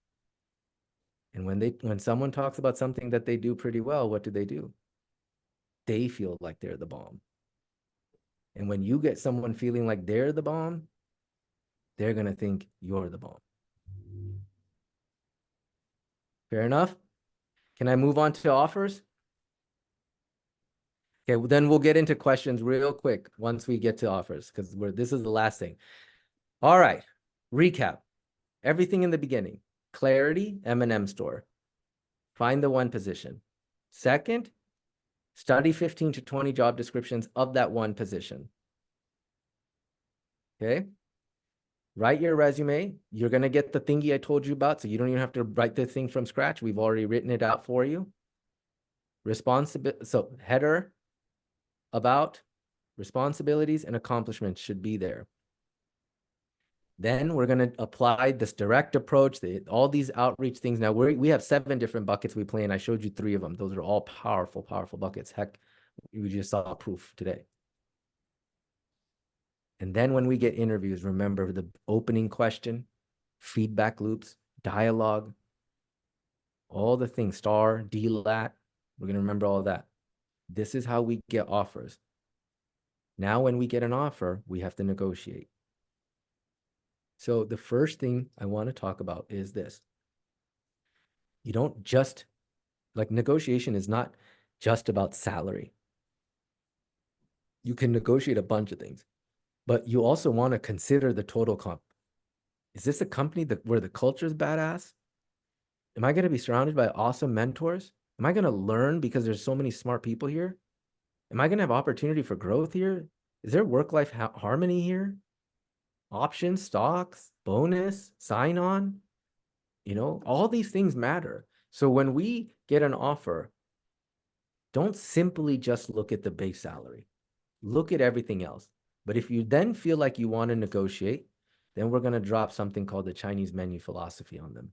And when someone talks about something that they do pretty well, what do? They feel like they're the bomb. And when you get someone feeling like they're the bomb, they're going to think you're the bomb. Fair enough? Can I move on to offers? Okay, well, then we'll get into questions real quick once we get to offers, because this is the last thing. All right, recap. Everything in the beginning. Clarity, M&M store. Find the one position. Second, study 15 to 20 job descriptions of that one position. Okay? Write your resume. You're going to get the thingy I told you about, so you don't even have to write the thing from scratch. We've already written it out for you. So header, about, responsibilities, and accomplishments should be there. Then we're going to apply this direct approach, all these outreach things. Now we have 7 different buckets we play in. I showed you 3 of them. Those are all powerful, powerful buckets. Heck, we just saw proof today. And then when we get interviews, remember the opening question, feedback loops, dialogue, all the things, STAR, DLAT. We're going to remember all of that. This is how we get offers. Now, when we get an offer, we have to negotiate. So the first thing I want to talk about is this. You don't just, negotiation is not just about salary. You can negotiate a bunch of things, but you also want to consider the total comp. Is this a company where the culture is badass? Am I going to be surrounded by awesome mentors? Am I going to learn because there's so many smart people here? Am I going to have opportunity for growth here? Is there work-life harmony here? Options, stocks, bonus, sign-on? You know, all these things matter. So when we get an offer, don't simply just look at the base salary. Look at everything else. But if you then feel like you want to negotiate, then we're going to drop something called the Chinese menu philosophy on them.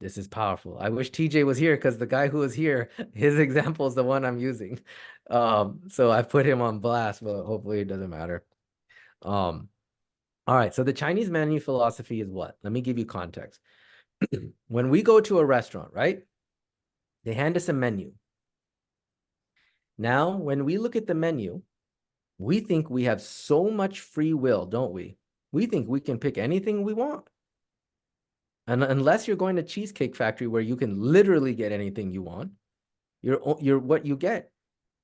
This is powerful. I wish TJ was here because the guy who was here, his example is the one I'm using. So I put him on blast, but hopefully it doesn't matter. All right. So the Chinese menu philosophy is what? Let me give you context. When we go to a restaurant, right? They hand us a menu. Now, when we look at the menu, we think we have so much free will, don't we? We think we can pick anything we want. And unless you're going to Cheesecake Factory where you can literally get anything you want, what you get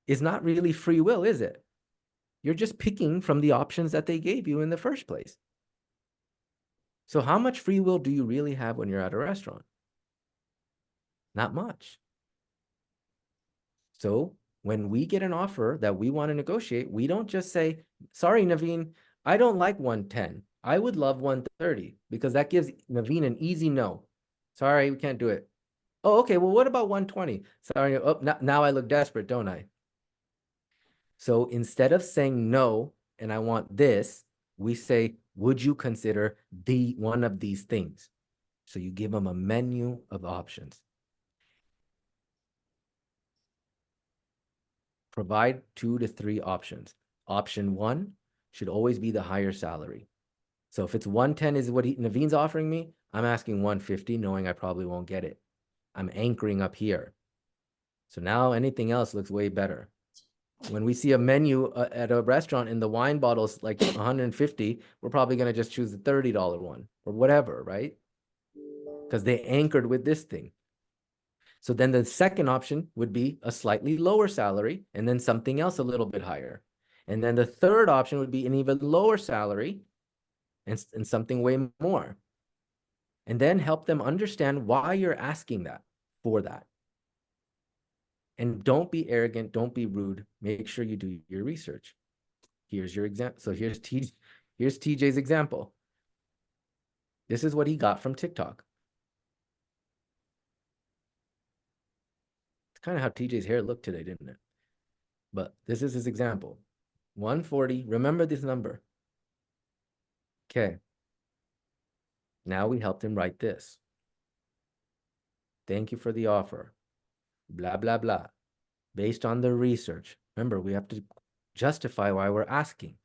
is not really free will, is it? You're just picking from the options that they gave you in the first place. So how much free will do you really have when you're at a restaurant? Not much. So when we get an offer that we want to negotiate, we don't just say, sorry, Naveen, I don't like 110. I would love 130 because that gives Naveen an easy no. Sorry, we can't do it. Oh, okay. Well, what about 120? Sorry. Oh, now I look desperate, don't I? So instead of saying no, and I want this, we say, would you consider one of these things? So you give them a menu of options. Provide 2 to 3 options. Option 1 should always be the higher salary. So if it's 110 is what Naveen's offering me, I'm asking 150, knowing I probably won't get it. I'm anchoring up here. So now anything else looks way better. When we see a menu at a restaurant and the wine bottle's like 150, we're probably going to just choose the $30 one or whatever, right? Because they anchored with this thing. So then the second option would be a slightly lower salary and then something else a little bit higher. And then the third option would be an even lower salary and something way more. And then help them understand why you're asking that for that. And don't be arrogant. Don't be rude. Make sure you do your research. Here's your example. So here's TJ's example. This is what he got from TikTok. It's kind of how TJ's hair looked today, didn't it? But this is his example. 140. Remember this number. Okay. Now we helped him write this. Thank you for the offer. Blah, blah, blah. Based on the research. Remember, we have to justify why we're asking.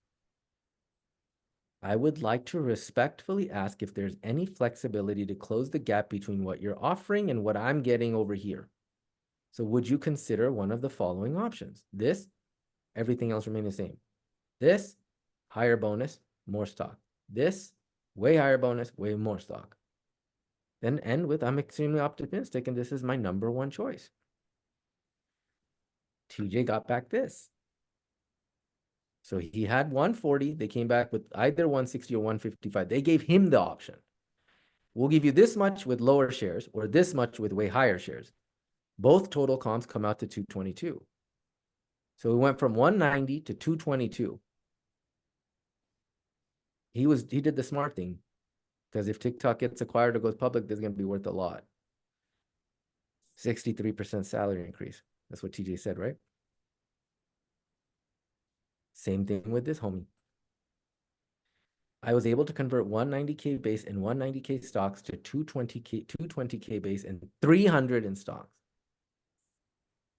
I would like to respectfully ask if there's any flexibility to close the gap between what you're offering and what I'm getting over here. So would you consider one of the following options? This, everything else remain the same. This, higher bonus, more stock. This, way higher bonus, way more stock. Then end with, I'm extremely optimistic and this is my number one choice. TJ got back this. So he had 140. They came back with either 160 or 155. They gave him the option. We'll give you this much with lower shares or this much with way higher shares. Both total comps come out to 222. So we went from 190 to 222. He did the smart thing because if TikTok gets acquired or goes public, there's going to be worth a lot. 63% salary increase. That's what TJ said, right? Same thing with this homie. I was able to convert 190K base and 190K stocks to 220K base and 300 in stocks.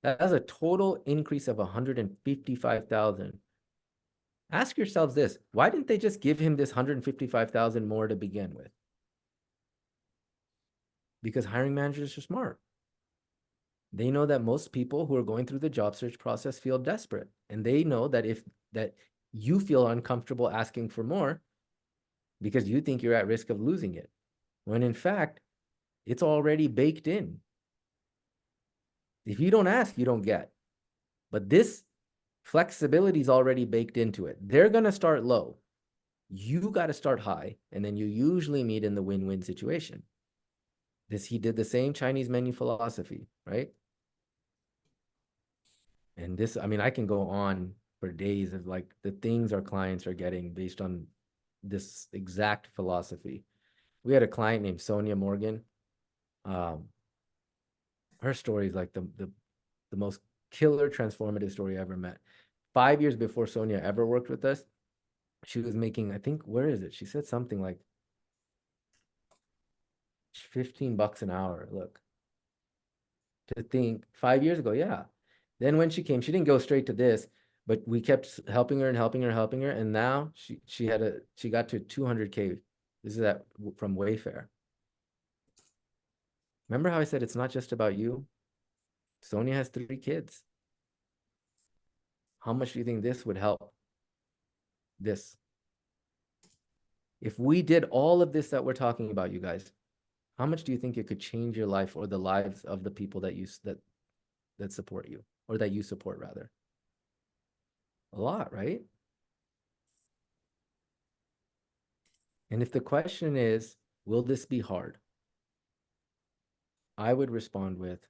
That's a total increase of 155,000. Ask yourselves this, why didn't they just give him this 155,000 more to begin with? Because hiring managers are smart. They know that most people who are going through the job search process feel desperate. And they know that that you feel uncomfortable asking for more because you think you're at risk of losing it. When in fact, it's already baked in. If you don't ask, you don't get. But this flexibility is already baked into it. They're going to start low. You got to start high, and then you usually meet in the win-win situation. He did the same Chinese menu philosophy, right? And this, I mean, I can go on for days of like the things our clients are getting based on this exact philosophy. We had a client named Sonia Morgan. Her story is like the most killer transformative story I ever met. 5 years before Sonia ever worked with us, she was making, I think, where is it? She said something like $15 an hour. Look, to think 5 years ago, yeah. Then when she came, she didn't go straight to this, but we kept helping her and helping her, helping her, and now she got to 200K. This is from Wayfair. Remember how I said it's not just about you? Sonia has 3 kids. How much do you think this would help? This. If we did all of this that we're talking about, you guys, how much do you think it could change your life or the lives of the people that that support you, or that you support rather? A lot, right? And if the question is, will this be hard? I would respond with,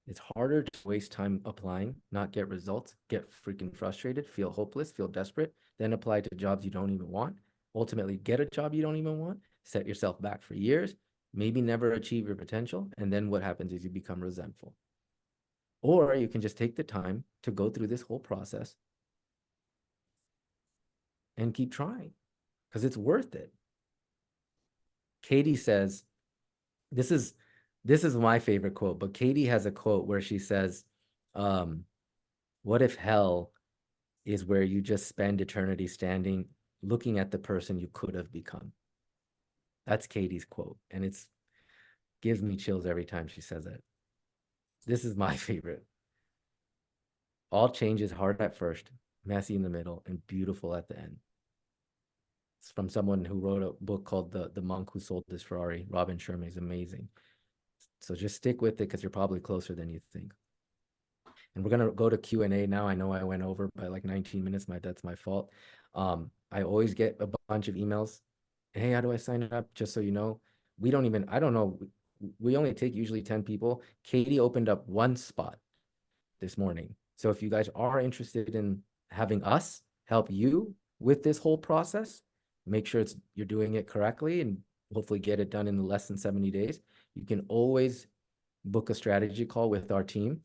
it's harder to waste time applying, not get results, get freaking frustrated, feel hopeless, feel desperate, then apply to jobs you don't even want, ultimately get a job you don't even want, set yourself back for years, maybe never achieve your potential, and then what happens is you become resentful. Or you can just take the time to go through this whole process and keep trying, because it's worth it. Katie says, this is my favorite quote, but Katie has a quote where she says, what if hell is where you just spend eternity standing, looking at the person you could have become? That's Katie's quote, and it gives me chills every time she says it. This is my favorite. All change is hard at first, messy in the middle, and beautiful at the end. It's from someone who wrote a book called The Monk Who Sold His Ferrari. Robin Sherman is amazing. So just stick with it, because you're probably closer than you think. And we're gonna go to Q&A now. I know I went over by like 19 minutes. That's my fault. I always get a bunch of emails. Hey, how do I sign up? Just so you know, I don't know. We only take usually 10 people. Katie opened up 1 spot this morning. So if you guys are interested in having us help you with this whole process, make sure you're doing it correctly and hopefully get it done in less than 70 days. You can always book a strategy call with our team.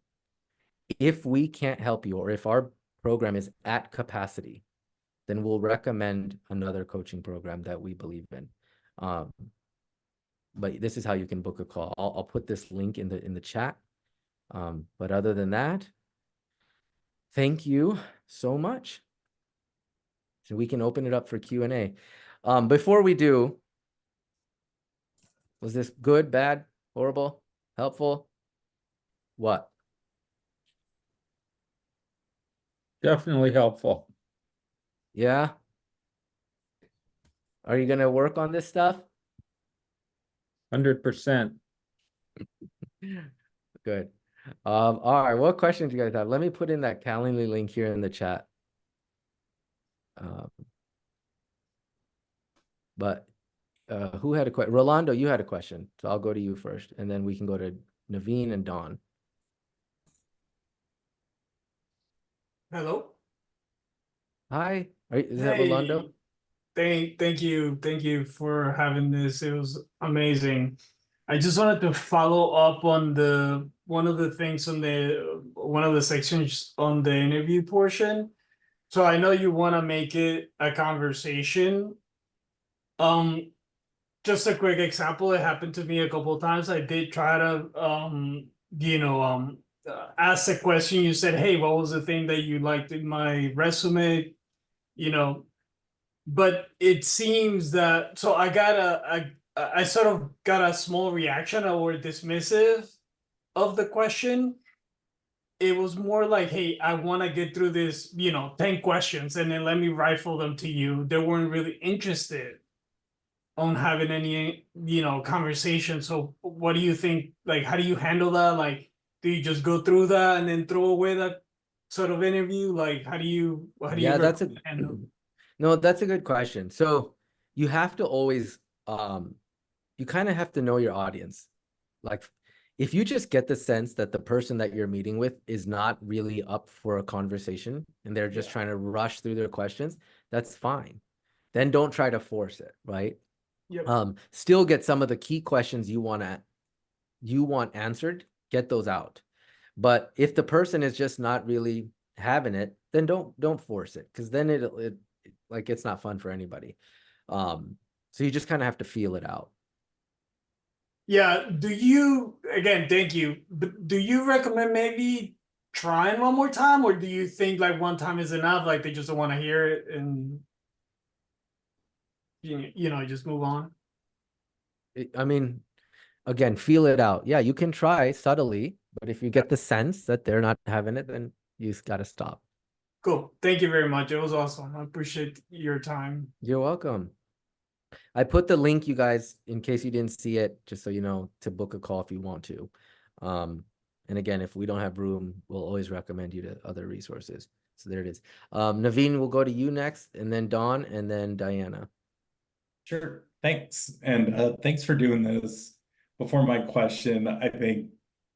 If we can't help you, or if our program is at capacity, then we'll recommend another coaching program that we believe in. But this is how you can book a call. I'll put this link in the chat. But other than that, thank you so much. So we can open it up for Q&A. Before we do, was this good, bad, horrible, helpful? What? Definitely helpful. Yeah. Are you gonna work on this stuff? 100%. Good. All right. What questions do you guys have? Let me put in that Calendly link here in the chat. But who had a question? Rolando, you had a question. So I'll go to you first, and then we can go to Naveen and Dawn. Hello. Hi. Is that Rolando? Thank you for having this. It was amazing. I just wanted to follow up on one of the things on one of the sections on the interview portion. So I know you want to make it a conversation. Just a quick example. It happened to me a couple of times. I did try to ask a question. You said, "Hey, what was the thing that you liked in my resume?" But it seems that I sort of got a small reaction or dismissive of the question. It was more like, hey, I want to get through this, 10 questions and then let me rifle them to you. They weren't really interested on having any, conversation. So what do you think? Like, how do you handle that? Like, do you just go through that and then throw away that sort of interview? Like, how do you Yeah, No, that's a good question. So you have to always, you kind of have to know your audience. Like, if you just get the sense that the person that you're meeting with is not really up for a conversation and they're just trying to rush through their questions, that's fine. Then don't try to force it, right? Yep. Still get some of the key questions you want answered, get those out. But if the person is just not really having it, then don't force it, because then it like it's not fun for anybody. So you just kind of have to feel it out. Yeah. Again, thank you. But do you recommend maybe trying one more time, or do you think like one time is enough? Like they just don't want to hear it and just move on? I mean, again, feel it out. Yeah, you can try subtly, but if you get the sense that they're not having it, then you just got to stop. Cool. Thank you very much. It was awesome. I appreciate your time. You're welcome. I put the link, you guys, in case you didn't see it, just so you know, to book a call if you want to. And again, if we don't have room, we'll always recommend you to other resources. So there it is. Naveen, we'll go to you next, and then Dawn, and then Diana. Sure. Thanks. And thanks for doing this. Before my question, I think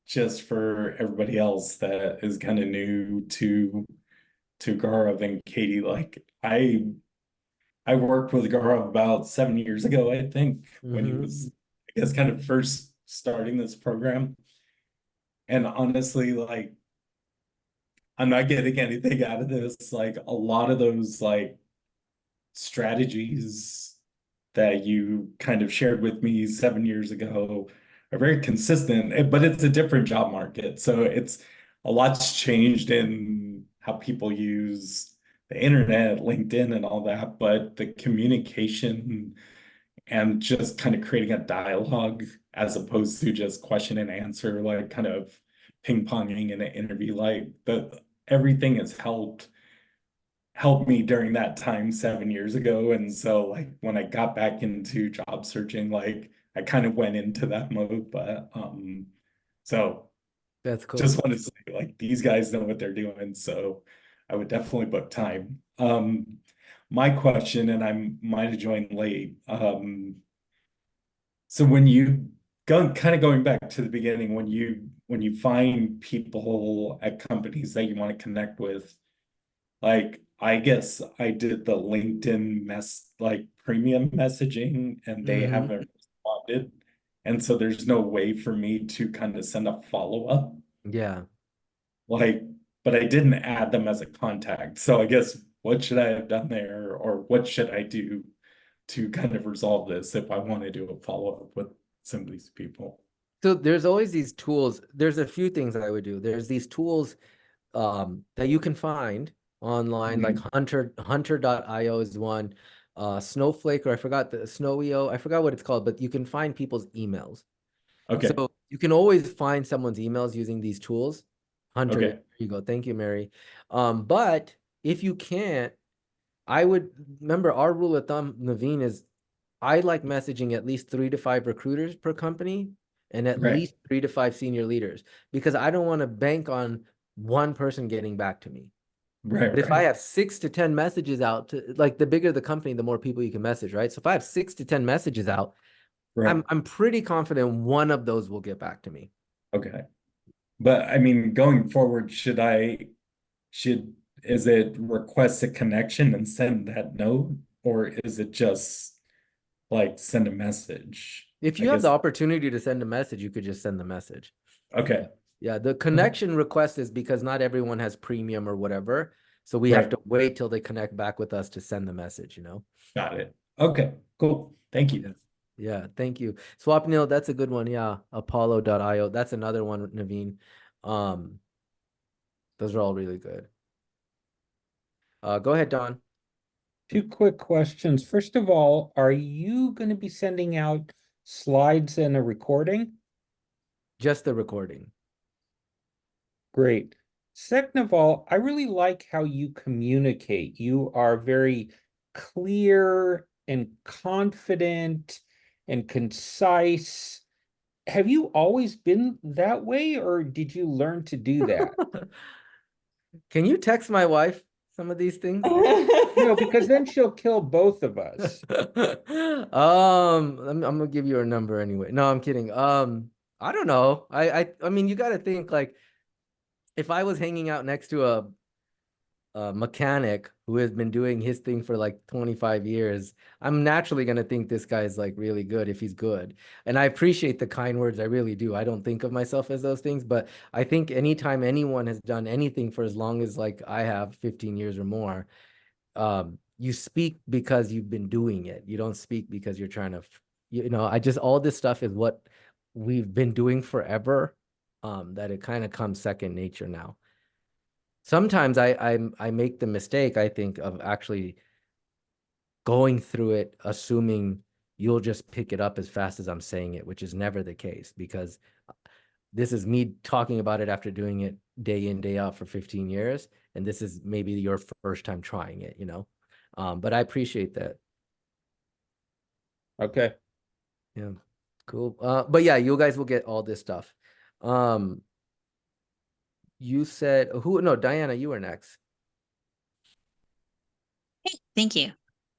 just for everybody else that is kind of new to Gaurav and Katie, like I worked with Gaurav about 7 years ago, I think, when he was, I guess, kind of first starting this program. And honestly, like, I'm not getting anything out of this. Like, a lot of those, like, strategies that you kind of shared with me 7 years ago are very consistent, but it's a different job market. So it's a lot's changed in how people use the internet, LinkedIn, and all that, but the communication and just kind of creating a dialogue as opposed to just question and answer, like kind of ping-ponging in an interview, like everything has helped me during that time 7 years ago. And so like when I got back into job searching, like I kind of went into that mode. But so that's cool. Just wanted to say, like, these guys know what they're doing, so I would definitely book time. My question, and I might have joined late. So when you kind of going back to the beginning, when you find people at companies that you want to connect with, like I guess I did the LinkedIn premium messaging, and they haven't responded. And so there's no way for me to kind of send a follow-up. Yeah. Like, but I didn't add them as a contact. So I guess what should I have done there, or what should I do to kind of resolve this if I want to do a follow-up with some of these people? So there's always these tools. There's a few things that I would do. There's these tools that you can find online, like hunter.io is one. Snowflake, or I forgot the Snowio, I forgot what it's called, but you can find people's emails. Okay. So you can always find someone's emails using these tools. Hunter, Okay. there you go. Thank you, Mary. But if you can't, I would remember our rule of thumb, Naveen, is I like messaging at least 3 to 5 recruiters per company and at least 3 to 5 senior leaders, because I don't want to bank on one person getting back to me. But if I have 6 to 10 messages out, like the bigger the company, the more people you can message, right? So if I have 6 to 10 messages out, I'm pretty confident one of those will get back to me. Okay. But I mean, going forward, is it request a connection and send that note, or is it just like send a message? If you have the opportunity to send a message, you could just send the message. Okay. Yeah, the connection request is because not everyone has premium or whatever. So we have to wait till they connect back with us to send the message, Got it. Okay, cool. Thank you. Yeah, thank you. Swapnil, that's a good one. Yeah, apollo.io. That's another one, Naveen. Those are all really good. Go ahead, Don. 2 quick questions. First of all, are you going to be sending out slides and a recording? Just the recording. Great. Second of all, I really like how you communicate. You are very clear and confident and concise. Have you always been that way, or did you learn to do that? Can you text my wife? some of these things? No, because then she'll kill both of us. I'm gonna give you a number anyway. No, I'm kidding. I don't know. I mean, you got to think like if I was hanging out next to a mechanic who has been doing his thing for like 25 years, I'm naturally going to think this guy's like really good if he's good. And I appreciate the kind words. I really do. I don't think of myself as those things, but I think anytime anyone has done anything for as long as like I have 15 years or more, you speak because you've been doing it. You don't speak because you're trying to, all this stuff is what we've been doing forever, that it kind of comes second nature now. Sometimes I make the mistake, I think, of actually going through it, assuming you'll just pick it up as fast as I'm saying it, which is never the case, because this is me talking about it after doing it day in, day out for 15 years. And this is maybe your first time trying it, but I appreciate that. Okay. Yeah, cool. But yeah, you guys will get all this stuff. You said who? No, Diana, you were next. Hey, thank you.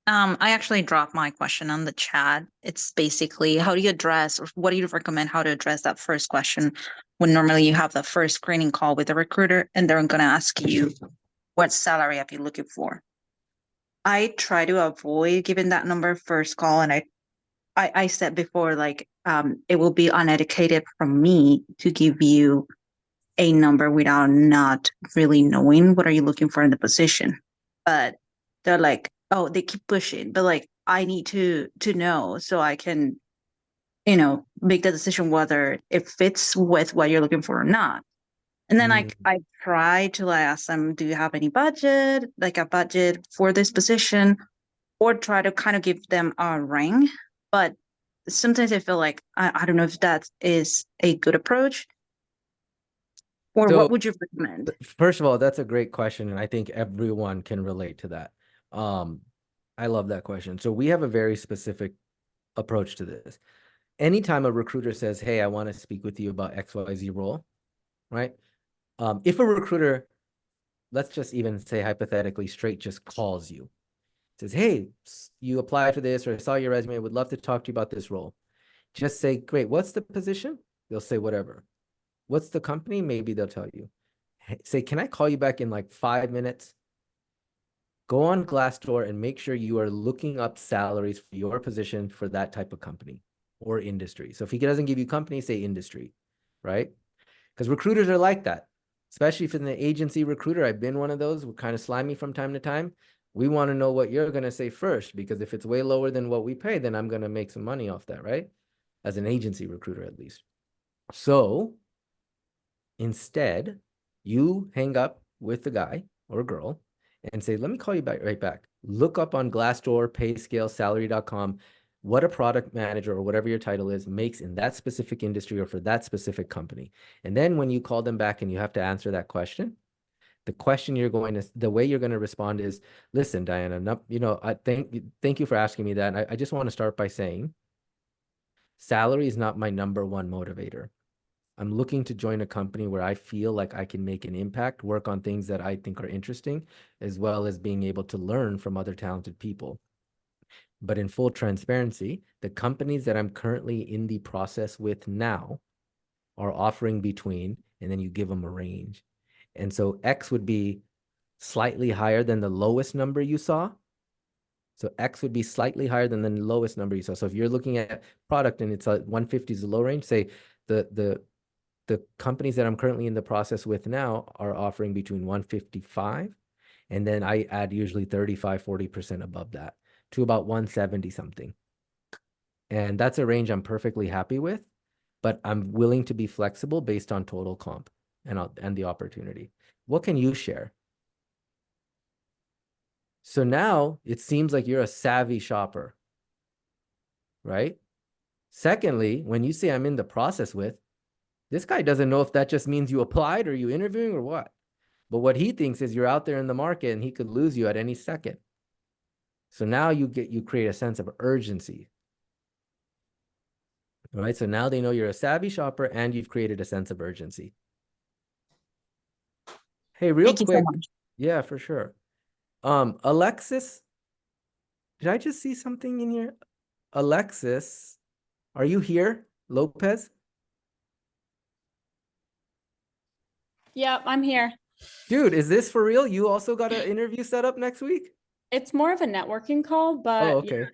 I actually dropped my question on the chat. It's basically how do you address, or what do you recommend how to address that first question when normally you have the first screening call with a recruiter and they're going to ask you what salary are you looking for? I try to avoid giving that number first call, and I said before, like, it will be uneducated from me to give you a number without not really knowing what are you looking for in the position. But they're like, oh, they keep pushing, but like I need to know so I can, make the decision whether it fits with what you're looking for or not. And then I try to ask them, do you have any budget, like a budget for this position, or try to kind of give them a ring. But sometimes I feel like I don't know if that is a good approach. Or So, what would you recommend? First of all, that's a great question, and I think everyone can relate to that. I love that question. So we have a very specific approach to this. Anytime a recruiter says, hey, I want to speak with you about XYZ role, right? If a recruiter, let's just even say hypothetically straight, just calls you, says, hey, you applied for this, or I saw your resume, would love to talk to you about this role. Just say, great, what's the position? They'll say whatever. What's the company? Maybe they'll tell you. Say, can I call you back in like 5 minutes? Go on Glassdoor and make sure you are looking up salaries for your position for that type of company or industry. So if he doesn't give you company, say industry, right? Because recruiters are like that, especially if it's an agency recruiter. I've been one of those. We're kind of slimy from time to time. We want to know what you're going to say first, because if it's way lower than what we pay, then I'm going to make some money off that, right? As an agency recruiter, at least. So instead, you hang up with the guy or girl and say, let me call you back right back. Look up on Glassdoor, PayScale, Salary.com, what a product manager or whatever your title is makes in that specific industry or for that specific company. And then when you call them back and you have to answer that question, the way you're going to respond is, listen, Diana, I thank you for asking me that. I just want to start by saying, salary is not my number one motivator. I'm looking to join a company where I feel like I can make an impact, work on things that I think are interesting, as well as being able to learn from other talented people. But in full transparency, the companies that I'm currently in the process with now are offering between, and then you give them a range. And so X would be slightly higher than the lowest number you saw. So X would be slightly higher than the lowest number you saw. So if you're looking at product and it's 150 is the low range, say the companies that I'm currently in the process with now are offering between 155, and then I add usually 35, 40% above that to about 170 something. And that's a range I'm perfectly happy with, but I'm willing to be flexible based on total comp and the opportunity. What can you share? So now it seems like you're a savvy shopper, right? Secondly, when you say I'm in the process with, this guy doesn't know if that just means you applied or you interviewing or what. But what he thinks is you're out there in the market and he could lose you at any second. So now you create a sense of urgency. All right. So now they know you're a savvy shopper and you've created a sense of urgency. Hey, real quick. Thank you so much. Yeah, for sure. Alexis, did I just see something in here? Alexis, are you here? Lopez? Yep, I'm here. Dude, is this for real? You also got an interview set up next week? It's more of a networking call, but Oh, okay.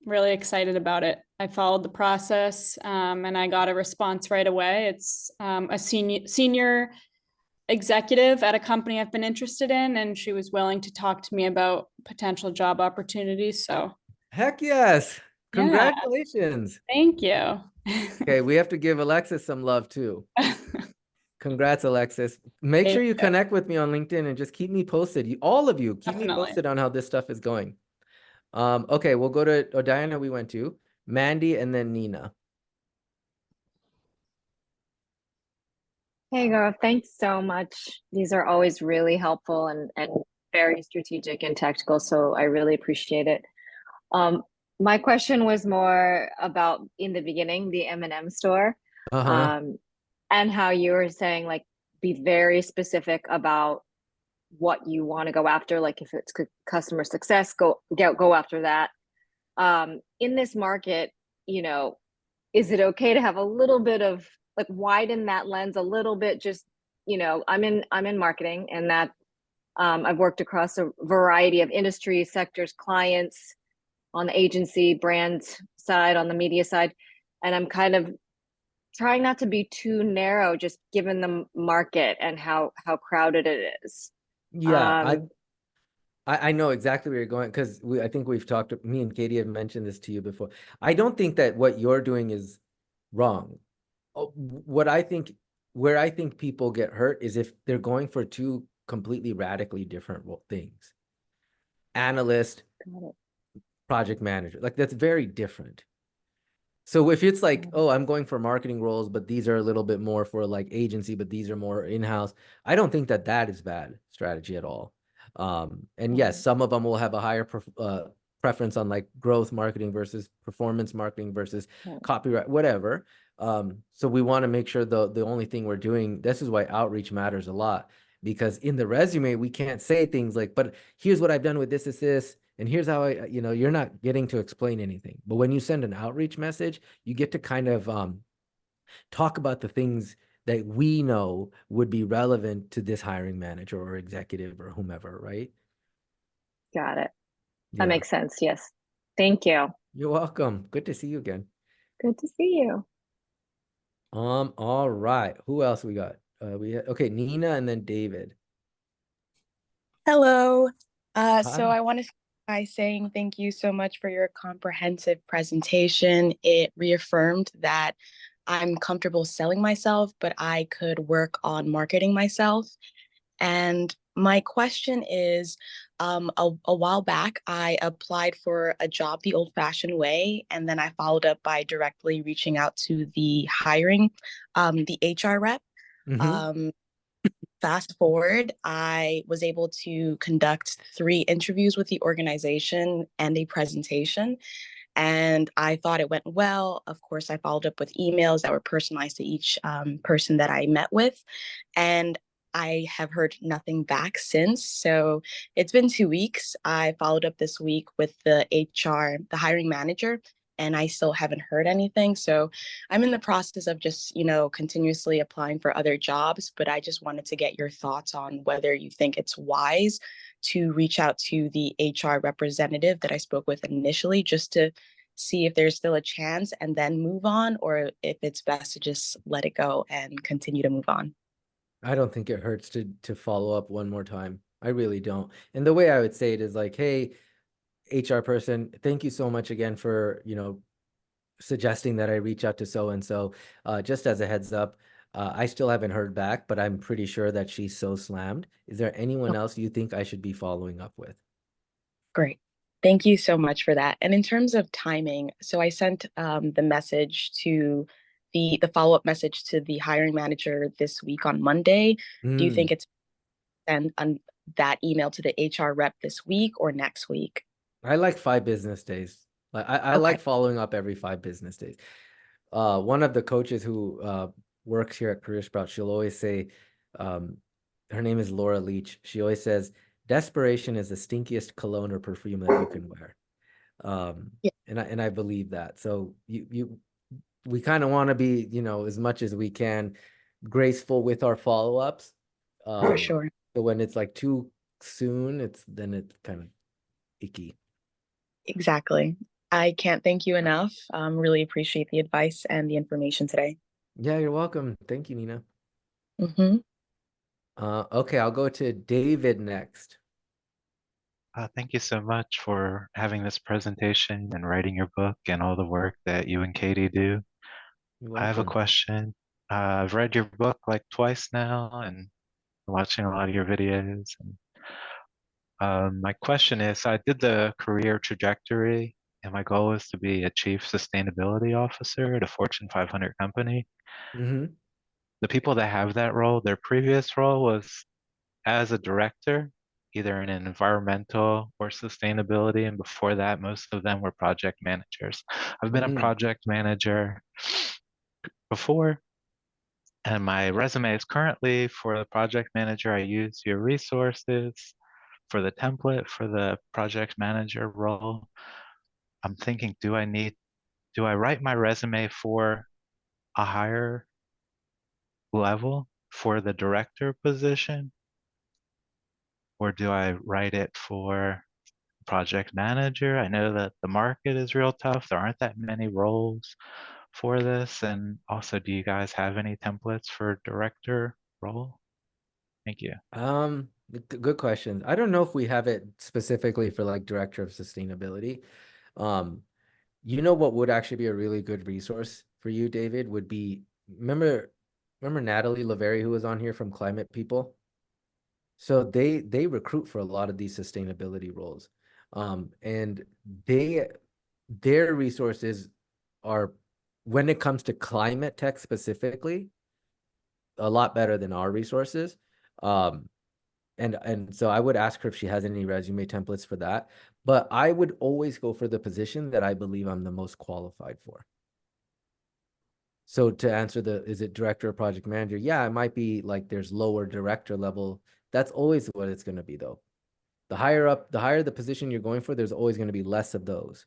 really excited about it. I followed the process, and I got a response right away. It's a senior executive at a company I've been interested in, and she was willing to talk to me about potential job opportunities. So Heck yes. Yeah. Congratulations. Thank you. Okay, we have to give Alexis some love too. Congrats, Alexis. Make sure you connect with me on LinkedIn and just keep me posted. All of you, keep me Definitely. posted on how this stuff is going. Okay, we'll go to Diana. We went to Mandy and then Nina. Hey, girl, thanks so much. These are always really helpful and very strategic and tactical, so I really appreciate it. My question was more about in the beginning, the M&M store, and how you were saying like be very specific about what you want to go after. Like if it's customer success, go after that. In this market, you know, is it okay to have a little bit of like widen that lens a little bit? Just, you know, I'm in marketing, and that I've worked across a variety of industry sectors, clients on the agency brand side, on the media side, and I'm kind of trying not to be too narrow, just given the market and how crowded it is. Yeah, I know exactly where you're going, because I think we've talked, me and Katie have mentioned this to you before. I don't think that what you're doing is wrong. Where I think people get hurt is if they're going for two completely radically different things. Analyst, project manager, like that's very different. So if it's like, oh, I'm going for marketing roles, but these are a little bit more for like agency, but these are more in-house, I don't think that is bad strategy at all. And yes, some of them will have a higher preference on like growth marketing versus performance marketing versus copyright, whatever. So we want to make sure the only thing we're doing, this is why outreach matters a lot, because in the resume, we can't say things like, but here's what I've done with this, and here's how you're not getting to explain anything. But when you send an outreach message, you get to kind of talk about the things that we know would be relevant to this hiring manager or executive or whomever, right? Got it. Yeah. That makes sense. Yes. Thank you. You're welcome. Good to see you again. Good to see you. All right. Who else we got? Okay, Nina and then David. Hello. So Hi. I want to start by saying thank you so much for your comprehensive presentation. It reaffirmed that I'm comfortable selling myself, but I could work on marketing myself. And my question is, a while back, I applied for a job the old-fashioned way, and then I followed up by directly reaching out to the the HR rep. Fast forward, I was able to conduct 3 interviews with the organization and a presentation, and I thought it went well. Of course, I followed up with emails that were personalized to each person that I met with, and I have heard nothing back since. So it's been 2 weeks. I followed up this week with the hiring manager, and I still haven't heard anything. So I'm in the process of just, continuously applying for other jobs, but I just wanted to get your thoughts on whether you think it's wise to reach out to the HR representative that I spoke with initially, just to see if there's still a chance and then move on, or if it's best to just let it go and continue to move on. I don't think it hurts to follow up one more time. I really don't. And the way I would say it is like, hey, HR person, thank you so much again for, suggesting that I reach out to so-and-so. Just as a heads up, I still haven't heard back, but I'm pretty sure that she's so slammed. Is there anyone else you think I should be following up with? Great. Thank you so much for that. And in terms of timing, so I sent the message to the follow-up message to the hiring manager this week on Monday. Do you think it's send that email to the HR rep this week or next week? I like 5 business days. Like I like following up every 5 business days. One of the coaches who works here at Career Sprout, she'll always say, her name is Laura Leach. She always says, desperation is the stinkiest cologne or perfume that you can wear. Yeah. And I believe that. So we kind of want to be, you know, as much as we can graceful with our follow-ups. For sure. So when it's like too soon, it's kind of icky. Exactly. I can't thank you enough. Really appreciate the advice and the information today. Yeah, you're welcome. Thank you, Nina. Mm-hmm. Okay, I'll go to David next. Thank you so much for having this presentation and writing your book and all the work that you and Katie do. You're I have a welcome. question. I've read your book like twice now and watching a lot of your videos. And, my question is, I did the career trajectory, and my goal is to be a chief sustainability officer at a Fortune 500 company. Mm-hmm. The people that have that role, their previous role was as a director, either in environmental or sustainability. And before that, most of them were project managers. I've been a project manager before, and my resume is currently for the project manager. I use your resources for the template for the project manager role. I'm thinking, do I write my resume for a higher level for the director position? Or do I write it for project manager? I know that the market is real tough. There aren't that many roles for this. And also, do you guys have any templates for director role? Thank you. Good question. I don't know if we have it specifically for like director of sustainability. You know what would actually be a really good resource for you, David, would be, remember Natalie Laveri, who was on here from Climate People? So they recruit for a lot of these sustainability roles. And their resources are, when it comes to climate tech specifically, a lot better than our resources. And so I would ask her if she has any resume templates for that. But I would always go for the position that I believe I'm the most qualified for. So to answer is it director or project manager? Yeah, it might be like there's lower director level. That's always what it's going to be, though. The higher up, the higher the position you're going for, there's always going to be less of those,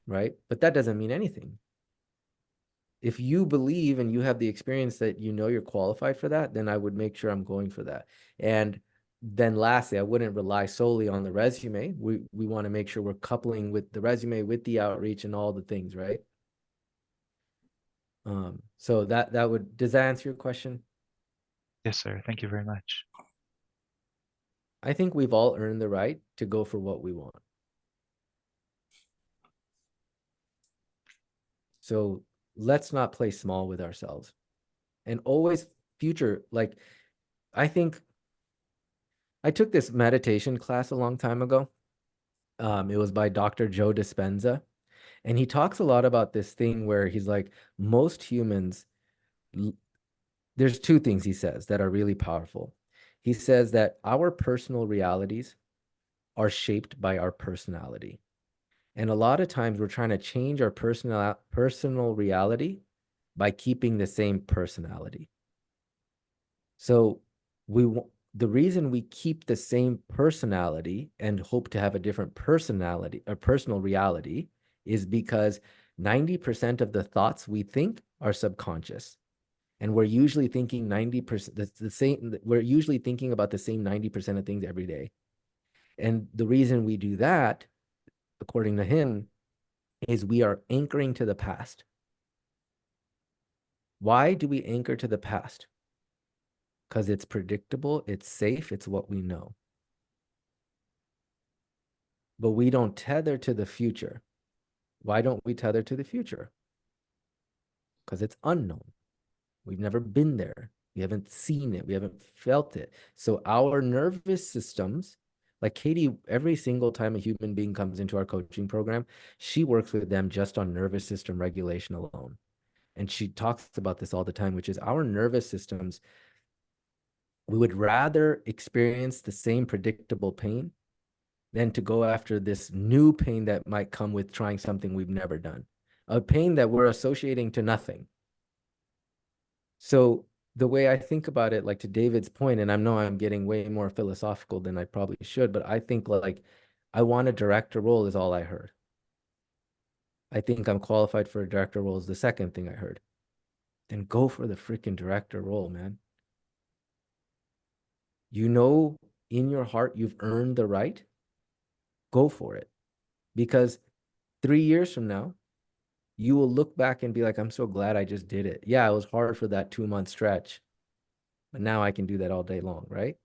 right? But that doesn't mean anything. If you believe and you have the experience that you know you're qualified for that, then I would make sure I'm going for that. And then lastly, I wouldn't rely solely on the resume. We want to make sure we're coupling with the resume with the outreach and all the things, right? So that would, does that answer your question? Yes, sir. Thank you very much. I think we've all earned the right to go for what we want. So let's not play small with ourselves, and always future. Like, I think I took this meditation class a long time ago. It was by Dr. Joe Dispenza. And he talks a lot about this thing where he's like, most humans, there's two things he says that are really powerful. He says that our personal realities are shaped by our personality. And a lot of times we're trying to change our personal reality by keeping the same personality. So the reason we keep the same personality and hope to have a different personality or personal reality is because 90% of the thoughts we think are subconscious. And we're usually thinking 90%, the same, we're usually thinking about the same 90% of things every day. And the reason we do that, according to him, is we are anchoring to the past. Why do we anchor to the past? Because it's predictable, it's safe, it's what we know. But we don't tether to the future. Why don't we tether to the future? Because it's unknown. We've never been there. We haven't seen it. We haven't felt it. So our nervous systems, like Katie, every single time a human being comes into our coaching program, she works with them just on nervous system regulation alone. And she talks about this all the time, which is our nervous systems, we would rather experience the same predictable pain than to go after this new pain that might come with trying something we've never done, a pain that we're associating to nothing. So the way I think about it, like to David's point, and I know I'm getting way more philosophical than I probably should, but I think like I want a director role is all I heard. I think I'm qualified for a director role is the second thing I heard. Then go for the freaking director role, man. You know, in your heart, you've earned the right. Go for it. Because 3 years from now, you will look back and be like, I'm so glad I just did it. Yeah, it was hard for that 2-month stretch, but now I can do that all day long, right?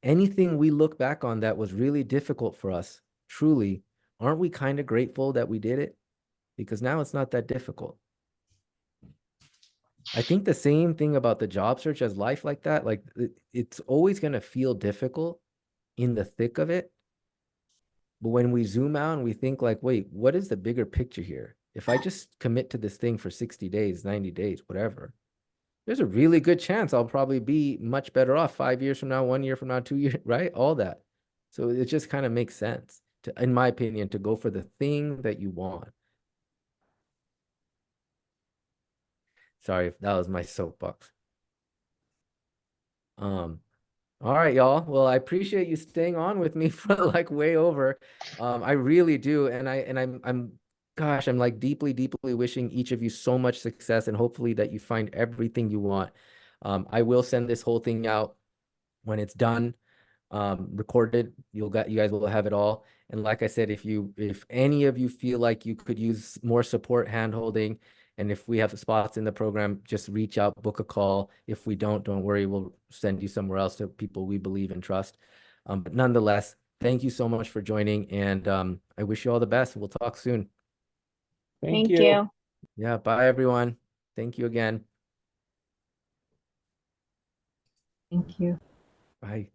Anything we look back on that was really difficult for us, truly, aren't we kind of grateful that we did it? Because now it's not that difficult. I think the same thing about the job search as life like that. Like it's always going to feel difficult in the thick of it. But when we zoom out and we think like, wait, what is the bigger picture here? If I just commit to this thing for 60 days, 90 days, whatever, there's a really good chance I'll probably be much better off 5 years from now, 1 year from now, 2 years, right? All that. So it just kind of makes sense to, in my opinion, to go for the thing that you want. Sorry if that was my soapbox. All right, y'all. Well, I appreciate you staying on with me for like way over. I really do. And I'm gosh, I'm like deeply, deeply wishing each of you so much success and hopefully that you find everything you want. I will send this whole thing out when it's done, recorded. You guys will have it all. And like I said, if any of you feel like you could use more support, hand-holding, and if we have spots in the program, just reach out, book a call. If we don't worry, we'll send you somewhere else to people we believe and trust. But nonetheless, thank you so much for joining, and I wish you all the best. We'll talk soon. Thank Thank you. you. Yeah, bye everyone. Thank you again. Thank you. Bye.